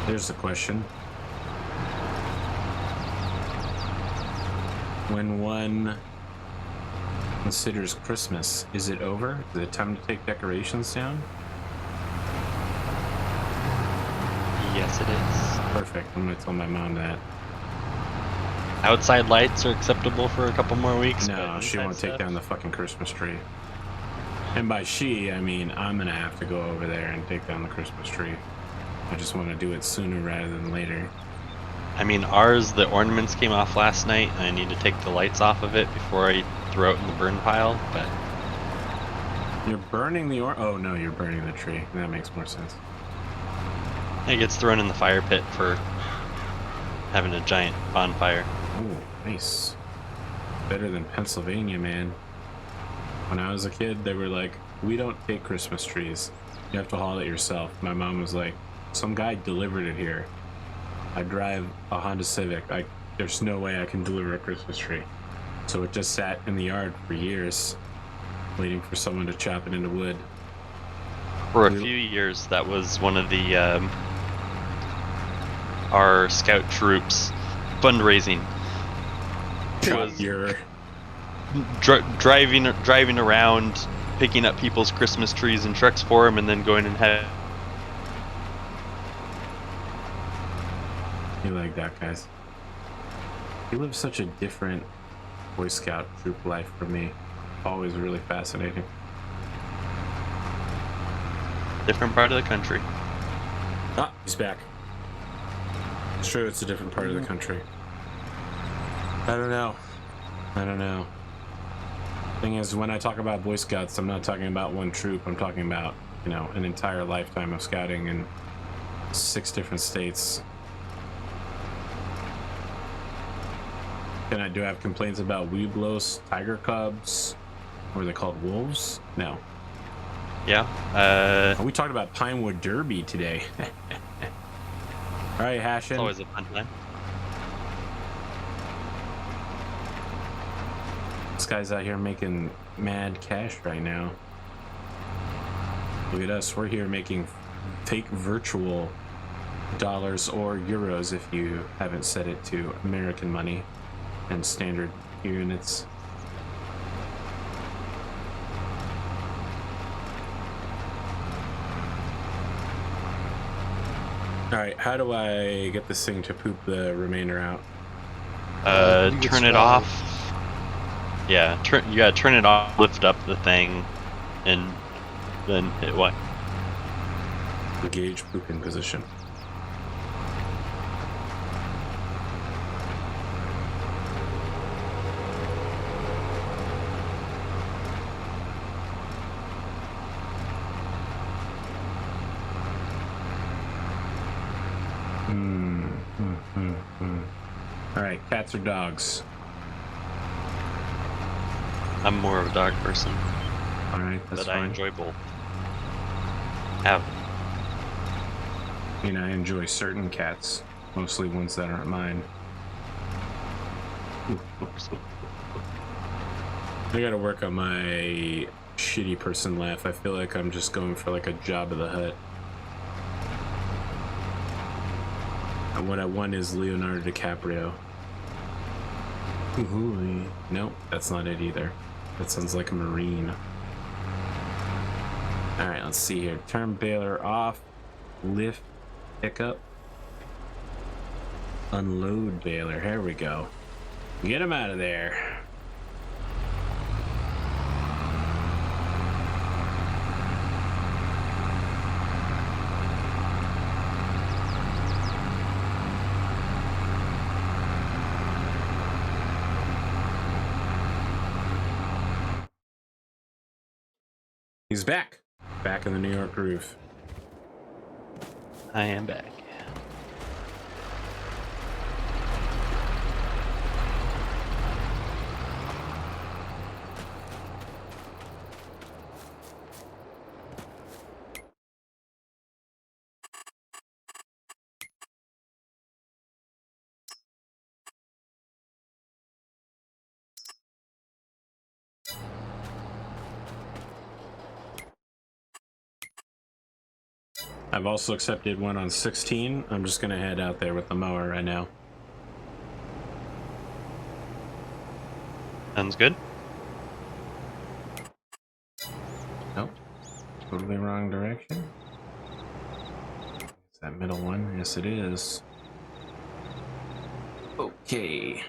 There's the question. When one considers Christmas, is it over? Is it time to take decorations down? Yes, it is. Perfect. I'm gonna tell my mom that. Outside lights are acceptable for a couple more weeks. No, but she inside won't take stuff- down the fucking Christmas tree. And by she, I mean I'm gonna have to go over there and take down the Christmas tree. I just want to do it sooner rather than later. I mean, ours, the ornaments came off last night. And I need to take the lights off of it before I throw it in the burn pile. But You're burning the oh no, you're burning the tree. That makes more sense. it gets thrown in the fire pit for having a giant bonfire. Oh, nice. Better than Pennsylvania, man. When I was a kid, they were like, we don't take Christmas trees. You have to haul it yourself. My mom was like, some guy delivered it here. I drive a Honda Civic. There's no way I can deliver a Christmas tree. So it just sat in the yard for years, waiting for someone to chop it into wood. For a few years, that was one of the our scout troops fundraising. Was You're driving around, picking up people's Christmas trees in trucks for them, and then going and having. You like that, guys? You live such a different Boy Scout troop life for me. Always really fascinating. Different part of the country. Ah, he's back. It's true, it's a different part of the country. I don't know. Thing is, when I talk about Boy Scouts, I'm not talking about one troop. I'm talking about, you know, an entire lifetime of scouting in 6 different states. Do I have complaints about Weeblos, tiger cubs? What are they called, wolves? No. Yeah. We talked about Pinewood Derby today. All right, Hashin. It's always a fun time. This guy's out here making mad cash right now. Look at us. We're here making fake virtual dollars or euros if you haven't set it to American money and standard units. All right, how do I get this thing to poop the remainder out? Turn it off. Yeah, you gotta turn it off, lift up the thing, and then hit what? Engage pooping position. All right, cats or dogs? I'm more of a dog person, All right, that's but I fine. enjoy both. Have. I mean, I enjoy certain cats, mostly ones that aren't mine. I gotta work on my shitty person laugh. I feel like I'm just going for like a Jabba the Hutt. And what I want is Leonardo DiCaprio. Nope, that's not it either. That sounds like a Marine. Alright, let's see here. Turn baler off. Lift, pick up. Unload baler. Here we go. Get him out of there. He's back. Back in the New York groove. I am back. I've also accepted one on 16. I'm just gonna head out there with the mower right now. Sounds good. Nope. Totally wrong direction. Is that middle one? Yes, it is. Okay.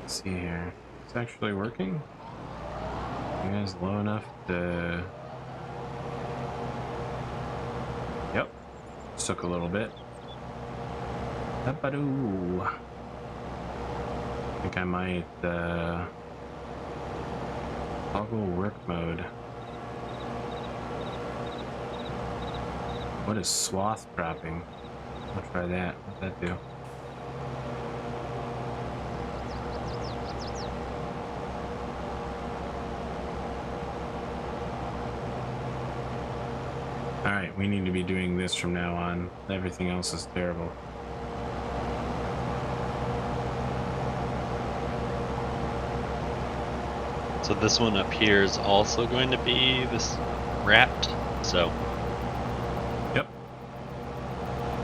Let's see here. It's actually working? You guys low enough to... Yep. Took a little bit. Ba-ba-doo. I think I might toggle work mode. What is swath cropping? I'll try that. What'd that do? Alright, we need to be doing this from now on. Everything else is terrible. So this one up here is also going to be this wrapped. So Yep.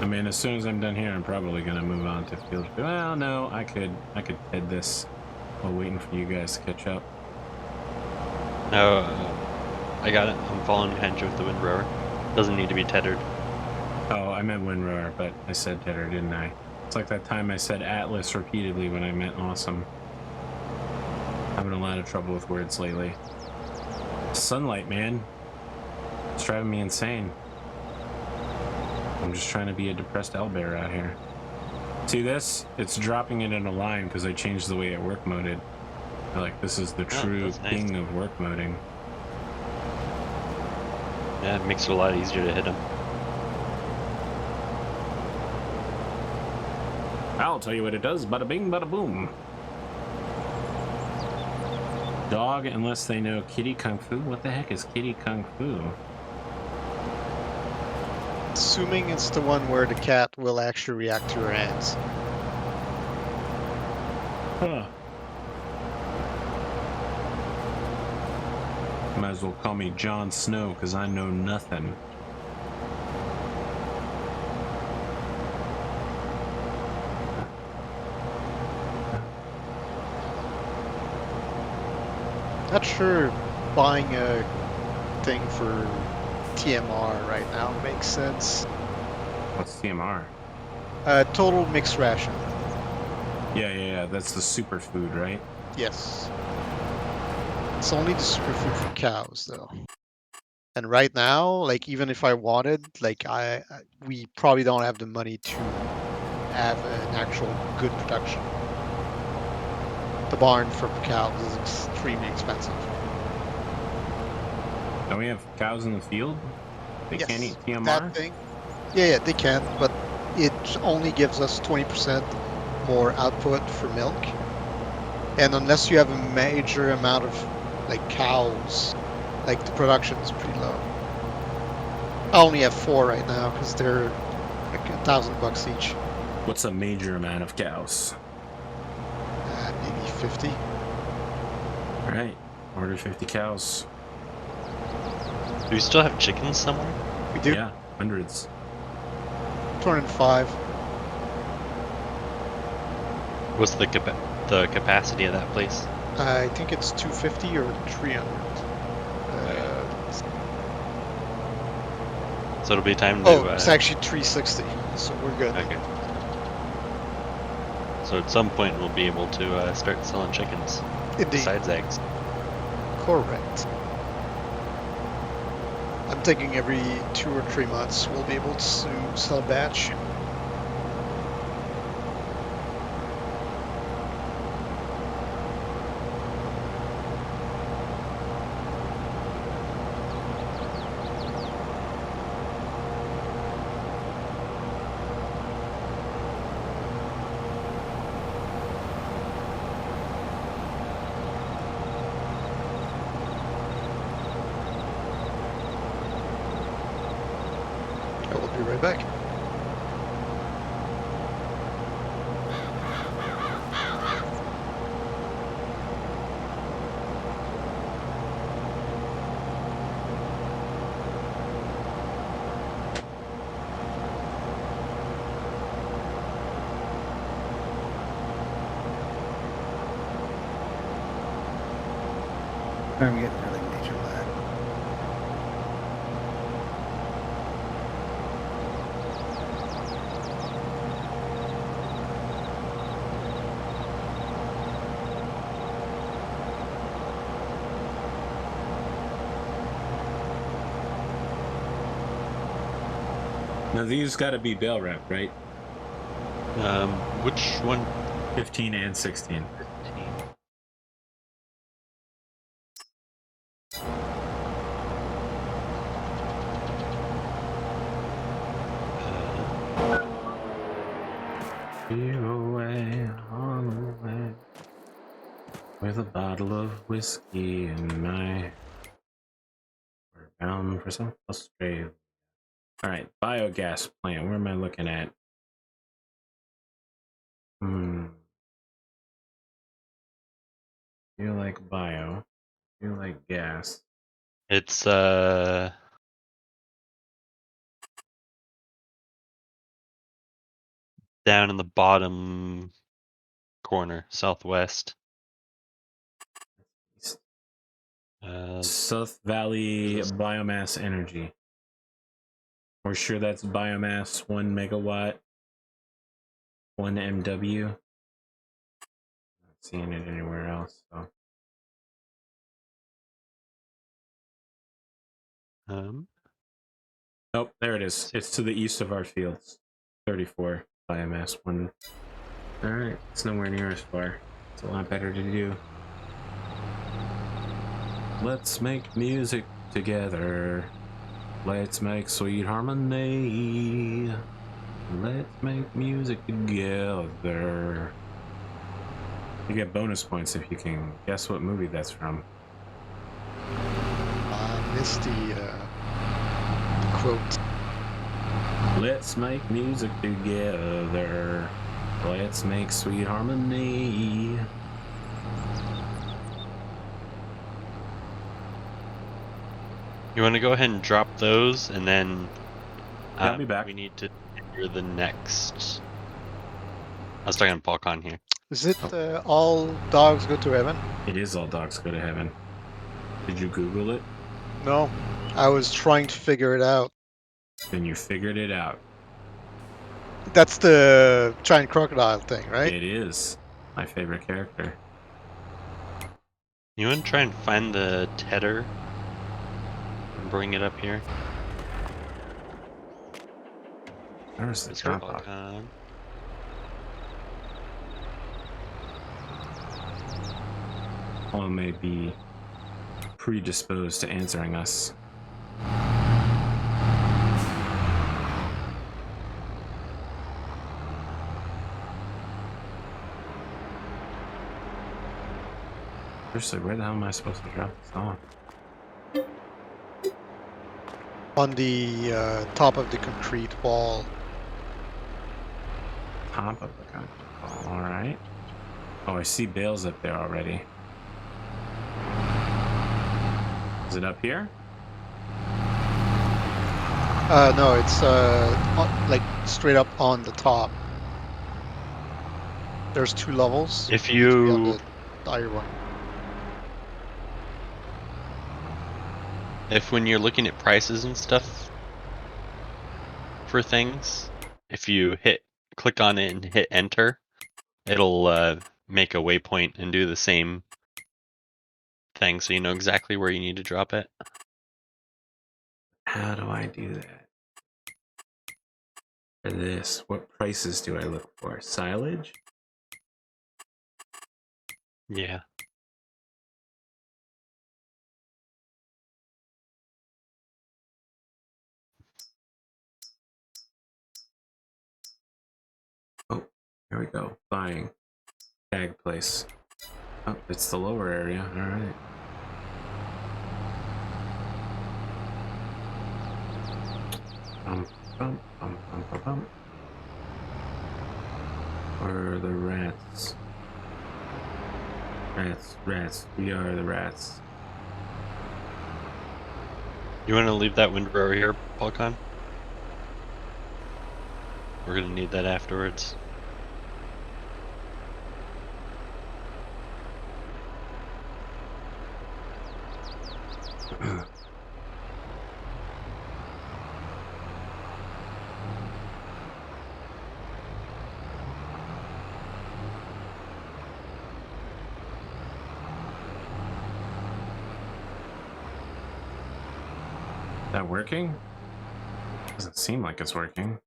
I mean, as soon as I'm done here, I'm probably gonna move on to field. Well, no, I could head this while waiting for you guys to catch up. no, I got it. I'm following behind you with the windrower. Doesn't need to be tethered. Oh, I meant windrower, but I said tedder, didn't I? It's like that time I said Atlas repeatedly when I meant awesome. Having a lot of trouble with words lately. Sunlight, man. It's driving me insane. I'm just trying to be a depressed owlbear out here. See this? It's dropping it in a line because I changed the way it work moded. Like, this is the true that's nice. king of work moding. Yeah, it makes it a lot easier to hit him. I'll tell you what it does. Bada bing, bada boom. Dog, unless they know kitty kung fu. What the heck is kitty kung fu? Assuming it's the one where the cat will actually react to your hands. Huh. Might as well call me Jon Snow, because I know nothing. Not sure buying a thing for TMR right now makes sense. What's TMR? Total mixed ration. Yeah. That's the superfood, right? Yes. It's only the superfood for cows, though. And right now, like, even if I wanted, like, we probably don't have the money to have an actual good production. The barn for cows is extremely expensive. Don't we have cows in the field? They Yes, can't eat TMR? that thing. Yeah, they can, but it only gives us 20% more output for milk. And unless you have a major amount of like cows, like the production is pretty low. I only have 4 right now because they're like $1,000 each. What's a major amount of cows? Maybe 50. Alright, order 50 cows. Do we still have chickens somewhere? We do. Yeah, hundreds. 205. What's the capacity of that place? I think it's 250 or 300. So it'll be time to. Oh, it's actually 360, so we're good. Okay. So at some point we'll be able to start selling chickens. Indeed. Besides eggs. Correct. I'm thinking every 2 or 3 months we'll be able to sell batch. I will be right back. I'm getting really nature lad. Now these got to be bale wrap, right? Which one? 15 and 16. You're away on the way with a bottle of whiskey in my. We're bound for South Australia. All right, biogas plant. Where am I looking at? Feel like bio. Feel like gas. It's down in the bottom corner, southwest. South Valley Biomass Energy. We're sure that's biomass 1 megawatt, 1 MW. Not seeing it anywhere else. So. Nope, there it is. It's to the east of our fields. 34 biomass 1. All right, it's nowhere near as far. It's a lot better to do. Let's make music together. Let's make sweet harmony. Let's make music together. You get bonus points if you can guess what movie that's from. I missed the quote. Let's make music together. Let's make sweet harmony. You want to go ahead and drop those, and then I'll be back. We need to hear the next. I was talking to Balkan here. Is it all dogs go to heaven? It is all dogs go to heaven. Did you Google it? No, I was trying to figure it out. Then you figured it out. That's the giant crocodile thing, right? It is my favorite character. You want to try and find the tedder and bring it up here? Where's the It's drop for off? Balkan. Paul may be predisposed to answering us. Seriously, where the hell am I supposed to drop this off? On the top of the concrete wall. Top of the concrete. All right. Oh, I see bales up there already. Is it up here? No, it's like straight up on the top. There's 2 levels. If It needs to be on you, the higher one. if when you're looking at prices and stuff for things, if you click on it and hit enter, it'll make a waypoint and do the same thing, so you know exactly where you need to drop it. How do I do that? For this, what prices do I look for? Silage? Yeah. Oh, here we go. Buying. Tag place. Oh, it's the lower area. All right. Where are the rats? Rats. We are the rats. You want to leave that window over here, Balkan? We're gonna need that afterwards. That working? Doesn't seem like it's working.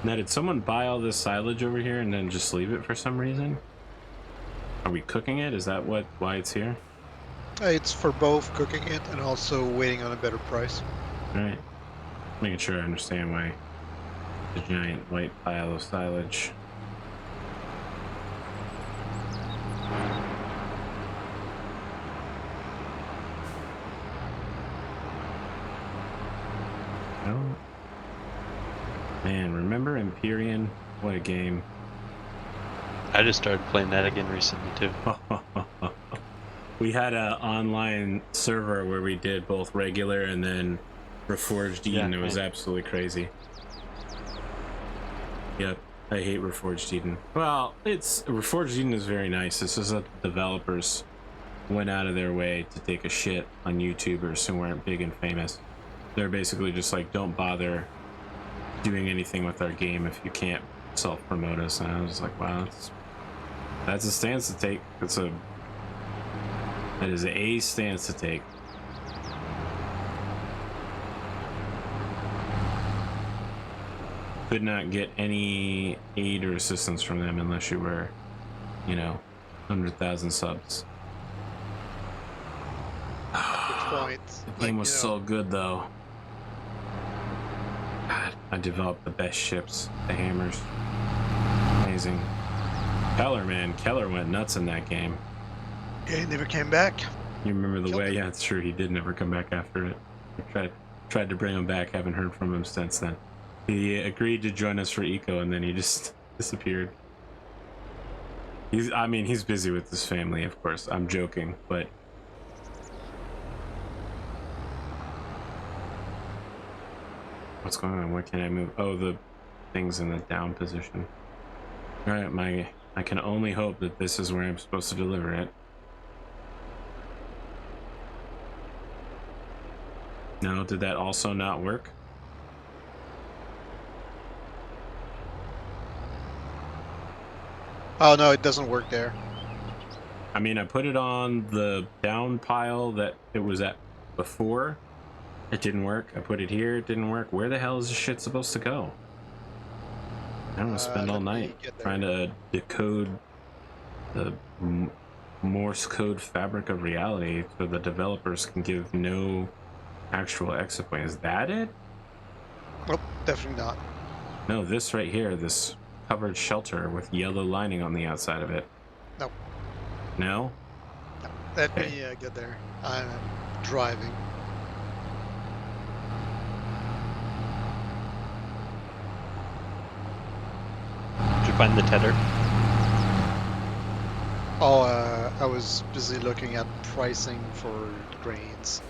Now, did someone buy all this silage over here and then just leave it for some reason? Are we cooking it? Is that why it's here? It's for both cooking it and also waiting on a better price. All right. Making sure I understand why the giant white pile of silage. Oh. Man, remember Empyrean? What a game. I just started playing that again recently too. We had an online server where we did both regular and then Reforged Eden. It was absolutely crazy. Yep, I hate Reforged Eden. Well, Reforged Eden is very nice. This is that developers went out of their way to take a shit on YouTubers who weren't big and famous. They're basically just like, don't bother doing anything with our game if you can't self-promote us. And I was like, wow, that's a stance to take. That is a stance to take. Could not get any aid or assistance from them unless you were, 100,000 subs. Good point. The game was so good though. God, I developed the best ships, the hammers. Amazing. Keller went nuts in that game. Yeah, he never came back. You remember the way? Yeah, it's true. He did never come back after it. I tried to bring him back. Haven't heard from him since then. He agreed to join us for Eco, and then he just disappeared. He's busy with his family, of course. I'm joking, but what's going on? What can I move? Oh, the thing's in the down position. All right, I can only hope that this is where I'm supposed to deliver it. No, did that also not work? Oh no, it doesn't work there. I mean, I put it on the down pile that it was at before. It didn't work. I put it here. It didn't work. Where the hell is this shit supposed to go? I don't want to spend all night trying to decode the Morse code fabric of reality so the developers can give no actual exit point. Is that it? Nope, definitely not. No, this right here, this covered shelter with yellow lining on the outside of it. Nope. No? No. Let me get there. I'm driving. Did you find the tether? Oh, I was busy looking at pricing for grains.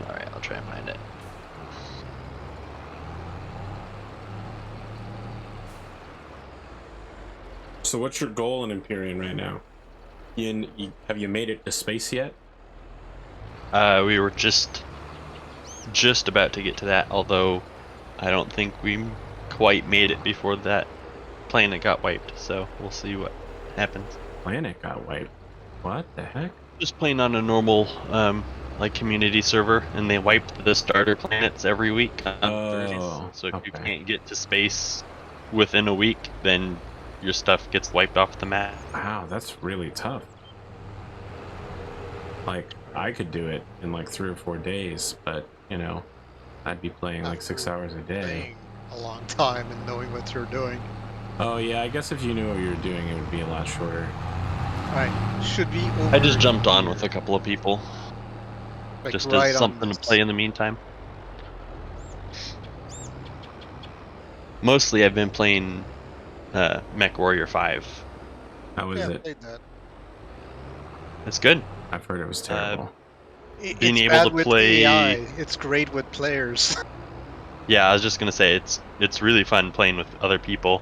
Alright, I'll try and find it. So what's your goal in Empyrean right now? Have you made it to space yet? We were just about to get to that, although I don't think we quite made it before that planet got wiped, so we'll see what happens. Planet got wiped. What the heck? Just playing on a normal community server, and they wiped the starter planets every week on Thursdays. So if you can't get to space within a week, then your stuff gets wiped off the map. Wow, that's really tough. Like, I could do it in like 3 or 4 days, but I'd be playing like 6 hours a day. Playing a long time and knowing what you're doing. Oh yeah, I guess if you knew what you were doing, it would be a lot shorter. Alright, should be over. I just jumped on with a couple of people. Like just right as on something this. to play in the meantime. Mostly, I've been playing Mech Warrior 5. How is Yeah, I it? played that. It's good. I've heard it was terrible. Being It's able bad to with play- AI. It's great with players. Yeah, I was just gonna say it's really fun playing with other people.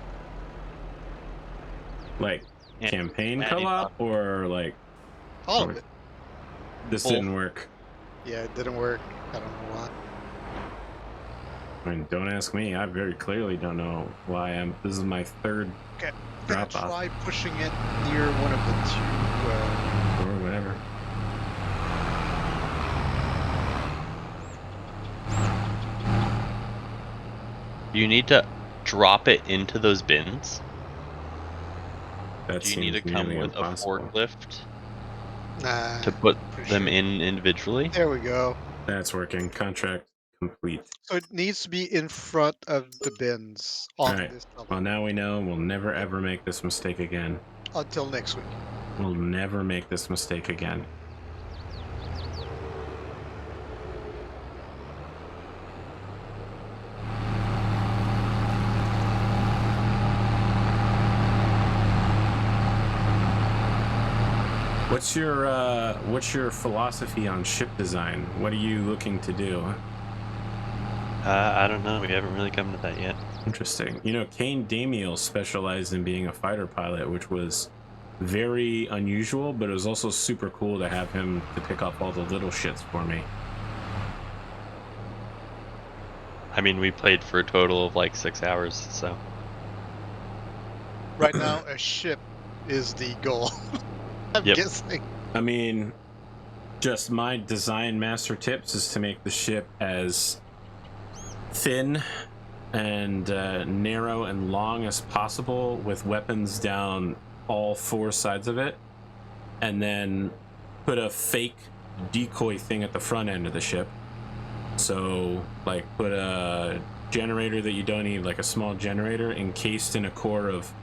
Like Yeah. campaign Yeah, co-op or like All of it. this Both. didn't work? Yeah, it didn't work. I don't know why. I mean, don't ask me. I very clearly don't know why. This is my third Okay. drop off Try pushing it near one of the two. or whatever. You need to drop it into those bins. That Do you need to seems come nearly with impossible. a forklift Nah. to put pretty them sure. in individually? There we go. That's working. Contract complete. So it needs to be in front of the bins on Alright. this level Well, now we know we'll never ever make this mistake again. until next week. We'll never make this mistake again. What's your philosophy on ship design? What are you looking to do? I don't know. We haven't really come to that yet. Interesting. You know, Kane Damiel specialized in being a fighter pilot, which was very unusual, but it was also super cool to have him to pick up all the little shits for me. I mean, we played for a total of like 6 hours, so. Right now, a ship is the goal. I'm Yep. guessing. I mean, just my design master tips is to make the ship as thin and narrow and long as possible, with weapons down all four sides of it, and then put a fake decoy thing at the front end of the ship. So like put a generator that you don't need, like a small generator encased in a core of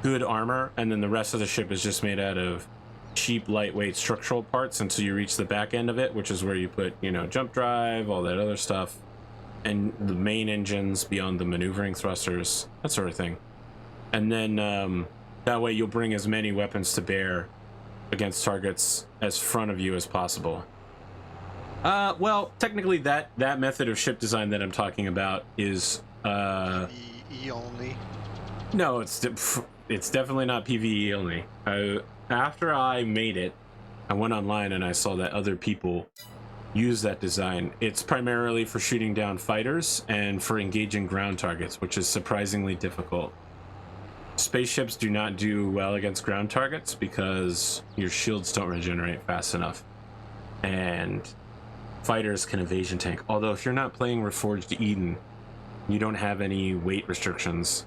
good armor, and then the rest of the ship is just made out of cheap lightweight structural parts until you reach the back end of it, which is where you put, you know, jump drive, all that other stuff, and the main engines beyond the maneuvering thrusters, that sort of thing. And then that way you'll bring as many weapons to bear against targets as front of you as possible. Well, technically that method of ship design that I'm talking about is PvE only. no, it's definitely not PvE only. After I made it, I went online and I saw that other people use that design. It's primarily for shooting down fighters and for engaging ground targets, which is surprisingly difficult. Spaceships do not do well against ground targets because your shields don't regenerate fast enough, and fighters can evasion tank. Although if you're not playing Reforged Eden, you don't have any weight restrictions,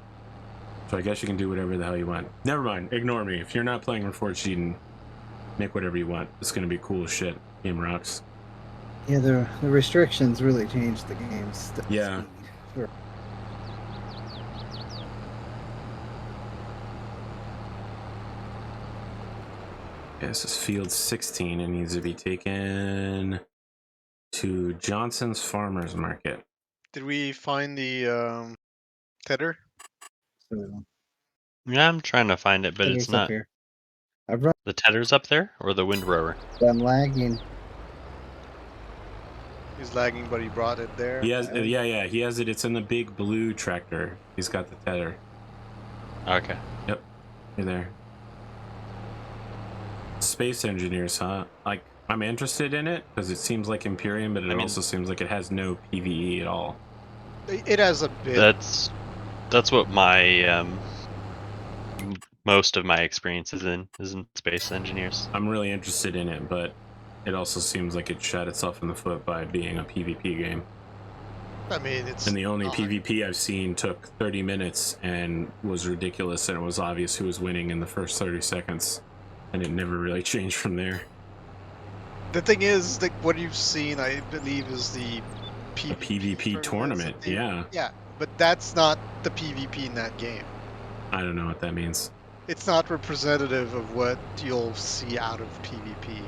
so I guess you can do whatever the hell you want. Never mind, ignore me. If you're not playing Reforged Eden, make whatever you want. It's gonna be cool as shit. Game rocks. Yeah, the restrictions really changed the game's Yeah. speed. Sure. Yeah, this is field 16 and needs to be taken to Johnson's Farmers Market. Did we find the tether? So Yeah, I'm trying to find it, but it's it's up not. here. I've run. The tether's up there, or the windrower? I'm lagging. He's lagging, but he brought it there. He has, yeah, he has it. It's in the big blue tractor. He's got the tether. Okay. Yep, you're there. Space engineers, huh? Like, I'm interested in it because it seems like Imperium, but it also seems like it has no PvE at all. It has a bit. That's what my most of my experience is in space engineers. I'm really interested in it, but it also seems like it shot itself in the foot by being a PvP game. I mean, it's. And the only PvP I've seen took 30 minutes and was ridiculous, and it was obvious who was winning in the first 30 seconds, and it never really changed from there. The thing is, like, what you've seen, I believe, is the PvP tournament, yeah. Yeah, but that's not the PvP in that game. I don't know what that means. It's not representative of what you'll see out of PvP.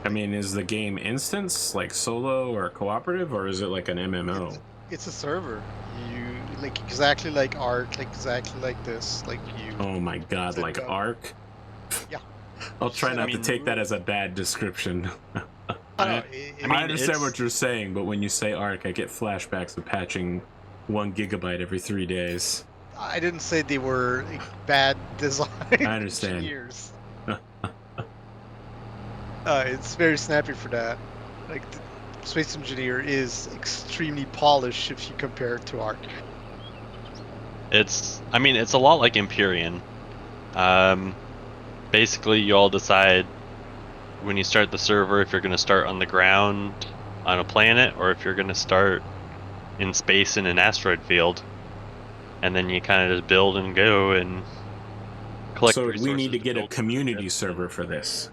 I mean, is the game instance like solo or cooperative, or is it like an MMO? It's a server. You like exactly like Ark, like exactly like this. Like you. Oh my god, set like it up. Ark? Yeah. I'll try Set not up to the take that rules. as a bad description. I I know. mean, I understand it's- what you're saying, but when you say Ark, I get flashbacks of patching 1 gigabyte every 3 days. I didn't say they were bad design I understand. engineers. It's very snappy for that. Like the Space Engineer is extremely polished if you compare it to Ark. I mean, it's a lot like Empyrean. Basically, you all decide when you start the server if you're going to start on the ground on a planet or if you're going to start in space in an asteroid field. And then you kind of just build and go and collect So resources. we need to get a build community ships server for this.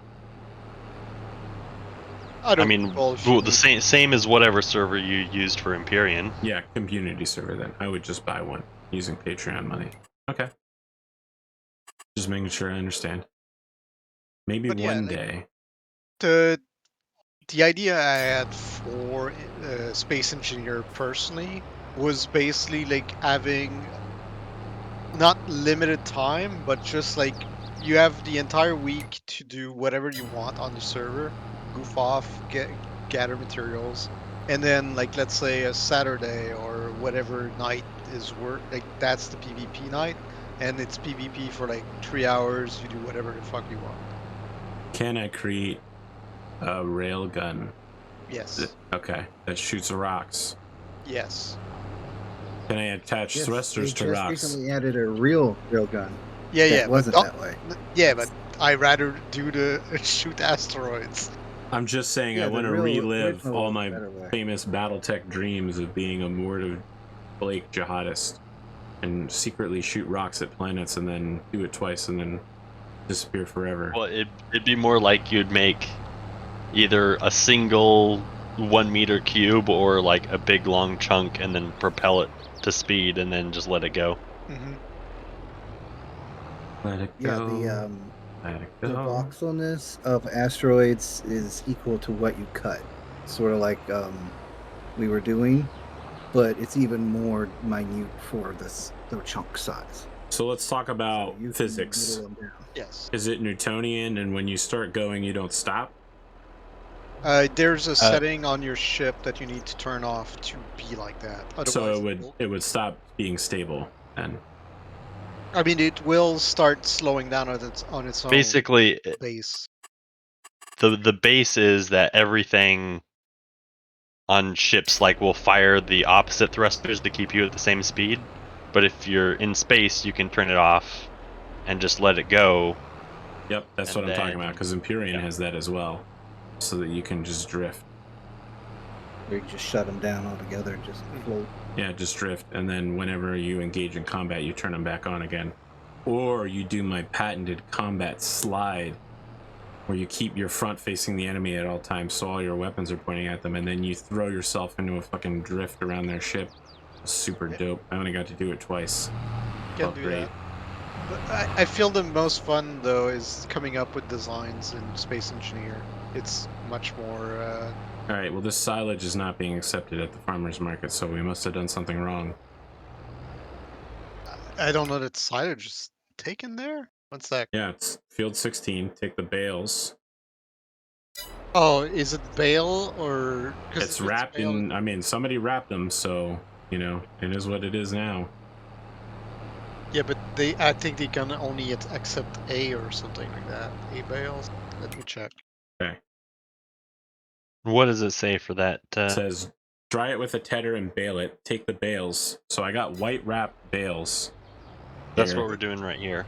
I don't I mean, recall if you well, the need- same as whatever server you used for Empyrean. Yeah, community server then. I would just buy one using Patreon money. Okay. Just making sure I understand. Maybe But yeah, one like- day. The idea I had for Space Engineer personally was basically like having not limited time, but just like you have the entire week to do whatever you want on the server, goof off, gather materials, and then like let's say a Saturday or whatever night is work, like that's the PvP night, and it's PvP for like 3 hours. You do whatever the fuck you want. Can I create a railgun? Yes. Okay, that shoots rocks. Yes. Can I attach Yes, thrusters they to just rocks? recently added a real gun. Yeah, that yeah. wasn't but that way. Yeah, but I rather do the shoot asteroids. I'm just saying Yeah, I the want to real relive original all was a my better way. famous BattleTech dreams of being a Mord Blake jihadist and secretly shoot rocks at planets and then do it twice and then disappear forever. Well, it'd be more like you'd make either a single 1 meter cube or like a big long chunk and then propel it to speed and then just let it go. Mm-hmm. Let it Yeah, go. Let it the go. voxelness of asteroids is equal to what you cut. Sort of like we were doing, but it's even more minute for the chunk size. So let's talk about So you can physics. whittle them down. Yes. Is it Newtonian, and when you start going, you don't stop? There's a setting on your ship that you need to turn off to be like that. Otherwise, So it would stop being stable then. I mean, it will start slowing down on its own Basically, base. the base is that everything on ships like will fire the opposite thrusters to keep you at the same speed. But if you're in space, you can turn it off and just let it go. Yep, that's And what I'm talking then- about, because Empyrean yeah. has that as well, so that you can just drift. Or you can just shut them down altogether and just float. Yeah, just drift, and then whenever you engage in combat, you turn them back on again. Or you do my patented combat slide, where you keep your front facing the enemy at all times, so all your weapons are pointing at them, and then you throw yourself into a fucking drift around their ship. Super dope. I only got to do it twice. Can Felt do great. that. But I feel the most fun though is coming up with designs in Space Engineer. It's much more. All right, well, this silage is not being accepted at the farmer's market, so we must have done something wrong. I don't know that silage is taken there. One sec. Yeah, it's field 16. Take the bales. Oh, is it bale or? 'cause It's if wrapped bale- in. I mean, somebody wrapped them, so you know it is what it is now. Yeah, but I think they can only accept A or something like that. A bales. Let me check. Okay. What does it say for that? It says dry it with a tedder and bale it. Take the bales. So I got white wrapped bales. That's here. what we're doing right here.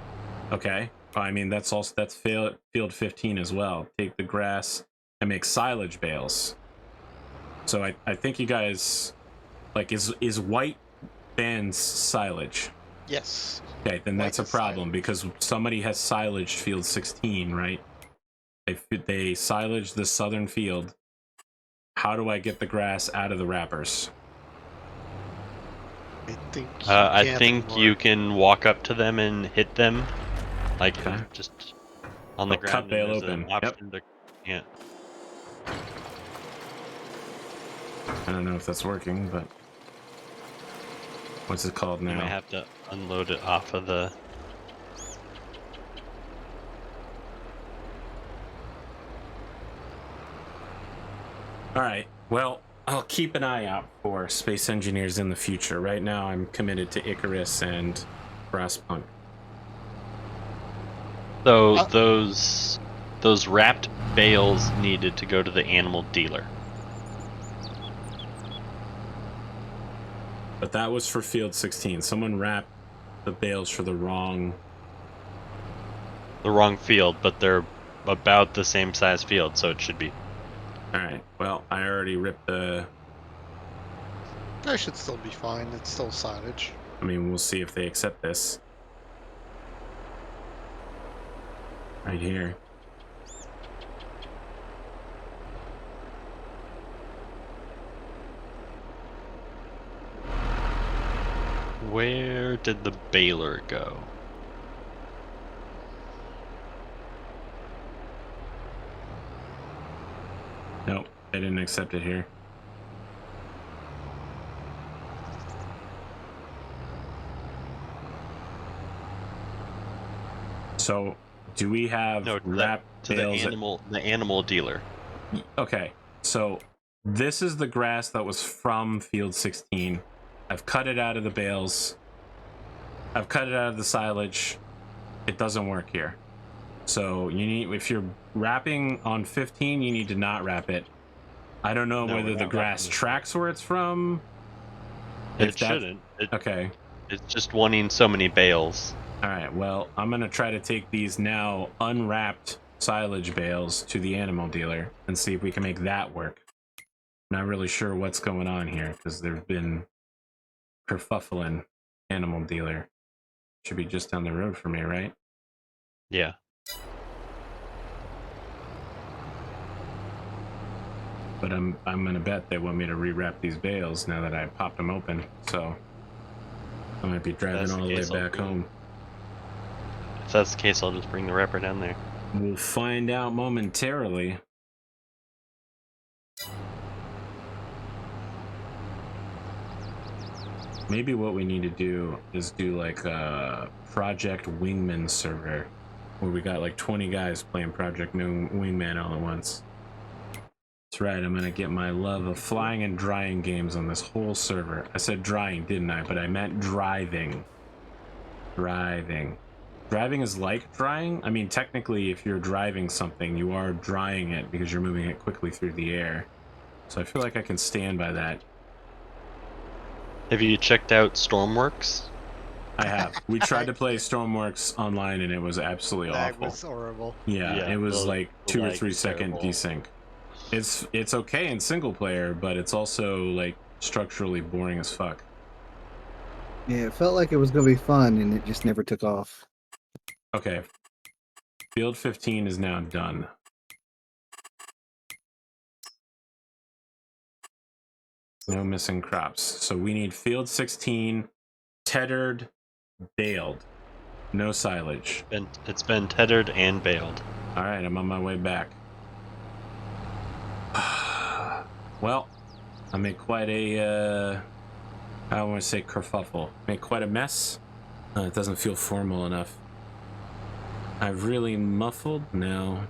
Okay. I mean, that's field 15 as well. Take the grass and make silage bales. So I think you guys like is white bands silage. Yes. Okay, then White that's a is problem because somebody has silaged field 16, right? They silaged the southern field. How do I get the grass out of the wrappers? I think. I can't think anymore. you can walk up to them and hit them, like Okay. just on the Oh, ground. cut and bale there's open. an option to, yeah. I don't know if that's working, but what's it called You might now? have to unload it off of the. All right. Well, I'll keep an eye out for space engineers in the future. Right now, I'm committed to Icarus and Frostpunk. So those wrapped bales needed to go to the animal dealer. But that was for Field 16. Someone wrapped the bales for the wrong Field, but they're about the same size field, so it should be. All right. Well, I already ripped the. That should still be fine. It's still silage. I mean, we'll see if they accept this. Right here. Where did the baler go? Nope, they didn't accept it here. So, do we have No, wrapped to the bales? animal dealer. Okay, so this is the grass that was from Field 16. I've cut it out of the bales. I've cut it out of the silage. It doesn't work here. So you need, if you're wrapping on 15, you need to not wrap it. I don't know No, whether we're the not grass wrapping it. tracks where it's from. It shouldn't. Okay. It's just wanting so many bales. All right. Well, I'm gonna try to take these now unwrapped silage bales to the animal dealer and see if we can make that work. Not really sure what's going on here because there's been kerfuffling. Animal dealer should be just down the road for me, right? Yeah. But I'm gonna bet they want me to rewrap these bales now that I popped them open. So I might be driving all the way back home. If that's the case, I'll just bring the wrapper down there. We'll find out momentarily. Maybe what we need to do is do like a Project Wingman server where we got like 20 guys playing Project Wingman all at once. That's right, I'm gonna get my love of flying and drying games on this whole server. I said drying, didn't I? But I meant driving. Driving. Driving is like drying. I mean, technically, if you're driving something, you are drying it because you're moving it quickly through the air. So I feel like I can stand by that. Have you checked out Stormworks? I have. We tried to play Stormworks online and it was absolutely That awful. was horrible. Yeah, it was like 2 or 3 second terrible. desync. It's okay in single player, but it's also like structurally boring as fuck. Yeah, it felt like it was going to be fun, and it just never took off. Okay. Field 15 is now done. No missing crops. So we need field 16, tethered, baled. No silage. It's been tethered and baled. All right, I'm on my way back. Well, I made quite a, I don't want to say kerfuffle. Made quite a mess. It doesn't feel formal enough. I've really muffled? No.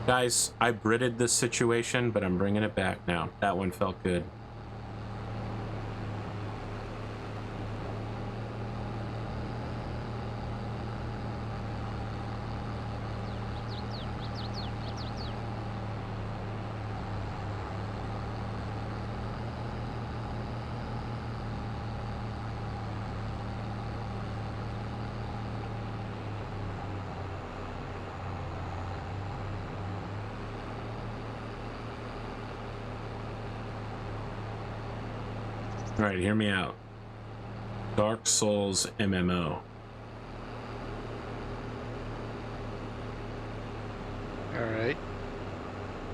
Guys, I Brited this situation, but I'm bringing it back now. That one felt good. All right, hear me out. Dark Souls MMO. All right.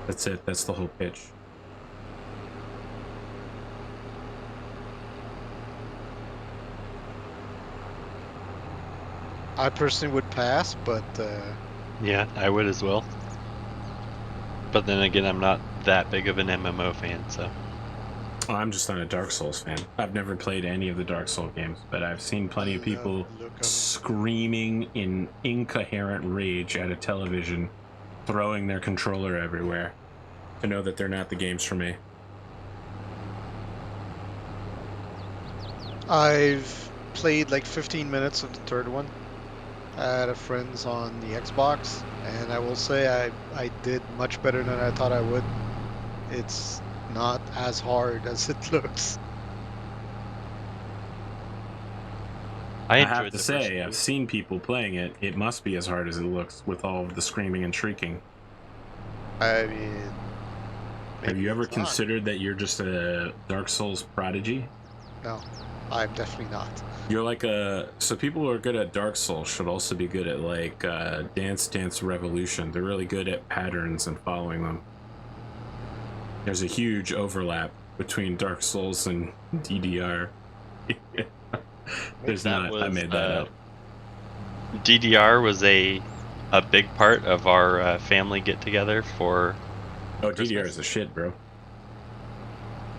That's it. That's the whole pitch. I personally would pass, but Yeah, I would as well. But then again, I'm not that big of an MMO fan, so. Oh, I'm just not a Dark Souls fan. I've never played any of the Dark Souls games, but I've seen plenty of people screaming in incoherent rage at a television, throwing their controller everywhere, to know that they're not the games for me. I've played like 15 minutes of the third one at a friend's on the Xbox, and I will say I did much better than I thought I would. It's not as hard as it looks. I have to say, I've seen people playing it. It must be as hard as it looks with all of the screaming and shrieking. I mean, have you ever considered that you're just a Dark Souls prodigy? No, I'm definitely not. You're like so people who are good at Dark Souls should also be good at like Dance Dance Revolution. They're really good at patterns and following them. There's a huge overlap between Dark Souls and DDR. There's not. I made that up. DDR was a big part of our family get together for. Oh, DDR is a shit, bro.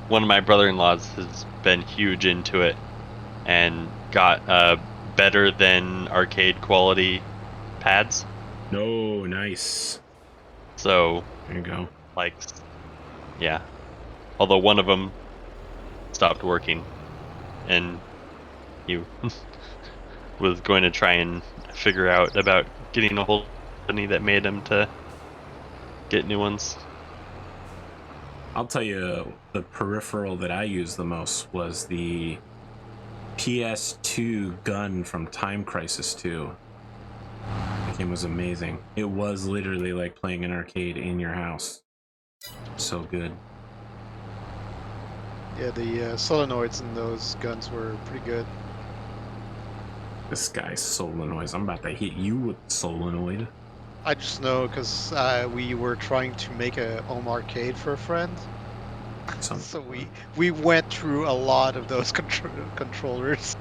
One of my brother-in-laws has been huge into it, and got better than arcade quality pads. No, nice. So there you go. Like, yeah. Although one of them stopped working, and he was going to try and figure out about getting a hold of a company that made him to get new ones. I'll tell you, the peripheral that I used the most was the PS2 gun from Time Crisis 2. The game was amazing. It was literally like playing an arcade in your house. So good. Yeah, the solenoids in those guns were pretty good. This guy's solenoids. I'm about to hit you with solenoid. I just know because we were trying to make a home arcade for a friend. So we went through a lot of those controllers.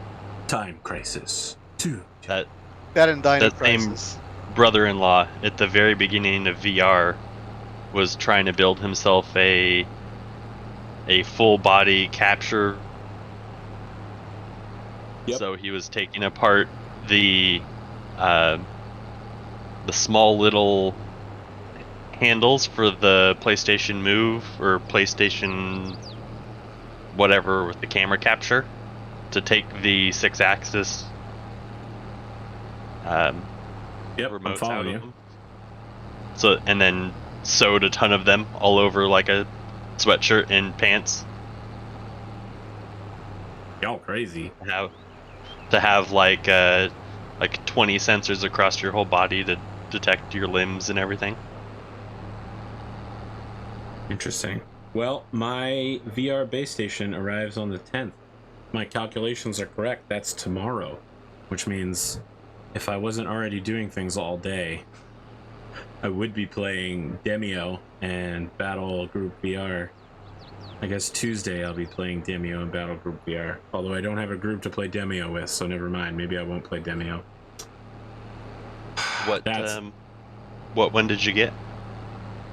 Time Crisis 2. That and Dino Crisis. Same brother-in-law at the very beginning of VR was trying to build himself a full body capture. Yep. So he was taking apart the small little handles for the PlayStation Move or PlayStation whatever with the camera capture to take the 6-axis remotes out of them. So, and then sewed a ton of them all over like a sweatshirt and pants. Y'all crazy. To have like 20 sensors across your whole body to detect your limbs and everything. Interesting. Well, my VR base station arrives on the 10th. My calculations are correct. That's tomorrow, which means if I wasn't already doing things all day, I would be playing Demio and Battle Group VR. I guess Tuesday I'll be playing Demio and Battle Group VR. Although I don't have a group to play Demio with, so never mind. Maybe I won't play Demio. What one did you get?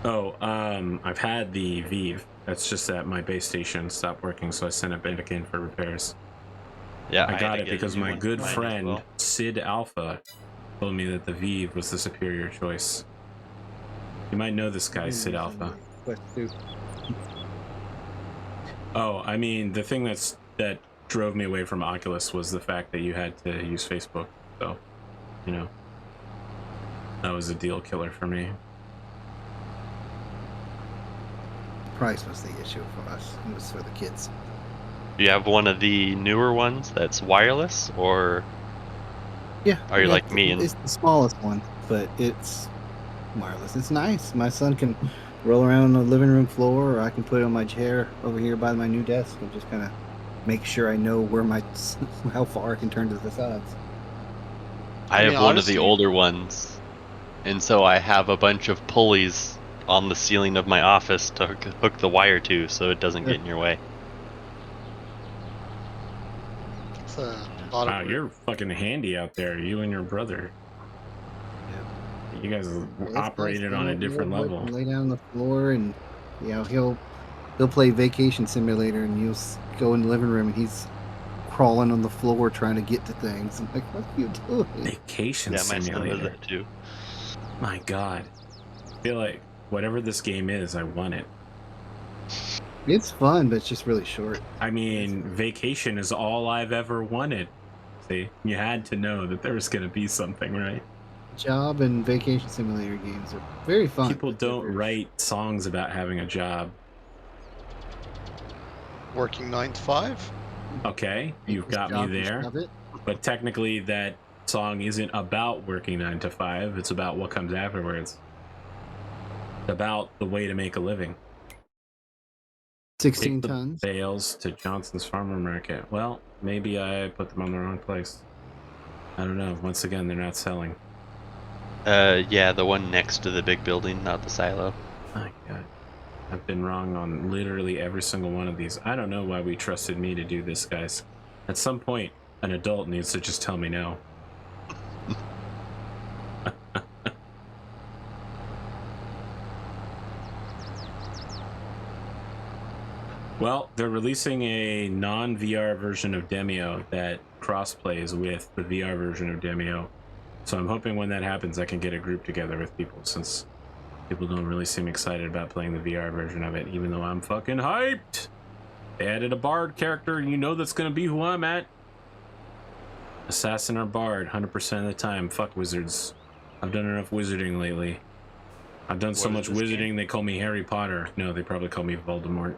Oh, I've had the Vive. That's just that my base station stopped working, so I sent it back in for repairs. Yeah, I got it because my good friend Sid Alpha told me that the Vive was the superior choice. You might know this guy, Sid Alpha. Oh, I mean, the thing that drove me away from Oculus was the fact that you had to use Facebook. So, you know, that was a deal killer for me. Price was the issue for us. It was for the kids. Do you have one of the newer ones that's wireless, or yeah, are you like me? It's the smallest one, but it's wireless. It's nice. My son can roll around on the living room floor, or I can put it on my chair over here by my new desk and just kind of make sure I know where how far I can turn to the sides. I have one of the older ones, and so I have a bunch of pulleys on the ceiling of my office to hook the wire to, so it doesn't get in your way. Wow, you're fucking handy out there, you and your brother. You guys This operated guy's on a gonna different level. lay down on the floor, and he'll play Vacation Simulator, and you'll go in the living room, and he's crawling on the floor trying to get to things. I'm like, what are you doing? Vacation Yeah, my son does Simulator. that too. My God. I feel like whatever this game is, I want it. It's fun, but it's just really short. I mean, Vacation is all I've ever wanted. See, you had to know that there was going to be something, right? Job and Vacation Simulator games are very fun. People but they're don't very write songs about having a job. Working 9 to 5. Okay, you've This got me job, you there. shove it. But technically, that song isn't about working 9 to 5. It's about what comes afterwards. It's about the way to make a living. 16 Take the tons. bales to Johnson's Farmer Market. Well, maybe I put them on the wrong place. I don't know. Once again, they're not selling. Yeah, the one next to the big building, not the silo. My God. I've been wrong on literally every single one of these. I don't know why we trusted me to do this, guys. At some point, an adult needs to just tell me no. Well, they're releasing a non-VR version of Demio that cross-plays with the VR version of Demio. So I'm hoping when that happens, I can get a group together with people, since people don't really seem excited about playing the VR version of it, even though I'm fucking hyped. They added a bard character, and you know that's gonna be who I'm at. Assassin or bard, 100% of the time. Fuck wizards. I've done enough wizarding lately. I've done so much wizarding, they call me Harry Potter. No, they probably call me Voldemort.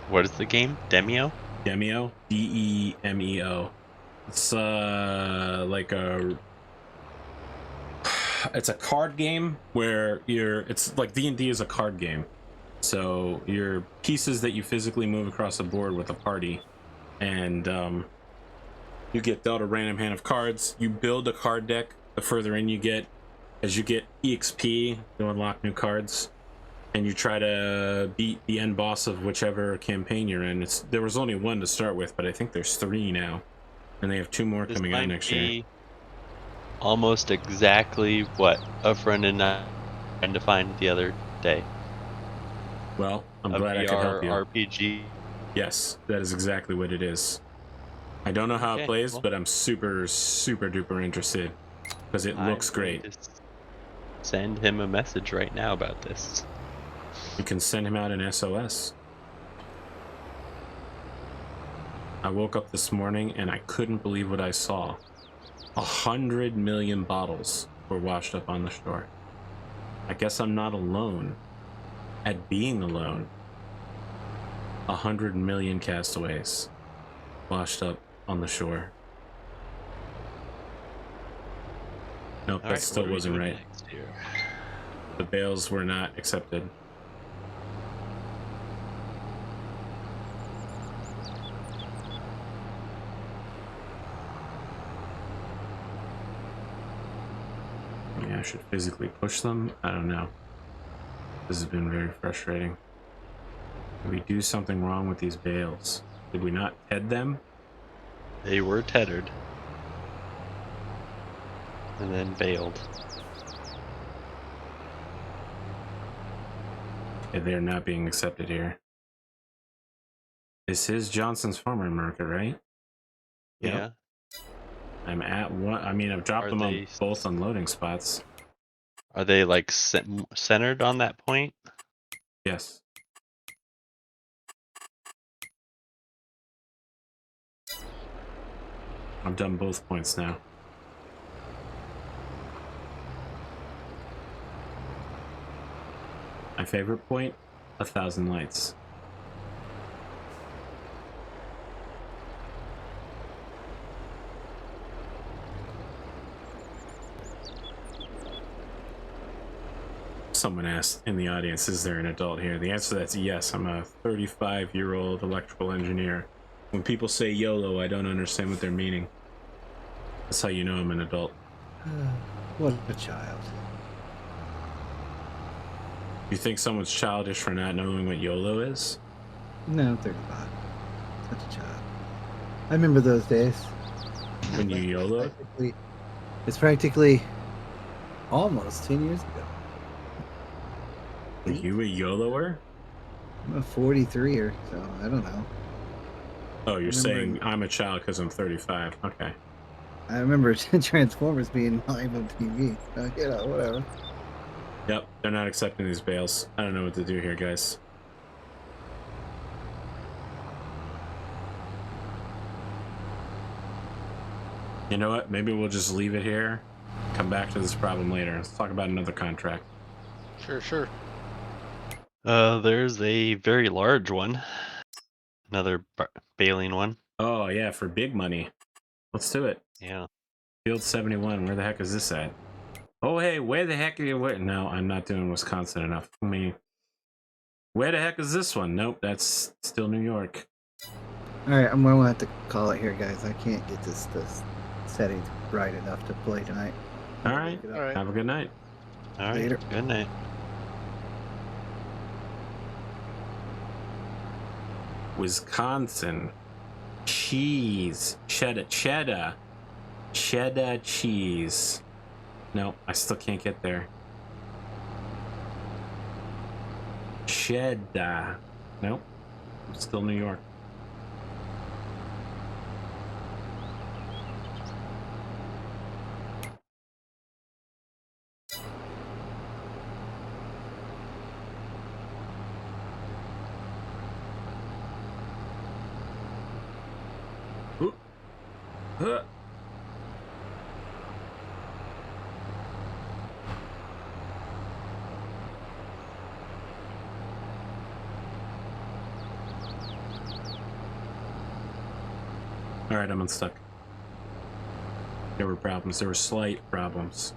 What is the game? Demio? Demio? D-E-M-E-O. It's like a... It's a card game where it's like D&D is a card game. So your pieces that you physically move across the board with a party, and you get dealt a random hand of cards. You build a card deck. The further in you get, as you get EXP, you unlock new cards, and you try to beat the end boss of whichever campaign you're in. There was only one to start with, but I think there's 3 now, and they have 2 more coming out next year. Almost exactly what a friend and I tried to find the other day. Well, I'm A glad I could help VR you. RPG. Yes, that is exactly what it is. I don't know how it plays, but I'm super, super duper interested because it looks great. Just send him a message right now about this. You can send him out an SOS. I woke up this morning and I couldn't believe what I saw. 100 million bottles were washed up on the shore. I guess I'm not alone at being alone. 100 million castaways washed up on the shore. Nope, that still wasn't right. The bales were not accepted. Maybe I should physically push them? I don't know. This has been very frustrating. Did we do something wrong with these bales? Did we not head them? They were tethered. And then bailed. Okay, they're not being accepted here. This is Johnson's Farmer Market, right? Yeah. Yep. I'm at one. I mean, I've dropped them on both unloading spots. Are they like centered on that point? Yes. I've done both points now. My favorite point, 1,000 lights. Someone asked in the audience, is there an adult here? The answer to that's yes. I'm a 35-year-old electrical engineer. When people say YOLO, I don't understand what they're meaning. That's how you know I'm an adult. What a child. You think someone's childish for not knowing what YOLO is? No, I'm 35. Such a child. I remember those days. When you YOLO? It's practically almost 10 years ago. Are you a YOLOer? I'm a 43er, so I don't know. Oh, you're Remember- saying I'm a child because I'm 35. Okay. I remember Transformers being live on TV. You know, whatever. Yep, they're not accepting these bales. I don't know what to do here, guys. You know what? Maybe we'll just leave it here. Come back to this problem later. Let's talk about another contract. Sure. There's a very large one. Another baling one. Oh, yeah, for big money. Let's do it. Yeah. Field 71. Where the heck is this at? Oh, hey, where the heck are you? No, I'm not doing Wisconsin enough. Where the heck is this one? Nope, that's still New York. All right, I'm gonna have to call it here, guys. I can't get this settings right enough to play tonight. All right. All right. Have a good night. All right. Later. Good night. Wisconsin. Cheese. Cheddar cheese. No, I still can't get there. Cheddar. Nope. Still New York. Ooh. Huh. All right, I'm unstuck. There were problems. There were slight problems.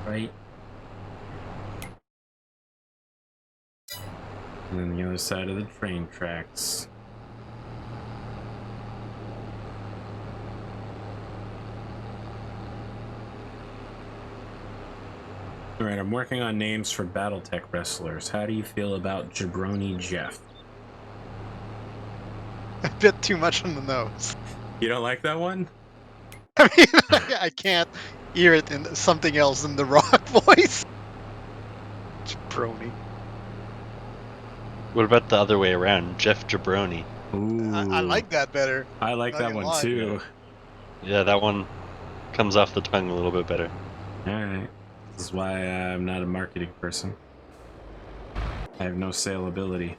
Right. And then the other side of the train tracks. All right, I'm working on names for BattleTech wrestlers. How do you feel about Jabroni Jeff? A bit too much on the nose. You don't like that one? I mean, I can't hear it in something else than the Rock voice. Jabroni. What about the other way around? Jeff Jabroni. Ooh. I like that better. I like Not that gonna one lie. too. Yeah, that one comes off the tongue a little bit better. All right. This is why I'm not a marketing person. I have no saleability.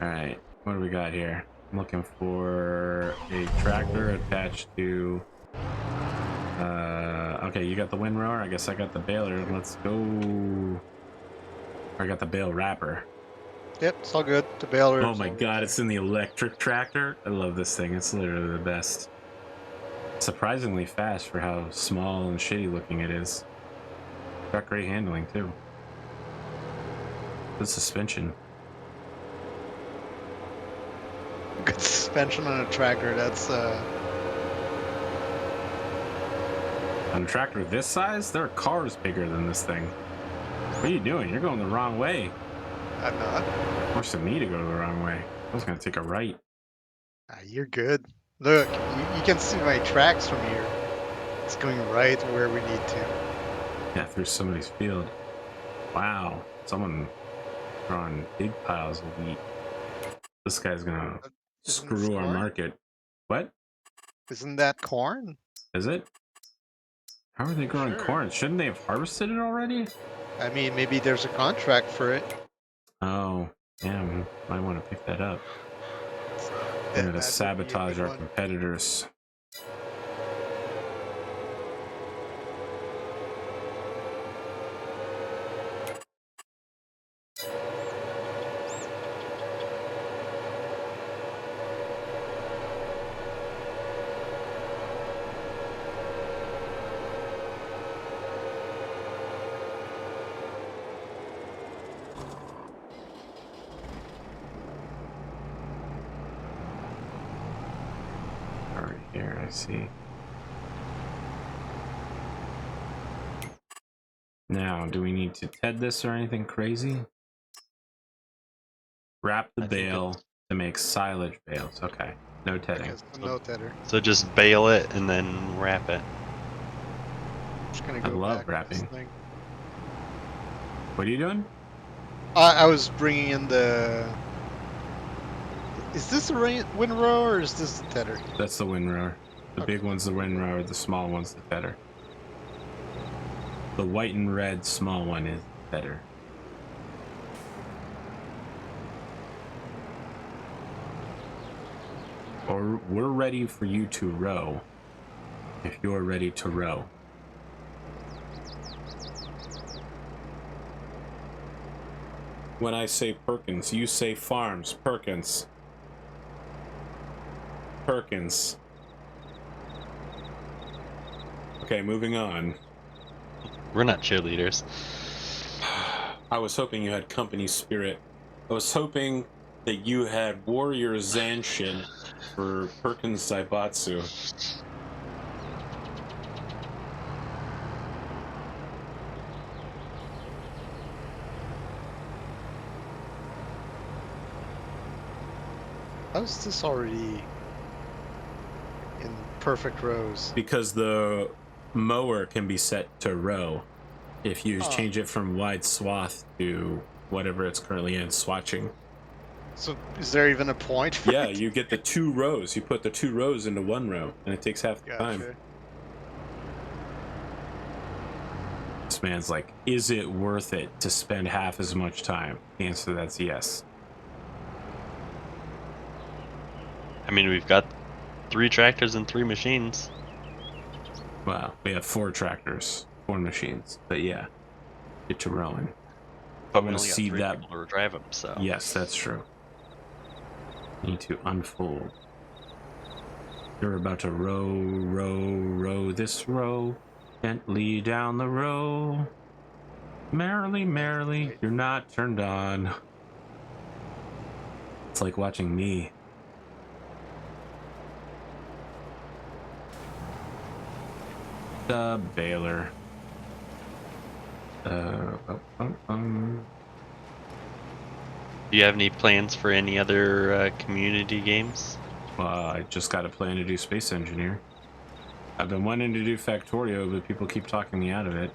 All right. What do we got here? I'm looking for a tractor attached to... okay, you got the windrower. I guess I got the baler. Let's go. I got the bale wrapper. Yep, it's all good. The baler. Oh my god, it's in the electric tractor. I love this thing. It's literally the best. Surprisingly fast for how small and shitty looking it is. Got great handling too. Good suspension. Good suspension on a tractor. That's On a tractor this size, there are cars bigger than this thing. What are you doing? You're going the wrong way. I'm not. Forcing me to go the wrong way. I was gonna take a right. You're good. Look, you can see my tracks from here. It's going right where we need to. Yeah, through somebody's field. Wow, someone throwing big piles of wheat. This guy's gonna Isn't screw this our corn? market. What? Isn't that corn? Is it? How are they growing Sure. corn? Shouldn't they have harvested it already? I mean, maybe there's a contract for it. Oh, yeah, we might want to pick that up. We're gonna That would be a sabotage good our one. competitors. Here, I see. Now, do we need to TED this or anything crazy? Wrap the I think bale to make silage bales. Okay, no tedding. Okay, so no tether. So just bale it and then wrap it. Just gonna I go love back to this wrapping. thing. What are you doing? I was bringing in the. Is this a windrow or is this the tether? That's the windrower. The Okay. big one's the windrower, the small one's the tether. The white and red small one is the tether. Or we're ready for you to row. If you're ready to row. When I say Perkins, you say Farms. Perkins. Perkins. Okay, moving on. We're not cheerleaders. I was hoping you had company spirit. I was hoping that you had warrior Zanshin for Perkins Zaibatsu. How is this already in perfect rows? Because the mower can be set to row if you change it from wide swath to whatever it's currently in, swatching. So is there even a point for Yeah, it? you get the 2 rows. You put the 2 rows into 1 row, and it takes half the time. Gotcha. This man's like, is it worth it to spend half as much time? The answer to that's yes. I mean, we've got 3 tractors and 3 machines. Well, we have 4 tractors, 4 machines, but yeah, get to rowing. But I'm we gonna only got see 3 that. people to drive them, so. Yes, that's true. Need to unfold. You're about to row, row, row this row, gently down the row. Merrily, merrily, you're not turned on. It's like watching me. The baler. Do you have any plans for any other community games? I just got a plan to do Space Engineer. I've been wanting to do Factorio, but people keep talking me out of it.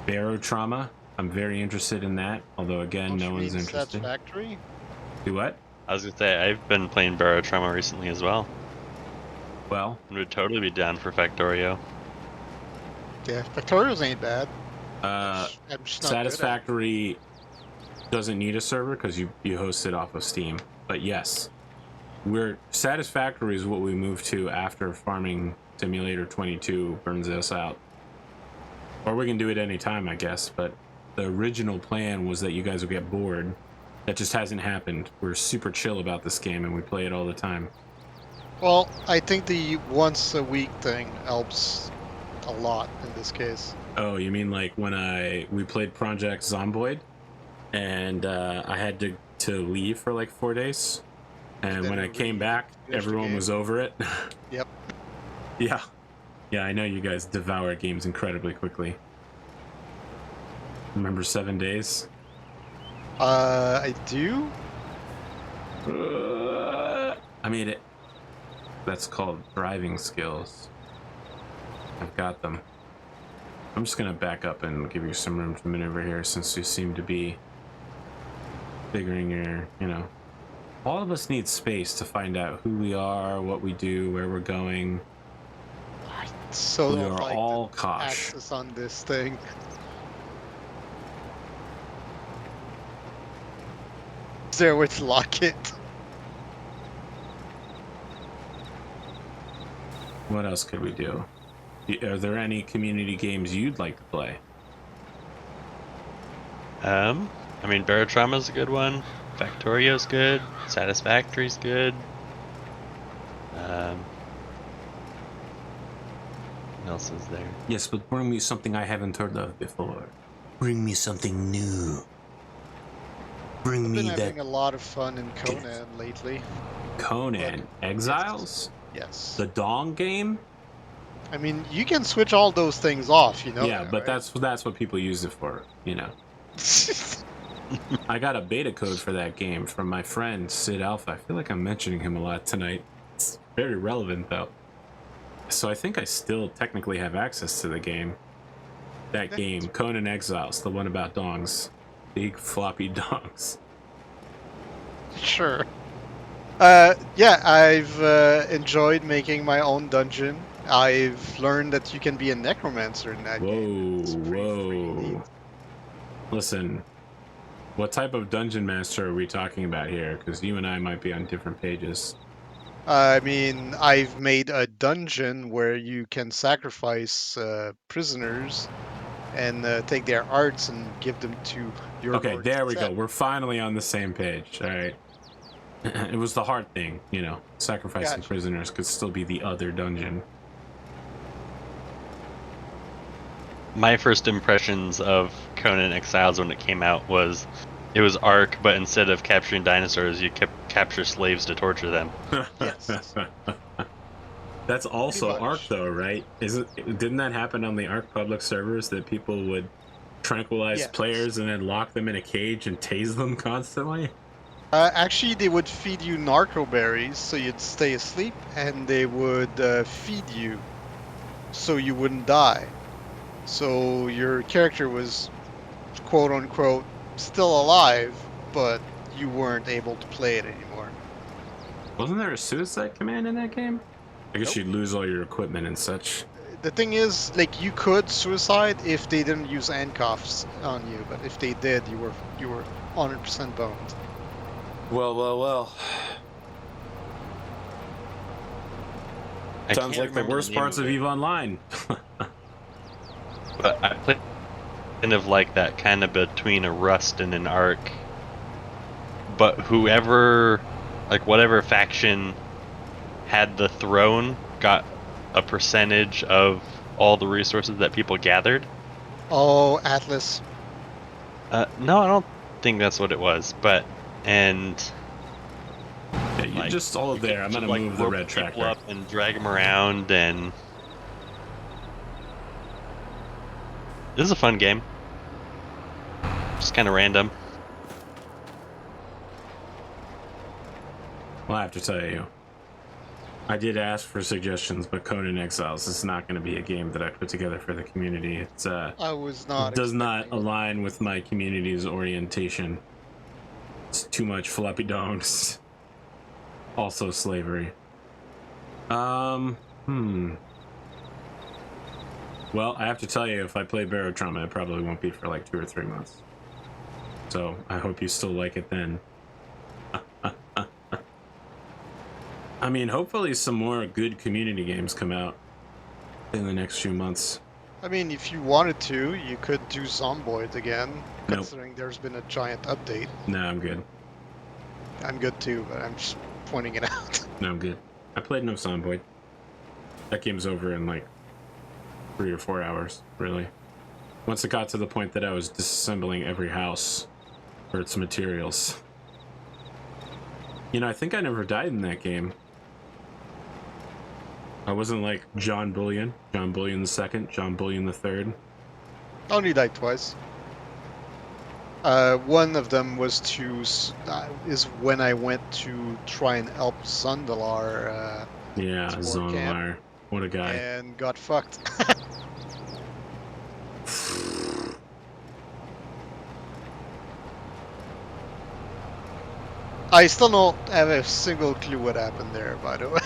Barotrauma, I'm very interested in that, although again, no one's interested. Factory? Do what? I was gonna say, I've been playing Barotrauma recently as well. Well, I would totally be down for Factorio. Yeah, Factorials ain't bad. uh, I'm just not good at it. Satisfactory doesn't need a server because you host it off of Steam. But yes, Satisfactory is what we moved to after Farming Simulator 22 burns us out. Or we can do it anytime, I guess, but the original plan was that you guys would get bored. That just hasn't happened. We're super chill about this game and we play it all the time. Well, I think the once a week thing helps a lot in this case. Oh, you mean like when we played Project Zomboid and I had to leave for like 4 days, and Then when I you came back, finished the everyone game. was over it. Yep. Yeah, I know you guys devour games incredibly quickly. Remember 7 days? I do. I made it. That's called driving skills. I've got them. I'm just gonna back up and give you some room to maneuver here, since you seem to be figuring your, all of us need space to find out who we are, what we do, where we're going. So We don't are like all the Kosh. access on this thing. Is there a way to lock it? What else could we do? Are there any community games you'd like to play? I mean, Barotrauma's a good one. Factorio's good. Satisfactory's good. What else is there? Yes, but bring me something I haven't heard of before. Bring me something new. Bring I've me been that having a lot of fun in Conan lately. Conan Exiles? Yes. The dong game? I mean, you can switch all those things off, you know. Yeah, that, but right? that's what people use it for, you know. I got a beta code for that game from my friend Sid Alpha. I feel like I'm mentioning him a lot tonight. It's very relevant though. So I think I still technically have access to the game. That game, Conan Exiles, the one about dongs. Big floppy dongs. Sure. Yeah, I've enjoyed making my own dungeon. I've learned that you can be a necromancer in that game. It's pretty neat. Whoa. Listen, what type of dungeon master are we talking about here? Because you and I might be on different pages. I mean, I've made a dungeon where you can sacrifice prisoners and take their arts and give them to your Okay, lord. there we go. We're finally on the same page. All right. It was the hard thing, you know. Sacrificing Gotcha. prisoners could still be the other dungeon. My first impressions of Conan Exiles when it came out was it was Ark, but instead of capturing dinosaurs, you capture slaves to torture them. Yes. That's also Pretty Ark, much. though, right? Didn't that happen on the Ark public servers that people would tranquilize Yes. players and then lock them in a cage and tase them constantly? Actually, they would feed you narco berries so you'd stay asleep, and they would feed you so you wouldn't die. So your character was, quote unquote, still alive, but you weren't able to play it anymore. Wasn't there a suicide command in that game? I guess Nope. you'd lose all your equipment and such. The thing is, like, you could suicide if they didn't use handcuffs on you, but if they did, you were 100% boned. Well. I Sounds can't like the remember worst name parts of it, EVE Online. but I played kind of like that, kind of between a Rust and an Ark. But whoever, like whatever faction had the throne, got a percentage of all the resources that people gathered. Oh, Atlas. No, I don't think that's what it was. But and Yeah, you like, just hold you there. could I'm just, gonna like, move the rope red people tractor. up and drag them around, and this is a fun game. Just kind of random. Well, I have to tell you, I did ask for suggestions, but Conan Exiles is not going to be a game that I put together for the community. It's I was not. does not expecting it. align with my community's orientation. It's too much floppy dongs. Also slavery. Well, I have to tell you, if I play Barotrauma, it probably won't be for like 2 or 3 months. So I hope you still like it then. I mean, hopefully some more good community games come out in the next few months. I mean, if you wanted to, you could do Zomboid again, Nope. considering there's been a giant update. No, I'm good. I'm good too, but I'm just pointing it out. No, I'm good. I played No Zomboid. That game's over in like 3 or 4 hours, really. Once it got to the point that I was disassembling every house for its materials. You know, I think I never died in that game. I wasn't like John Bullion the second, John Bullion the third. Only died twice. One of them was is when I went to try and help Sundalar Yeah, Sport camp. Zonar. What a guy. and got fucked. I still don't have a single clue what happened there, by the way.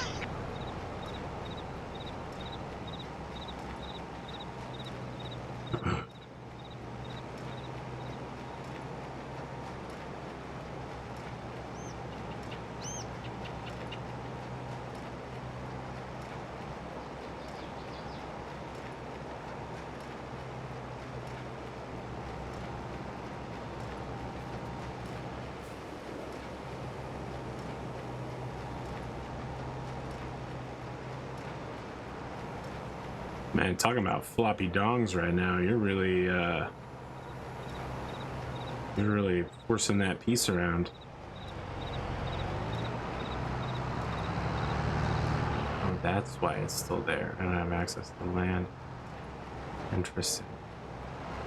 Man, talking about floppy dongs right now, you're really forcing that piece around. That's why it's still there. I don't have access to the land. Interesting.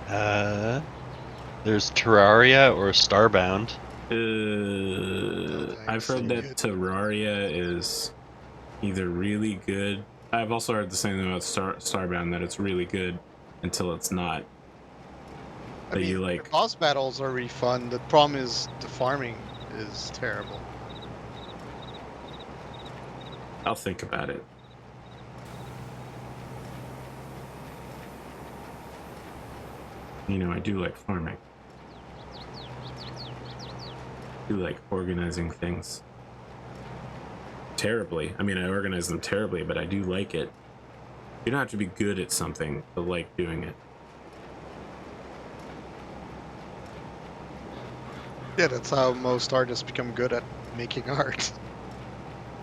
There's Terraria or Starbound. I've heard that Terraria is either really good. I've also heard the same thing about Starbound, that it's really good until it's not. I mean, you like the boss battles are really fun. The problem is the farming is terrible. I'll think about it. You know, I do like farming. I do like organizing things. Terribly. I mean, I organize them terribly, but I do like it. You don't have to be good at something to like doing it. Yeah, that's how most artists become good at making art.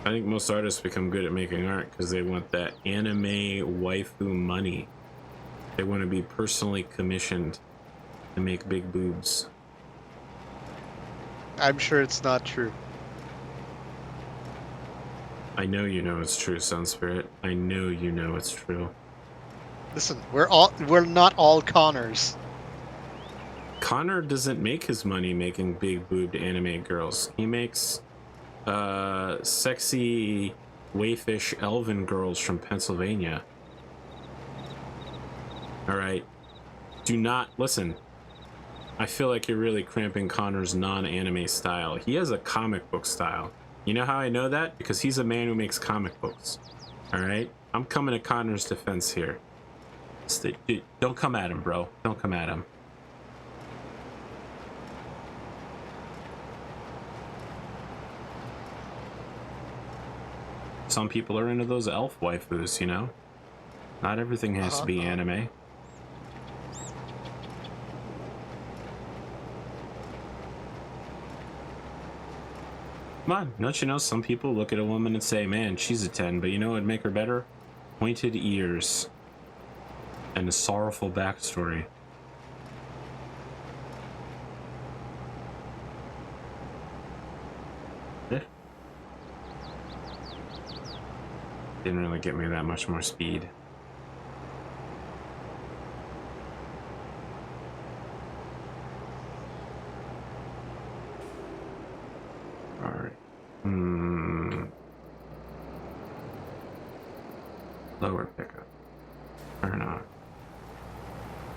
I think most artists become good at making art because they want that anime waifu money. They want to be personally commissioned to make big boobs. I'm sure it's not true. I know you know it's true, Sun Spirit. I know you know it's true. Listen, we're not all Connors. Connor doesn't make his money making big boobed anime girls. He makes sexy wayfish elven girls from Pennsylvania. All right. Do not listen. I feel like you're really cramping Connor's non-anime style. He has a comic book style. You know how I know that? Because he's a man who makes comic books. All right? I'm coming to Connor's defense here. Don't come at him, bro. Don't come at him. Some people are into those elf waifus, you know? Not everything has to be anime. Come on, don't you know some people look at a woman and say, man, she's a 10, but you know what would make her better? Pointed ears. And a sorrowful backstory. Didn't really get me that much more speed. Alright. Lower pickup. Turn on.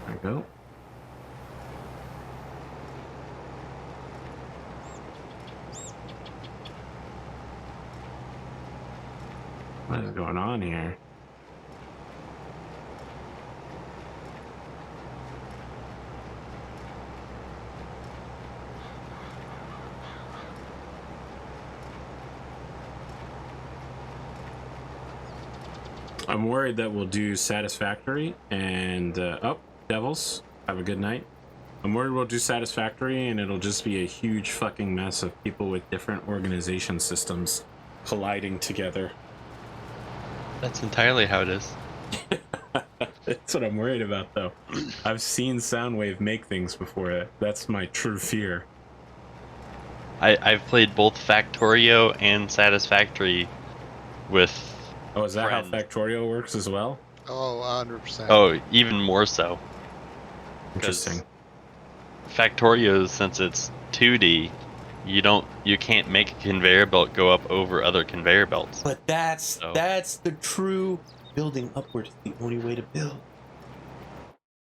There we go. What is going on here? I'm worried that we'll do Satisfactory and, Devils, have a good night. I'm worried we'll do Satisfactory and it'll just be a huge fucking mess of people with different organization systems colliding together. That's entirely how it is. That's what I'm worried about, though. I've seen Soundwave make things before. That's my true fear. I've played both Factorio and Satisfactory with Oh, is that friends. how Factorio works as well? Oh, 100%. Oh, even more so. Interesting. Factorio, since it's 2D, you can't make a conveyor belt go up over other conveyor belts. But that's the true building upward is the only way to build.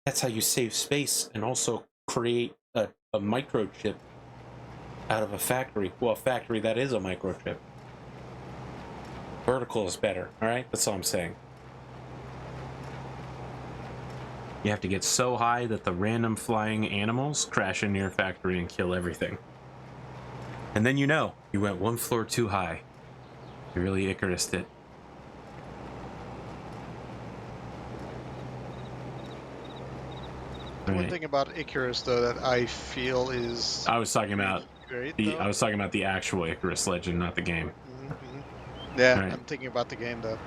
That's how you save space and also create a microchip out of a factory. Well, a factory that is a microchip. Vertical is better, all right? That's all I'm saying. You have to get so high that the random flying animals crash into your factory and kill everything. And then you know, you went one floor too high. You really Icarus'd it. One thing about Icarus, though, that I feel is I was talking about great. I was talking about the actual Icarus legend, not the game. Yeah, Right. I'm thinking about the game, though.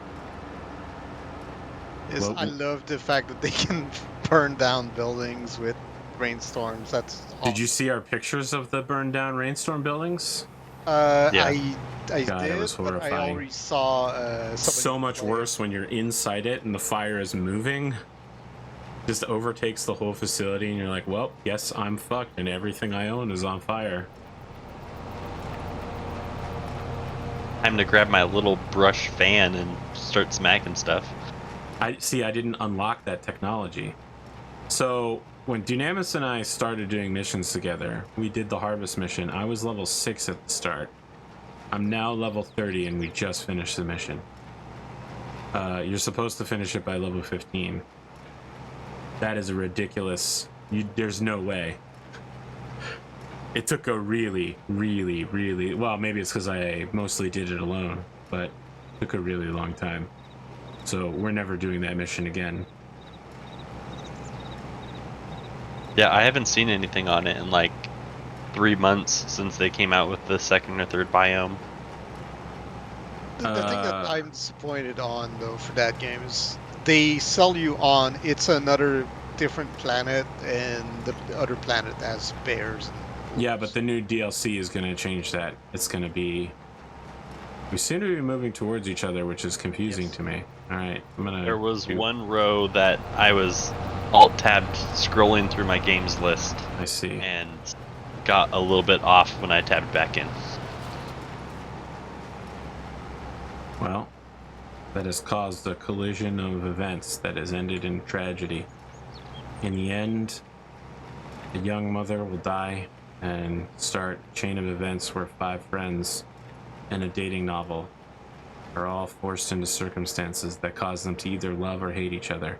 Well, I love the fact that they can burn down buildings with rainstorms. That's awesome. Did you see our pictures of the burned down rainstorm buildings? Yeah. I God, it did, was but I horrifying. already saw somebody So much play it. worse when you're inside it and the fire is moving. Just overtakes the whole facility, and you're like, well, yes, I'm fucked, and everything I own is on fire. Time to grab my little brush fan and start smacking stuff. I didn't unlock that technology. So when Dunamis and I started doing missions together, we did the harvest mission. I was level 6 at the start. I'm now level 30, and we just finished the mission. You're supposed to finish it by level 15. That is a ridiculous... there's no way. It took a really, really, really... Well, maybe it's because I mostly did it alone, but it took a really long time. So we're never doing that mission again. Yeah, I haven't seen anything on it in like 3 months since they came out with the second or third biome. The thing that I'm disappointed on, though, for that game is they sell you on it's another different planet, and the other planet has bears. Yeah, but the new DLC is going to change that. It's going to be... We seem to be moving towards each other, which is confusing to me. All right, I'm going to... There was one row that I was alt-tabbed scrolling through my games list. I see. And got a little bit off when I tabbed back in. Well, that has caused a collision of events that has ended in tragedy. In the end, a young mother will die and start a chain of events where 5 friends and a dating novel are all forced into circumstances that cause them to either love or hate each other.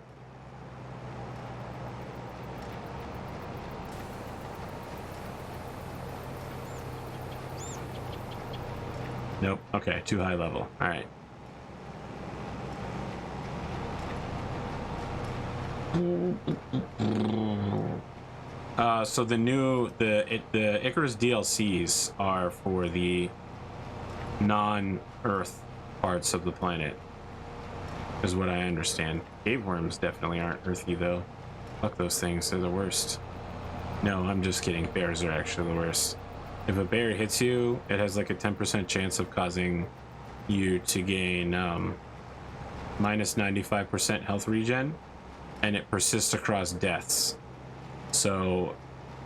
Nope. Okay, too high level. All right. So the Icarus DLCs are for the non-Earth parts of the planet, is what I understand. Cave worms definitely aren't earthy though. Fuck those things, they're the worst. No, I'm just kidding. Bears are actually the worst. If a bear hits you, it has like a 10% chance of causing you to gain minus 95% health regen, and it persists across deaths. So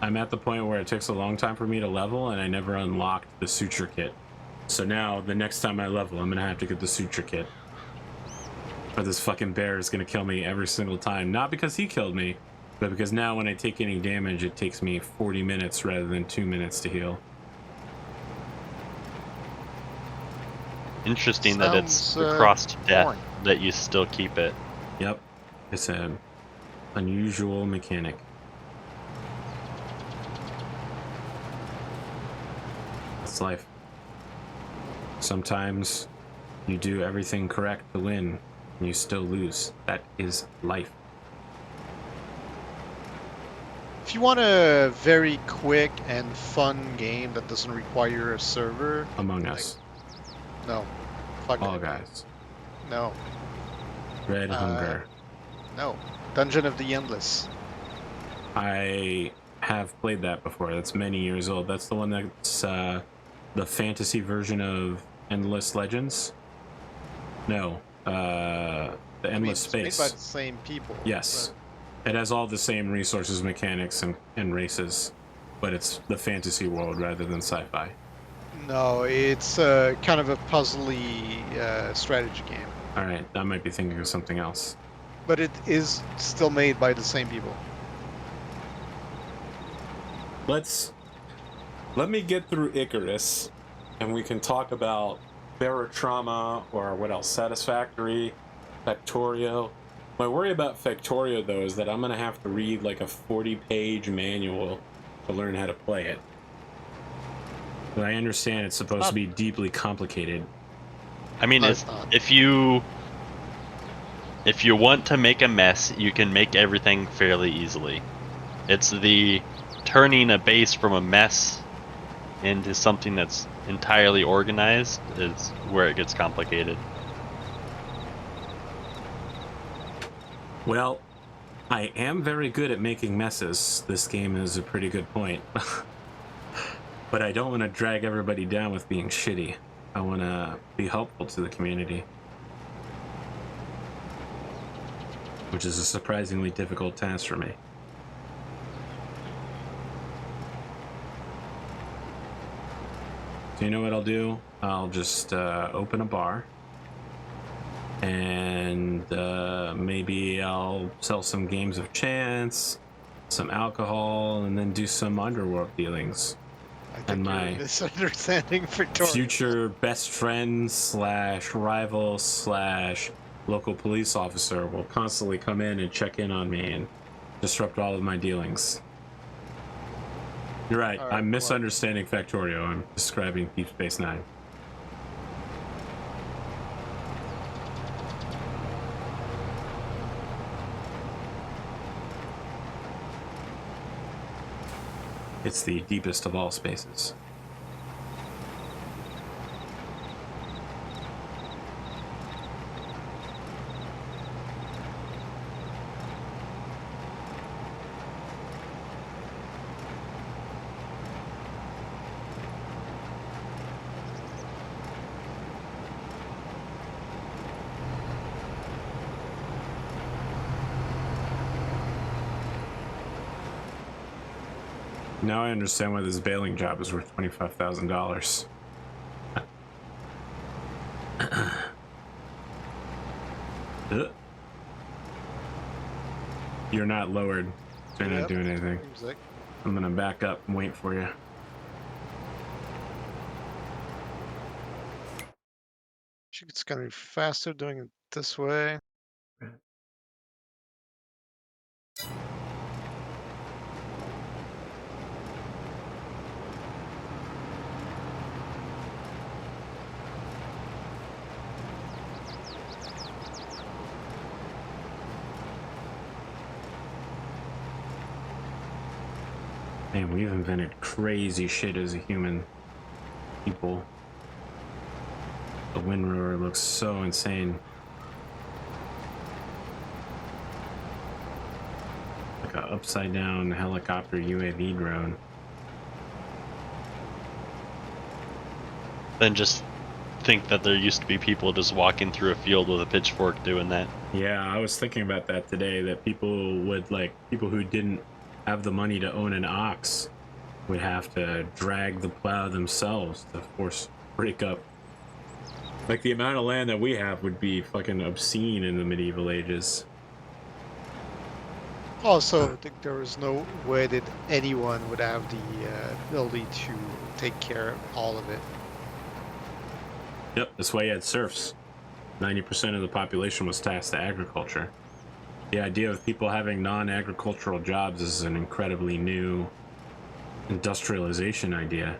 I'm at the point where it takes a long time for me to level, and I never unlocked the suture kit. So now the next time I level, I'm gonna have to get the suture kit, or this fucking bear is gonna kill me every single time. Not because he killed me, but because now when I take any damage, it takes me 40 minutes rather than 2 minutes to heal. Interesting that it's across to death that you still keep it. Yep, it's an unusual mechanic. It's life. Sometimes you do everything correct to win, and you still lose. That is life. If you want a very quick and fun game that doesn't require a server, Among Us. no. Fuck All that. Guys. No. Red Hunger. No. Dungeon of the Endless. I have played that before. That's many years old. That's the one that's the fantasy version of Endless Legends? No. The Endless Space. It's made by the same people. Yes. It has all the same resources, mechanics, and races, but it's the fantasy world rather than sci-fi. No, it's kind of a puzzly strategy game. Alright, I might be thinking of something else. But it is still made by the same people. Let me get through Icarus, and we can talk about Barotrauma, or what else? Satisfactory, Factorio. My worry about Factorio, though, is that I'm going to have to read like a 40-page manual to learn how to play it. But I understand it's supposed to be deeply complicated. I mean, if you want to make a mess, you can make everything fairly easily. It's the turning a base from a mess into something that's entirely organized is where it gets complicated. Well, I am very good at making messes. This game is a pretty good point. But I don't want to drag everybody down with being shitty. I want to be helpful to the community. Which is a surprisingly difficult task for me. So you know what I'll do? I'll just open a bar. And maybe I'll sell some games of chance, some alcohol, and then do some underworld dealings. I think And you're my misunderstanding Victoria. future best friend / rival / local police officer will constantly come in and check in on me and disrupt all of my dealings. You're right, All right, I'm misunderstanding Factorio. I'm describing Deep Space Nine. It's the deepest of all spaces. Now I understand why this bailing job is worth $25,000. You're not lowered. You're not doing anything. Seems like. I'm gonna back up and wait for you. It's gonna be faster doing it this way. Man, we've invented crazy shit as a human people. The windrower looks so insane. Like an upside down helicopter UAV drone. Then just think that there used to be people just walking through a field with a pitchfork doing that. Yeah, I was thinking about that today, that people would, like, people who didn't have the money to own an ox would have to drag the plow themselves to force break up. Like, the amount of land that we have would be fucking obscene in the medieval ages. Also, I think there was no way that anyone would have the ability to take care of all of it. Yep, that's why you had serfs. 90% of the population was tasked to agriculture. The idea of people having non-agricultural jobs is an incredibly new industrialization idea.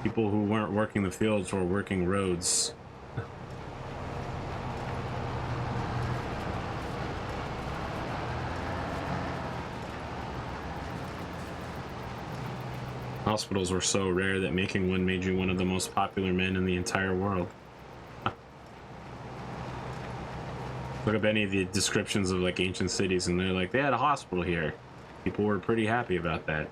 People who weren't working the fields were working roads. Hospitals were so rare that making one made you one of the most popular men in the entire world. Look up any of the descriptions of like ancient cities and they're like, they had a hospital here. People were pretty happy about that.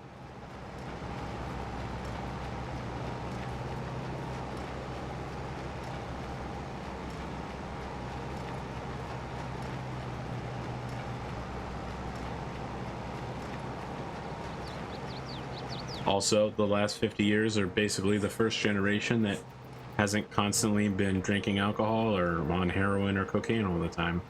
Also, the last 50 years are basically the first generation that hasn't constantly been drinking alcohol or on heroin or cocaine all the time.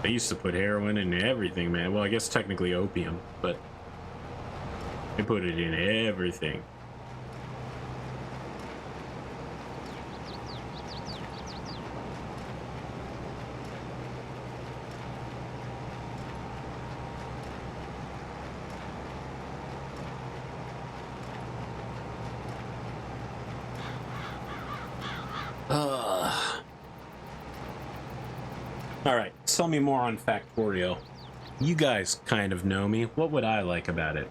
They used to put heroin in everything, man. Well, I guess technically opium, but they put it in everything. All right, tell me more on Factorio. You guys kind of know me. What would I like about it?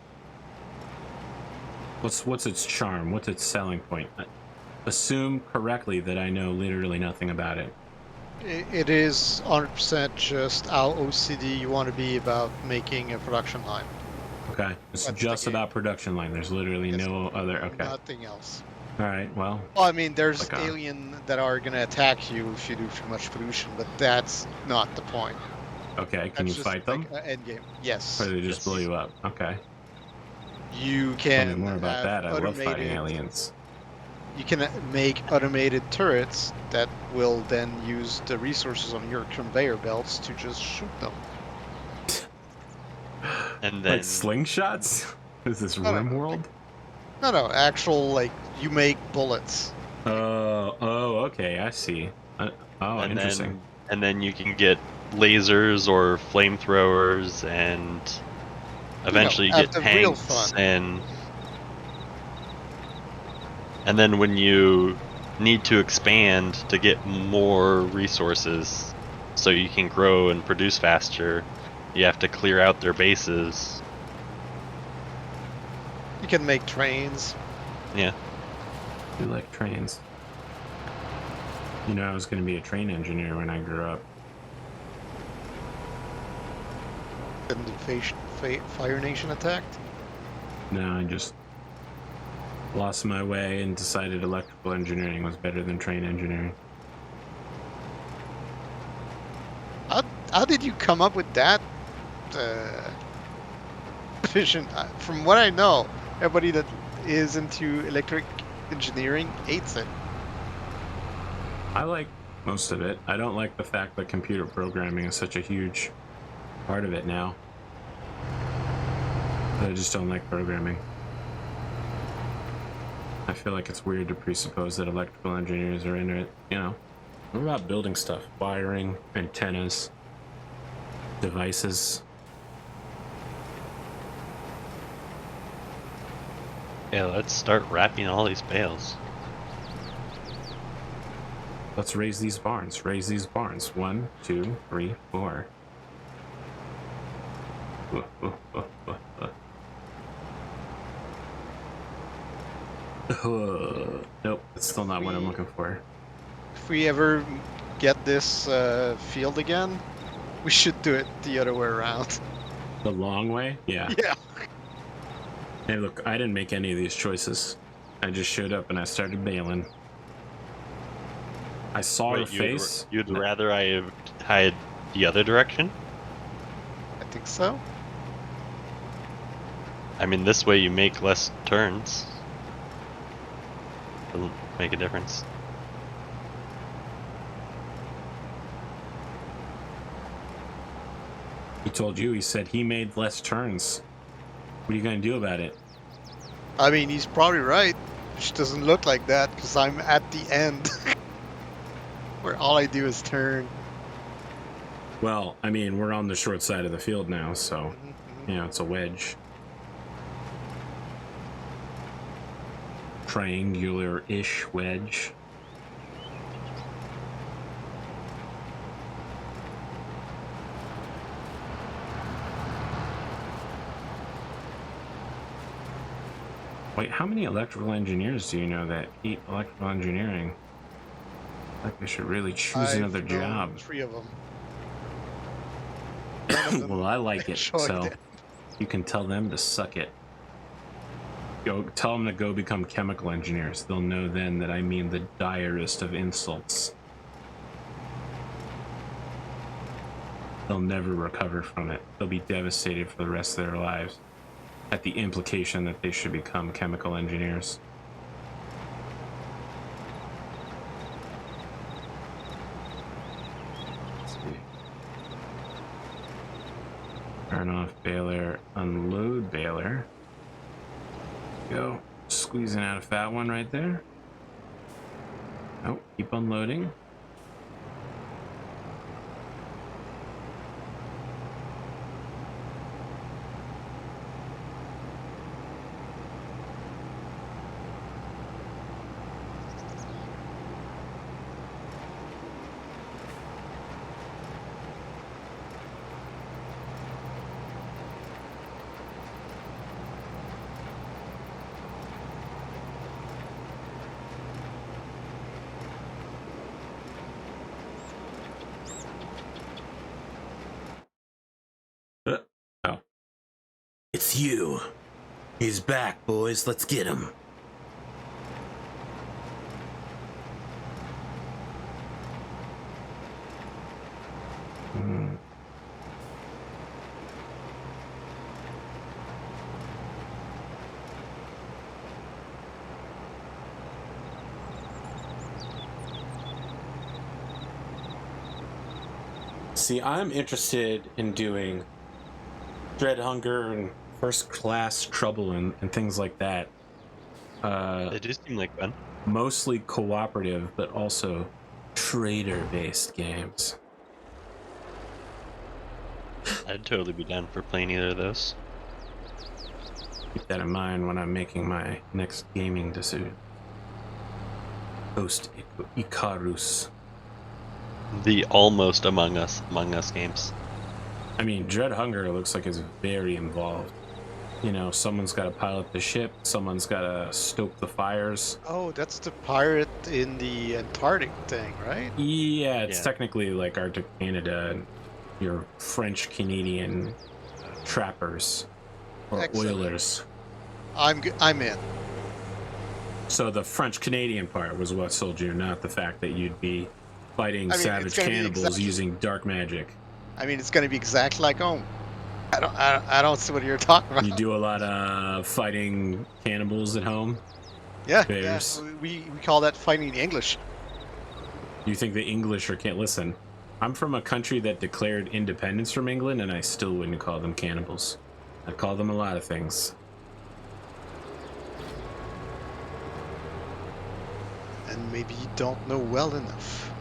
What's its charm? What's its selling point? Assume correctly that I know literally nothing about it. It is 100% just how OCD you want to be about making a production line. Okay, it's That's the just game. about production line. There's literally Yes, no other. Okay, Nothing else. all right. Well, Well, I mean, there's Like a- alien that are gonna attack you if you do too much pollution, but that's not the point. okay. Can That's you just fight like them, an end game. or Yes, do they just blow you up? Okay. you Tell me can more about have that. I love fighting automated. aliens. You can make automated turrets that will then use the resources on your conveyor belts to just shoot them. And then Like slingshots? Is this No, no, Rim no, World? No, actual like you make bullets. Oh, okay. I see. Oh, and interesting. then you can get lasers or flamethrowers, and eventually you have get the real tanks, fun. and then when you need to expand to get more resources so you can grow and produce faster, you have to clear out their bases. You can make trains. Yeah. I like trains. You know, I was going to be a train engineer when I grew up. And the Fire Nation attacked. No, I just lost my way and decided electrical engineering was better than train engineering. How did you come up with that vision? From what I know, everybody that is into electric engineering hates it. I like most of it. I don't like the fact that computer programming is such a huge part of it now. I just don't like programming. I feel like it's weird to presuppose that electrical engineers are into it, you know. What about building stuff? Wiring, antennas, devices. Yeah, let's start wrapping all these bales. Let's raise these barns. Raise these barns. 1, 2, 3, 4. Nope, that's still not what I'm looking for. If we ever get this field again, we should do it the other way around. The long way? Yeah. Yeah. Hey, look, I didn't make any of these choices. I just showed up and I started bailing. I saw her face. You'd rather I had the other direction? I think so. I mean, this way you make less turns. It'll make a difference. He told you, he said he made less turns. What are you going to do about it? I mean, he's probably right. It just doesn't look like that because I'm at the end where all I do is turn. Well, I mean, we're on the short side of the field now, so, you know, it's a wedge. Triangular-ish wedge. Wait, how many electrical engineers do you know that eat electrical engineering? Like they should really choose another I've known job. 3 of them. Well, I like it, enjoyed so it. you can tell them to suck it. Go tell them to go become chemical engineers. They'll know then that I mean the direst of insults. They'll never recover from it. They'll be devastated for the rest of their lives at the implication that they should become chemical engineers. Let's see. Turn off baler, unload baler. Go. Squeezing out a fat one right there. Oh, keep unloading. you. He's back, boys. Let's get him. See, I'm interested in doing Dread Hunger and First Class Trouble and things like that. They do seem like fun. Mostly cooperative, but also trader-based games. I'd totally be down for playing either of those. Keep that in mind when I'm making my next gaming decision. Post Icarus. The almost Among Us games. I mean, Dread Hunger looks like it's very involved. You know, someone's got to pilot the ship, someone's got to stoke the fires. Oh, that's the pirate in the Antarctic thing, right? Yeah, it's Yeah. technically like Arctic Canada and your French-Canadian trappers or Excellent. oilers. I'm in. So the French-Canadian part was what sold you, not the fact that you'd be fighting I mean, savage it's gonna be cannibals exactly- using dark magic. I mean, it's going to be exactly like home. I don't see what you're talking about. You do a lot of fighting cannibals at home. Yeah, Bears. yeah. We call that fighting the English. You think the English can't listen? I'm from a country that declared independence from England, and I still wouldn't call them cannibals. I'd call them a lot of things. And maybe you don't know well enough.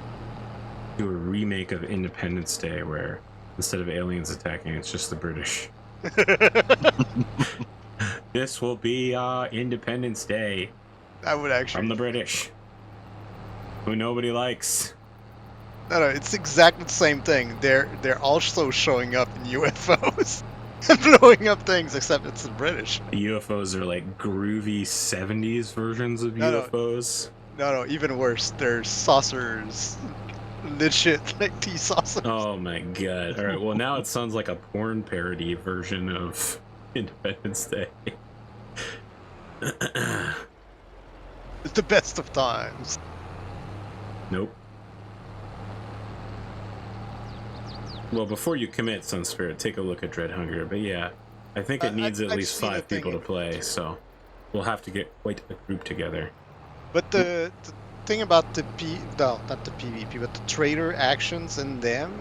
Do a remake of Independence Day where instead of aliens attacking, it's just the British. This will be our Independence Day I would actually. from the British, who nobody likes. No, it's exactly the same thing. They're also showing up in UFOs and blowing up things, except it's the British. The UFOs are like groovy 70s versions of No, no. UFOs. No, even worse. They're saucers. Legit, like tea saucers. Oh my god. Alright, well now it sounds like a porn parody version of Independence Day. It's the best of times. Nope. Well, before you commit, Sunspirit, take a look at Dread Hunger. But yeah, I think it needs at I've least seen 5 the people to thing. play, so we'll have to get quite a group together. But the thing about the not the PvP, but the trader actions in them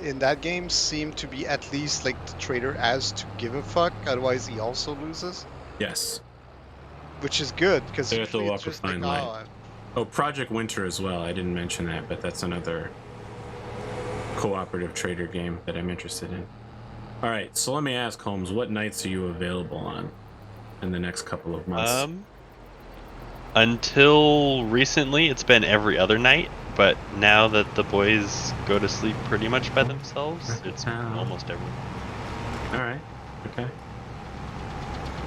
in that game seem to be at least like the trader has to give a fuck, otherwise he also loses, Yes. which is good because They have to usually walk it's a just like, fine line. Oh, Project Winter as well. I didn't mention that, but that's another cooperative trader game that I'm interested in. All right, so let me ask, Holmes, what nights are you available on in the next couple of months? Until recently, it's been every other night, but now that the boys go to sleep pretty much by themselves, it's almost every. All right. Okay.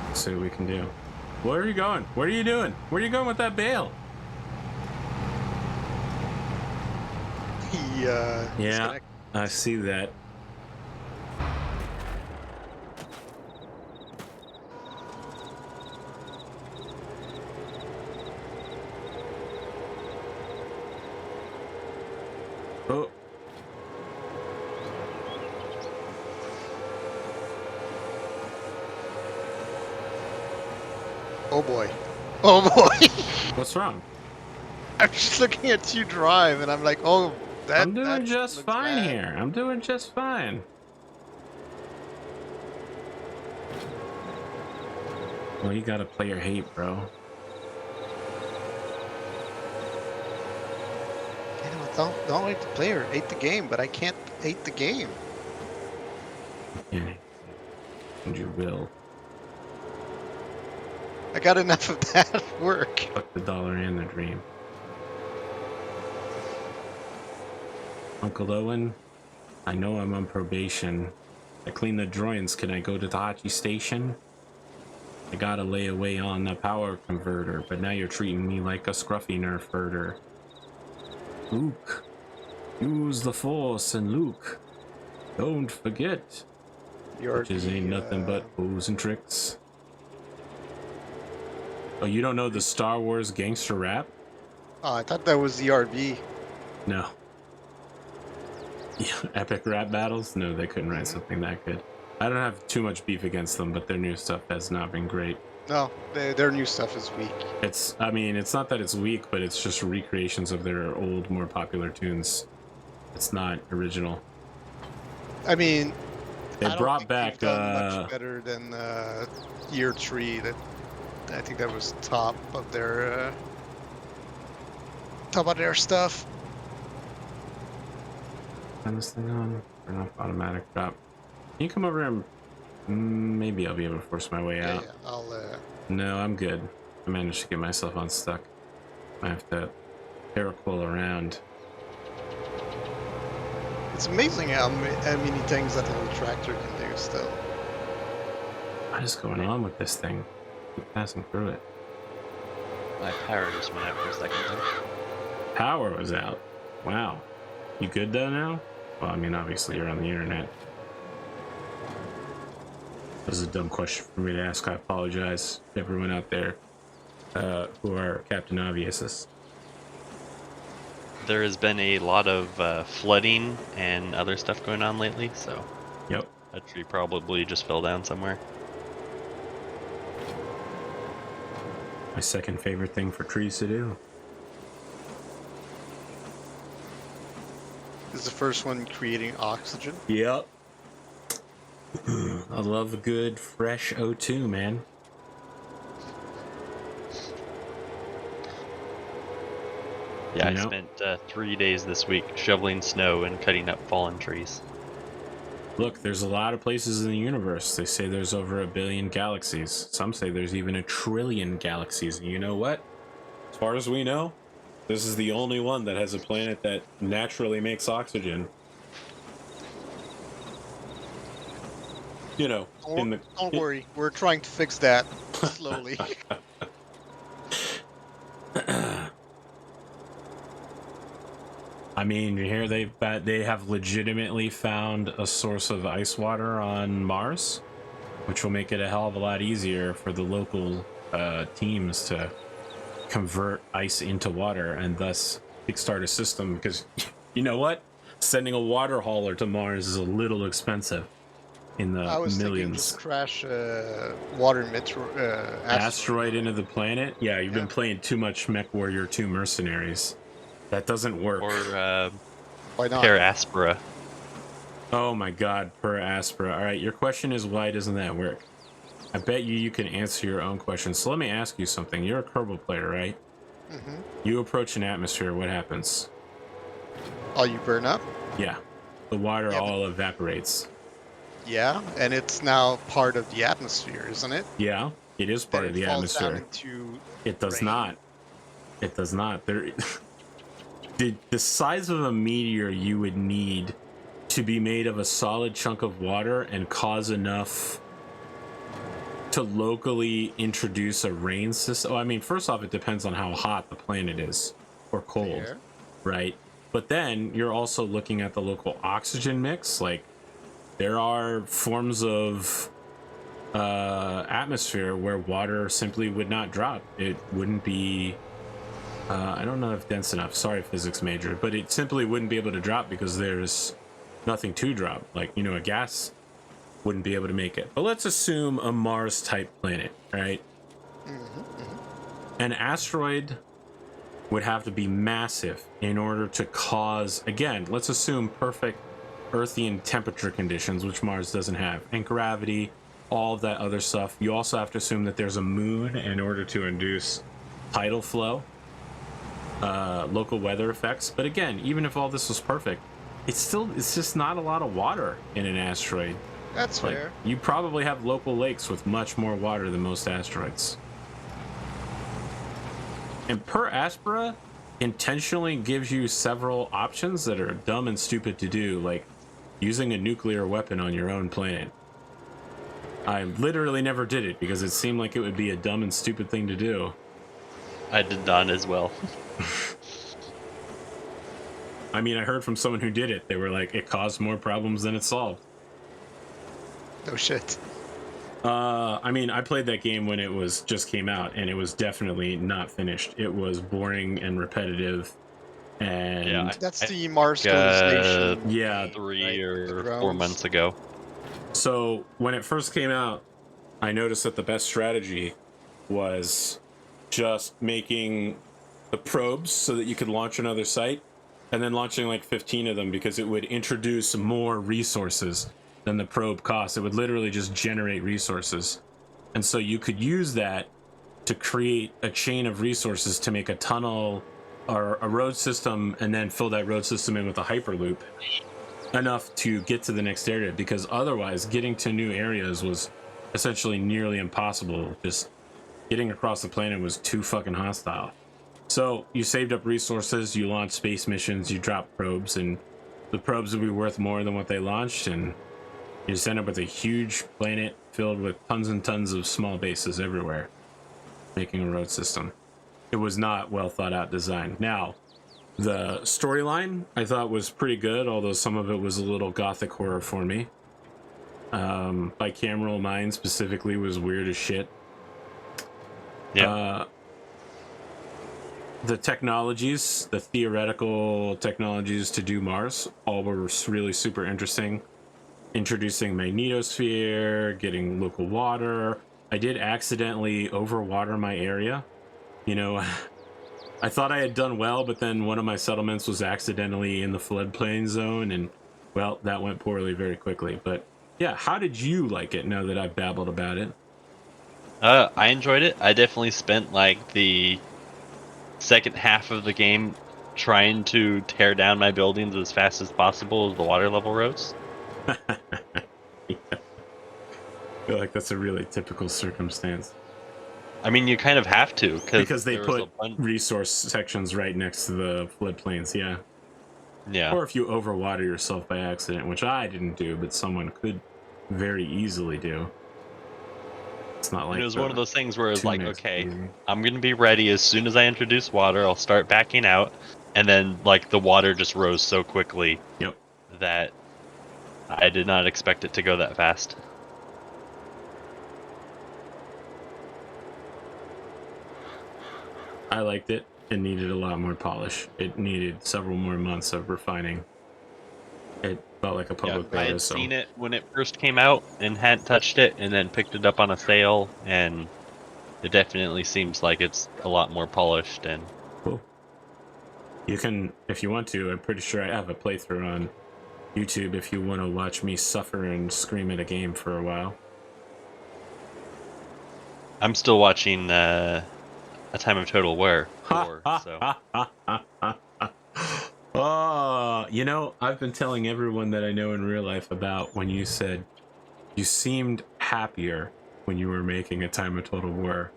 Let's see what we can do. Where are you going? What are you doing? Where are you going with that bale? He Yeah, disconnected. I see that. Oh. Oh boy. Oh boy. What's wrong? I'm just looking at you drive and I'm like, oh, that. I'm doing that just looks fine bad. here. I'm doing just fine. Well, you gotta play your hate, bro. You know, don't hate the player, hate the game, but I can't hate the game. Yeah. And you will. I got enough of that at work. Fuck the dollar and the dream. Uncle Owen, I know I'm on probation. I clean the drawings. Can I go to the Hachi station? I gotta lay away on the power converter, but now you're treating me like a scruffy nerf herder. Luke, use the force, and Luke, don't forget. which is ain't nothing but fools and tricks. Oh, you don't know the Star Wars gangster rap? Oh, I thought that was the RB. No. Epic rap battles? No, they couldn't write something that good. I don't have too much beef against them, but their new stuff has not been great. No, their new stuff is weak. I mean, it's not that it's weak, but it's just recreations of their old, more popular tunes. It's not original. I mean, they brought back done much better than Year 3. That I think that was top of their stuff. Turn this thing on. Turn off automatic drop. Can you come over here and maybe I'll be able to force my way out. Yeah, I'll. No, I'm good. I managed to get myself unstuck. I have to paracoil around. It's amazing how many things that little tractor can do still. What is going on with this thing? Keep passing through it. My power just went out for a second there. Power was out. Wow. You good though now? Well, I mean, obviously you're on the internet. This is a dumb question for me to ask. I apologize to everyone out there who are Captain Obviouses. There has been a lot of flooding and other stuff going on lately, so Yep. that tree probably just fell down somewhere. My second favorite thing for trees to do. Is the first one creating oxygen? Yep. I love a good fresh O2, man. Yeah, You I know? spent 3 days this week shoveling snow and cutting up fallen trees. Look, there's a lot of places in the universe. They say there's over 1 billion galaxies. Some say there's even 1 trillion galaxies. And you know what? As far as we know, this is the only one that has a planet that naturally makes oxygen. You know, Don't worry, we're trying to fix that slowly. I mean, here they have legitimately found a source of ice water on Mars, which will make it a hell of a lot easier for the local teams to convert ice into water and thus kickstart a system. Because you know what, sending a water hauler to Mars is a little expensive in the I was thinking millions. just crash water Asteroid into the planet. Yeah, you've been playing too much Mech Warrior 2 Mercenaries. That doesn't work. Or Why not? Per Aspera. Oh my god, per Aspera. All right, your question is why doesn't that work? I bet you can answer your own question. So let me ask you something. You're a Kerbal player, right? Mm-hmm. You approach an atmosphere, what happens? Oh, you burn up? Yeah. The water Yeah, all evaporates. Yeah, and it's now part of the atmosphere, isn't it? Yeah, it is part of the atmosphere. Into It does rain. not. It does not. The size of a meteor you would need to be made of a solid chunk of water and cause enough to locally introduce a rain system. I mean, first off, it depends on how hot the planet is or cold, Fair. right? But then you're also looking at the local oxygen mix. Like, there are forms of atmosphere where water simply would not drop. It wouldn't be I don't know if dense enough. Sorry, physics major, but it simply wouldn't be able to drop because there's nothing to drop. Like, you know, a gas wouldn't be able to make it. But let's assume a Mars type planet, right? An asteroid would have to be massive in order to cause, again, let's assume perfect Earthian temperature conditions, which Mars doesn't have, and gravity, all of that other stuff. You also have to assume that there's a moon in order to induce tidal flow. Local weather effects, but again, even if all this was perfect, it's just not a lot of water in an asteroid. That's fair. You probably have local lakes with much more water than most asteroids. And Per Aspera intentionally gives you several options that are dumb and stupid to do, like using a nuclear weapon on your own planet. I literally never did it because it seemed like it would be a dumb and stupid thing to do. I did not as well. I mean, I heard from someone who did it. They were like, it caused more problems than it solved. No shit. I mean, I played that game when it was just came out, and it was definitely not finished. It was boring and repetitive, and Yeah, That's the Mars colonization. yeah. game, 3 right? The or 4 drones. months ago. So when it first came out, I noticed that the best strategy was just making the probes so that you could launch another site, and then launching like 15 of them, because it would introduce more resources than the probe cost. It would literally just generate resources. And so you could use that to create a chain of resources to make a tunnel or a road system, and then fill that road system in with a hyperloop enough to get to the next area, because otherwise getting to new areas was essentially nearly impossible. Just getting across the planet was too fucking hostile. So you saved up resources, you launched space missions, you dropped probes, and the probes would be worth more than what they launched, and you just end up with a huge planet filled with tons and tons of small bases everywhere, making a road system. It was not well thought out design. Now, the storyline I thought was pretty good, although some of it was a little gothic horror for me. Bicameral Mind specifically was weird as shit. Yeah. The technologies, the theoretical technologies to do Mars, all were really super interesting. Introducing magnetosphere, getting local water. I did accidentally overwater my area. You know, I thought I had done well, but then one of my settlements was accidentally in the floodplain zone, and, well, that went poorly very quickly. But, yeah, how did you like it now that I've babbled about it? I enjoyed it. I definitely spent like the second half of the game trying to tear down my buildings as fast as possible as the water level rose. Yeah. I feel like that's a really typical circumstance. I mean, you kind of have to Because they there was put a bunch. resource sections right next to the floodplains, yeah. Yeah. Or if you overwater yourself by accident, which I didn't do, but someone could very easily do. It's not like And it was one of those things where it's like, tuna is okay, easy. I'm gonna be ready as soon as I introduce water. I'll start backing out, and then like the water just rose so quickly. Yep. That I did not expect it to go that fast. I liked it. It needed a lot more polish. It needed several more months of refining. It felt like a public I beta, had so seen it when it first came out and hadn't touched it, and then picked it up on a sale, and it definitely seems like it's a lot more polished. And cool. You can, if you want to, I'm pretty sure I have a playthrough on YouTube if you want to watch me suffer and scream at a game for a while. I'm still watching A Time of Total War 4, so Oh, you know, I've been telling everyone that I know in real life about when you said you seemed happier when you were making A Time of Total War.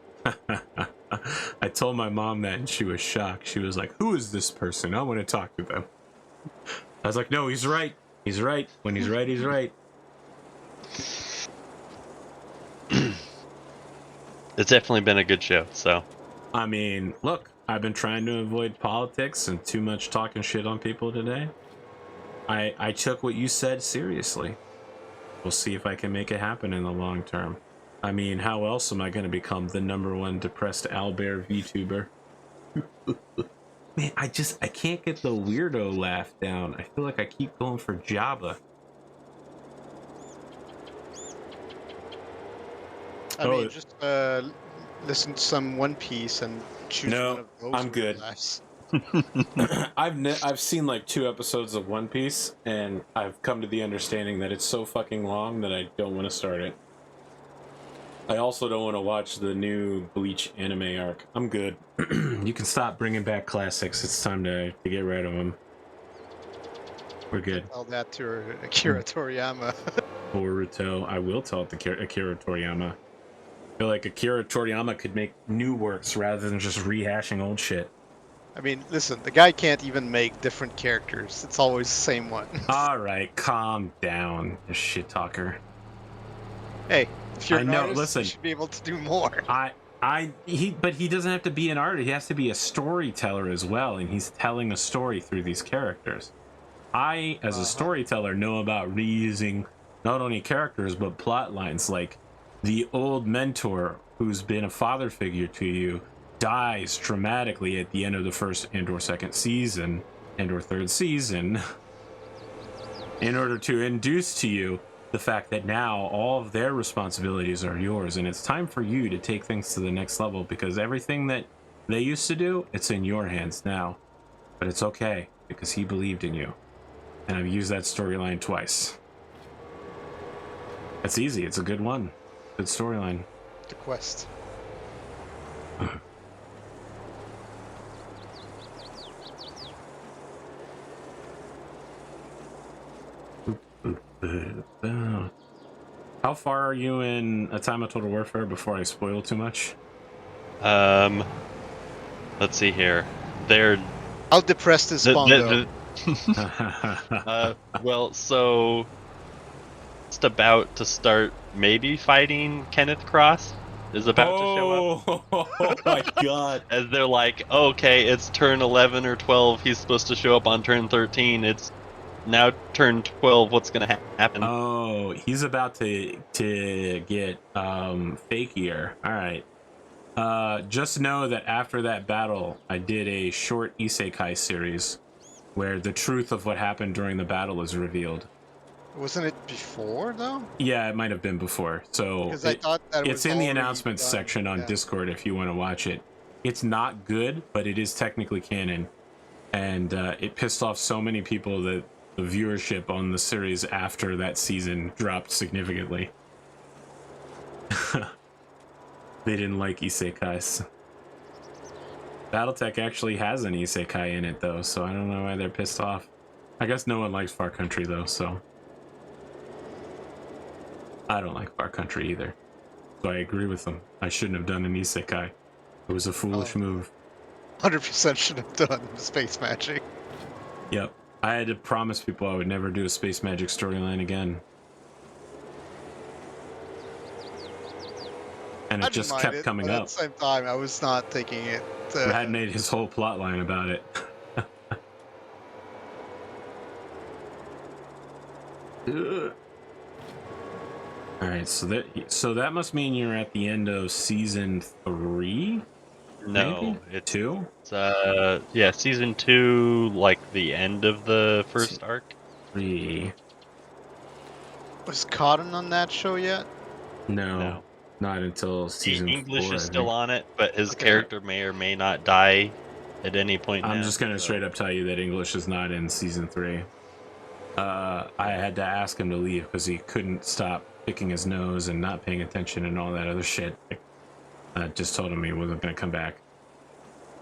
I told my mom that, and she was shocked. She was like, "Who is this person? I want to talk to them." I was like, "No, he's right. He's right. When he's right, he's right." it's definitely been a good show. So I mean, look, I've been trying to avoid politics and too much talking shit on people today. I took what you said seriously. We'll see if I can make it happen in the long term. I mean, how else am I going to become the #1 depressed owlbear VTuber? Man, I can't get the weirdo laugh down. I feel like I keep going for Jabba. I mean, just listen to some One Piece and choose No, one of those. I'm good. Laughs. I've seen like 2 episodes of One Piece, and I've come to the understanding that it's so fucking long that I don't want to start it. I also don't want to watch the new Bleach anime arc. I'm good. You can stop bringing back classics. It's time to get rid of them. We're good. Tell that to Akira Toriyama. Boruto. I will tell it to Akira Toriyama. I feel like Akira Toriyama could make new works rather than just rehashing old shit. I mean, listen, the guy can't even make different characters. It's always the same one. All right, calm down, you shit talker. Hey, if you're I an know, artist, listen. you should be able to do more. But he doesn't have to be an artist. He has to be a storyteller as well, and he's telling a story through these characters. I, as a storyteller, know about reusing not only characters but plot lines. Like the old mentor who's been a father figure to you dies dramatically at the end of the first and or second season and or third season in order to induce to you the fact that now all of their responsibilities are yours, and it's time for you to take things to the next level, because everything that they used to do, it's in your hands now. But it's okay, because he believed in you. And I've used that storyline twice. It's easy, it's a good one. Good storyline. The quest. How far are you in A Time of Total Warfare before I spoil too much? Let's see here. They're How depressed is Bondo? well, so just about to start maybe fighting Kenneth Cross is about to show up. Oh my god. As they're like, okay, it's turn 11 or 12. He's supposed to show up on turn 13. It's now turn 12. What's going to happen? Oh, he's about to get fakier. All right. Just know that after that battle, I did a short isekai series where the truth of what happened during the battle is revealed. Wasn't it before though? Yeah, it might have been before. So Because I thought that it's was in the already announcements done. section on Yeah. Discord if you want to watch it. It's not good, but it is technically canon, and it pissed off so many people that the viewership on the series after that season dropped significantly. They didn't like isekais. Battletech actually has an isekai in it though, so I don't know why they're pissed off. I guess no one likes Far Country though, so I don't like Far Country either. So I agree with them. I shouldn't have done an isekai. It was a foolish move. 100% should have done space magic. Yep. I had to promise people I would never do a space magic storyline again. And it just kept coming up. At the same time, I was not taking it. Brad made his whole plot line about it. Alright, so that must mean you're at the end of season 3? No, Maybe? it's 2? yeah, season 2, like the end of the first arc. 3. Was Cotton on that show yet? No, not until season 4. English I is still think. on it, but his Okay. character may or may not die at any point. I'm now, just gonna so- straight up tell you that English is not in season 3. I had to ask him to leave because he couldn't stop picking his nose and not paying attention and all that other shit. I just told him he wasn't gonna come back.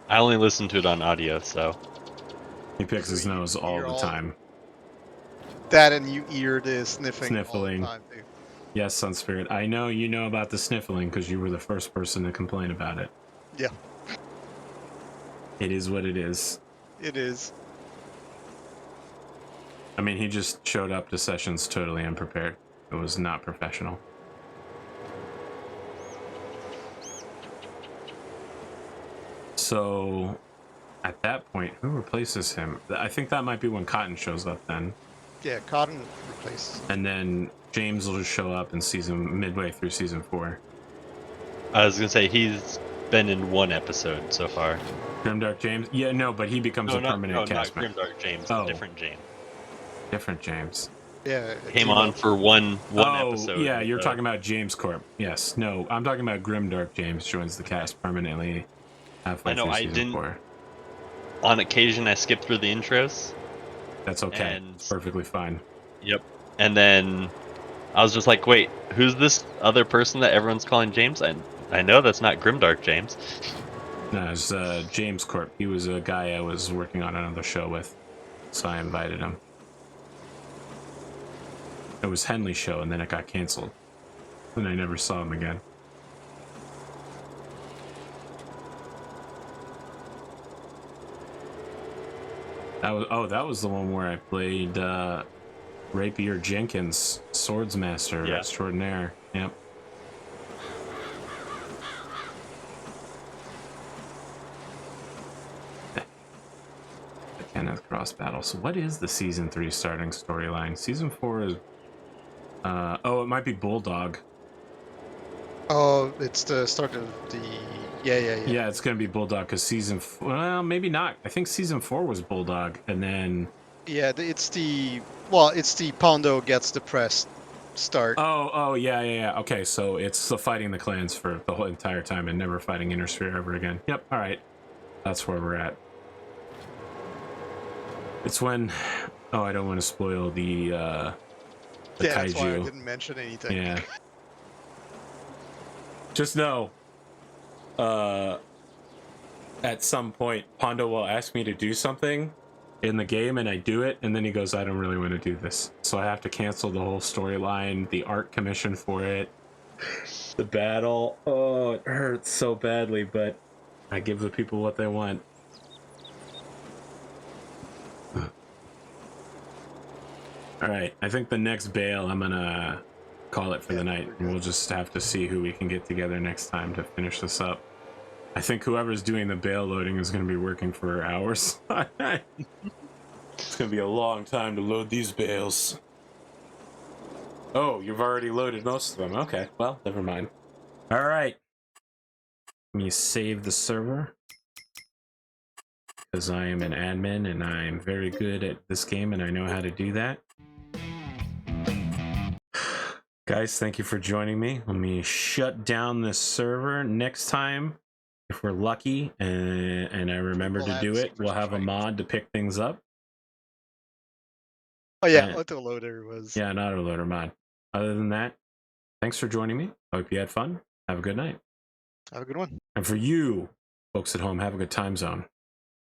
I only listen to it on audio, so He picks his nose all the time. That and you ear the sniffing. Sniffling. All the time, dude. Yes, Sun Spirit. I know you know about the sniffling because you were the first person to complain about it. Yeah. It is what it is. It is. I mean, he just showed up to sessions totally unprepared. It was not professional. So, at that point, who replaces him? I think that might be when Cotton shows up then. Yeah, Cotton replaced. And then James will just show up in midway through season 4. I was gonna say he's been in one episode so far. Grimdark James? Yeah, no, but he becomes a permanent cast member. Not Grimdark James, Oh. a different James. Different James. Yeah. Came on for one Oh, episode. yeah, you're so- talking about James Corp. Yes, no, I'm talking about Grimdark James joins the cast permanently halfway I know, through I season didn't- 4. On occasion, I skip through the intros. That's okay. And- It's perfectly fine. Yep. And then I was just like, wait, who's this other person that everyone's calling James? I know that's not Grimdark James. No, it's James Corp. He was a guy I was working on another show with, so I invited him. It was Henley's show, and then it got canceled. And I never saw him again. That was the one where I played Rapier Jenkins, Swordsmaster Yeah. Extraordinaire. Yep. The Kenneth Cross battle. So what is the season 3 starting storyline? Season 4 is Oh, it might be Bulldog. Oh, it's the start of the. Yeah. Yeah, it's gonna be Bulldog because well, maybe not. I think season 4 was Bulldog, and then Yeah, it's the. Well, it's the Pondo gets depressed start. oh, yeah. Okay, so it's the fighting the clans for the whole entire time and never fighting Intersphere ever again. Yep. All right, that's where we're at. It's when. Oh, I don't want to spoil the That's why I kaiju. didn't mention anything. Yeah. Just know, at some point, Pondo will ask me to do something in the game, and I do it, and then he goes, I don't really want to do this. So I have to cancel the whole storyline, the art commission for it, the battle. Oh, it hurts so badly, but I give the people what they want. All right, I think the next bail, I'm gonna call it for the night, and we'll just have to see who we can get together next time to finish this up. I think whoever's doing the bail loading is going to be working for hours. It's going to be a long time to load these bales. Oh, you've already loaded most of them. Okay, well, never mind. All right. Let me save the server, because I am an admin and I'm very good at this game and I know how to do that. Guys, thank you for joining me. Let me shut down this server. Next time, if we're lucky and I remember to do it, we'll have a mod to pick things up. Oh yeah, autoloader was. Yeah, an autoloader mod. Other than that, thanks for joining me. Hope you had fun. Have a good night. Have a good one. And for you folks at home, have a good time zone.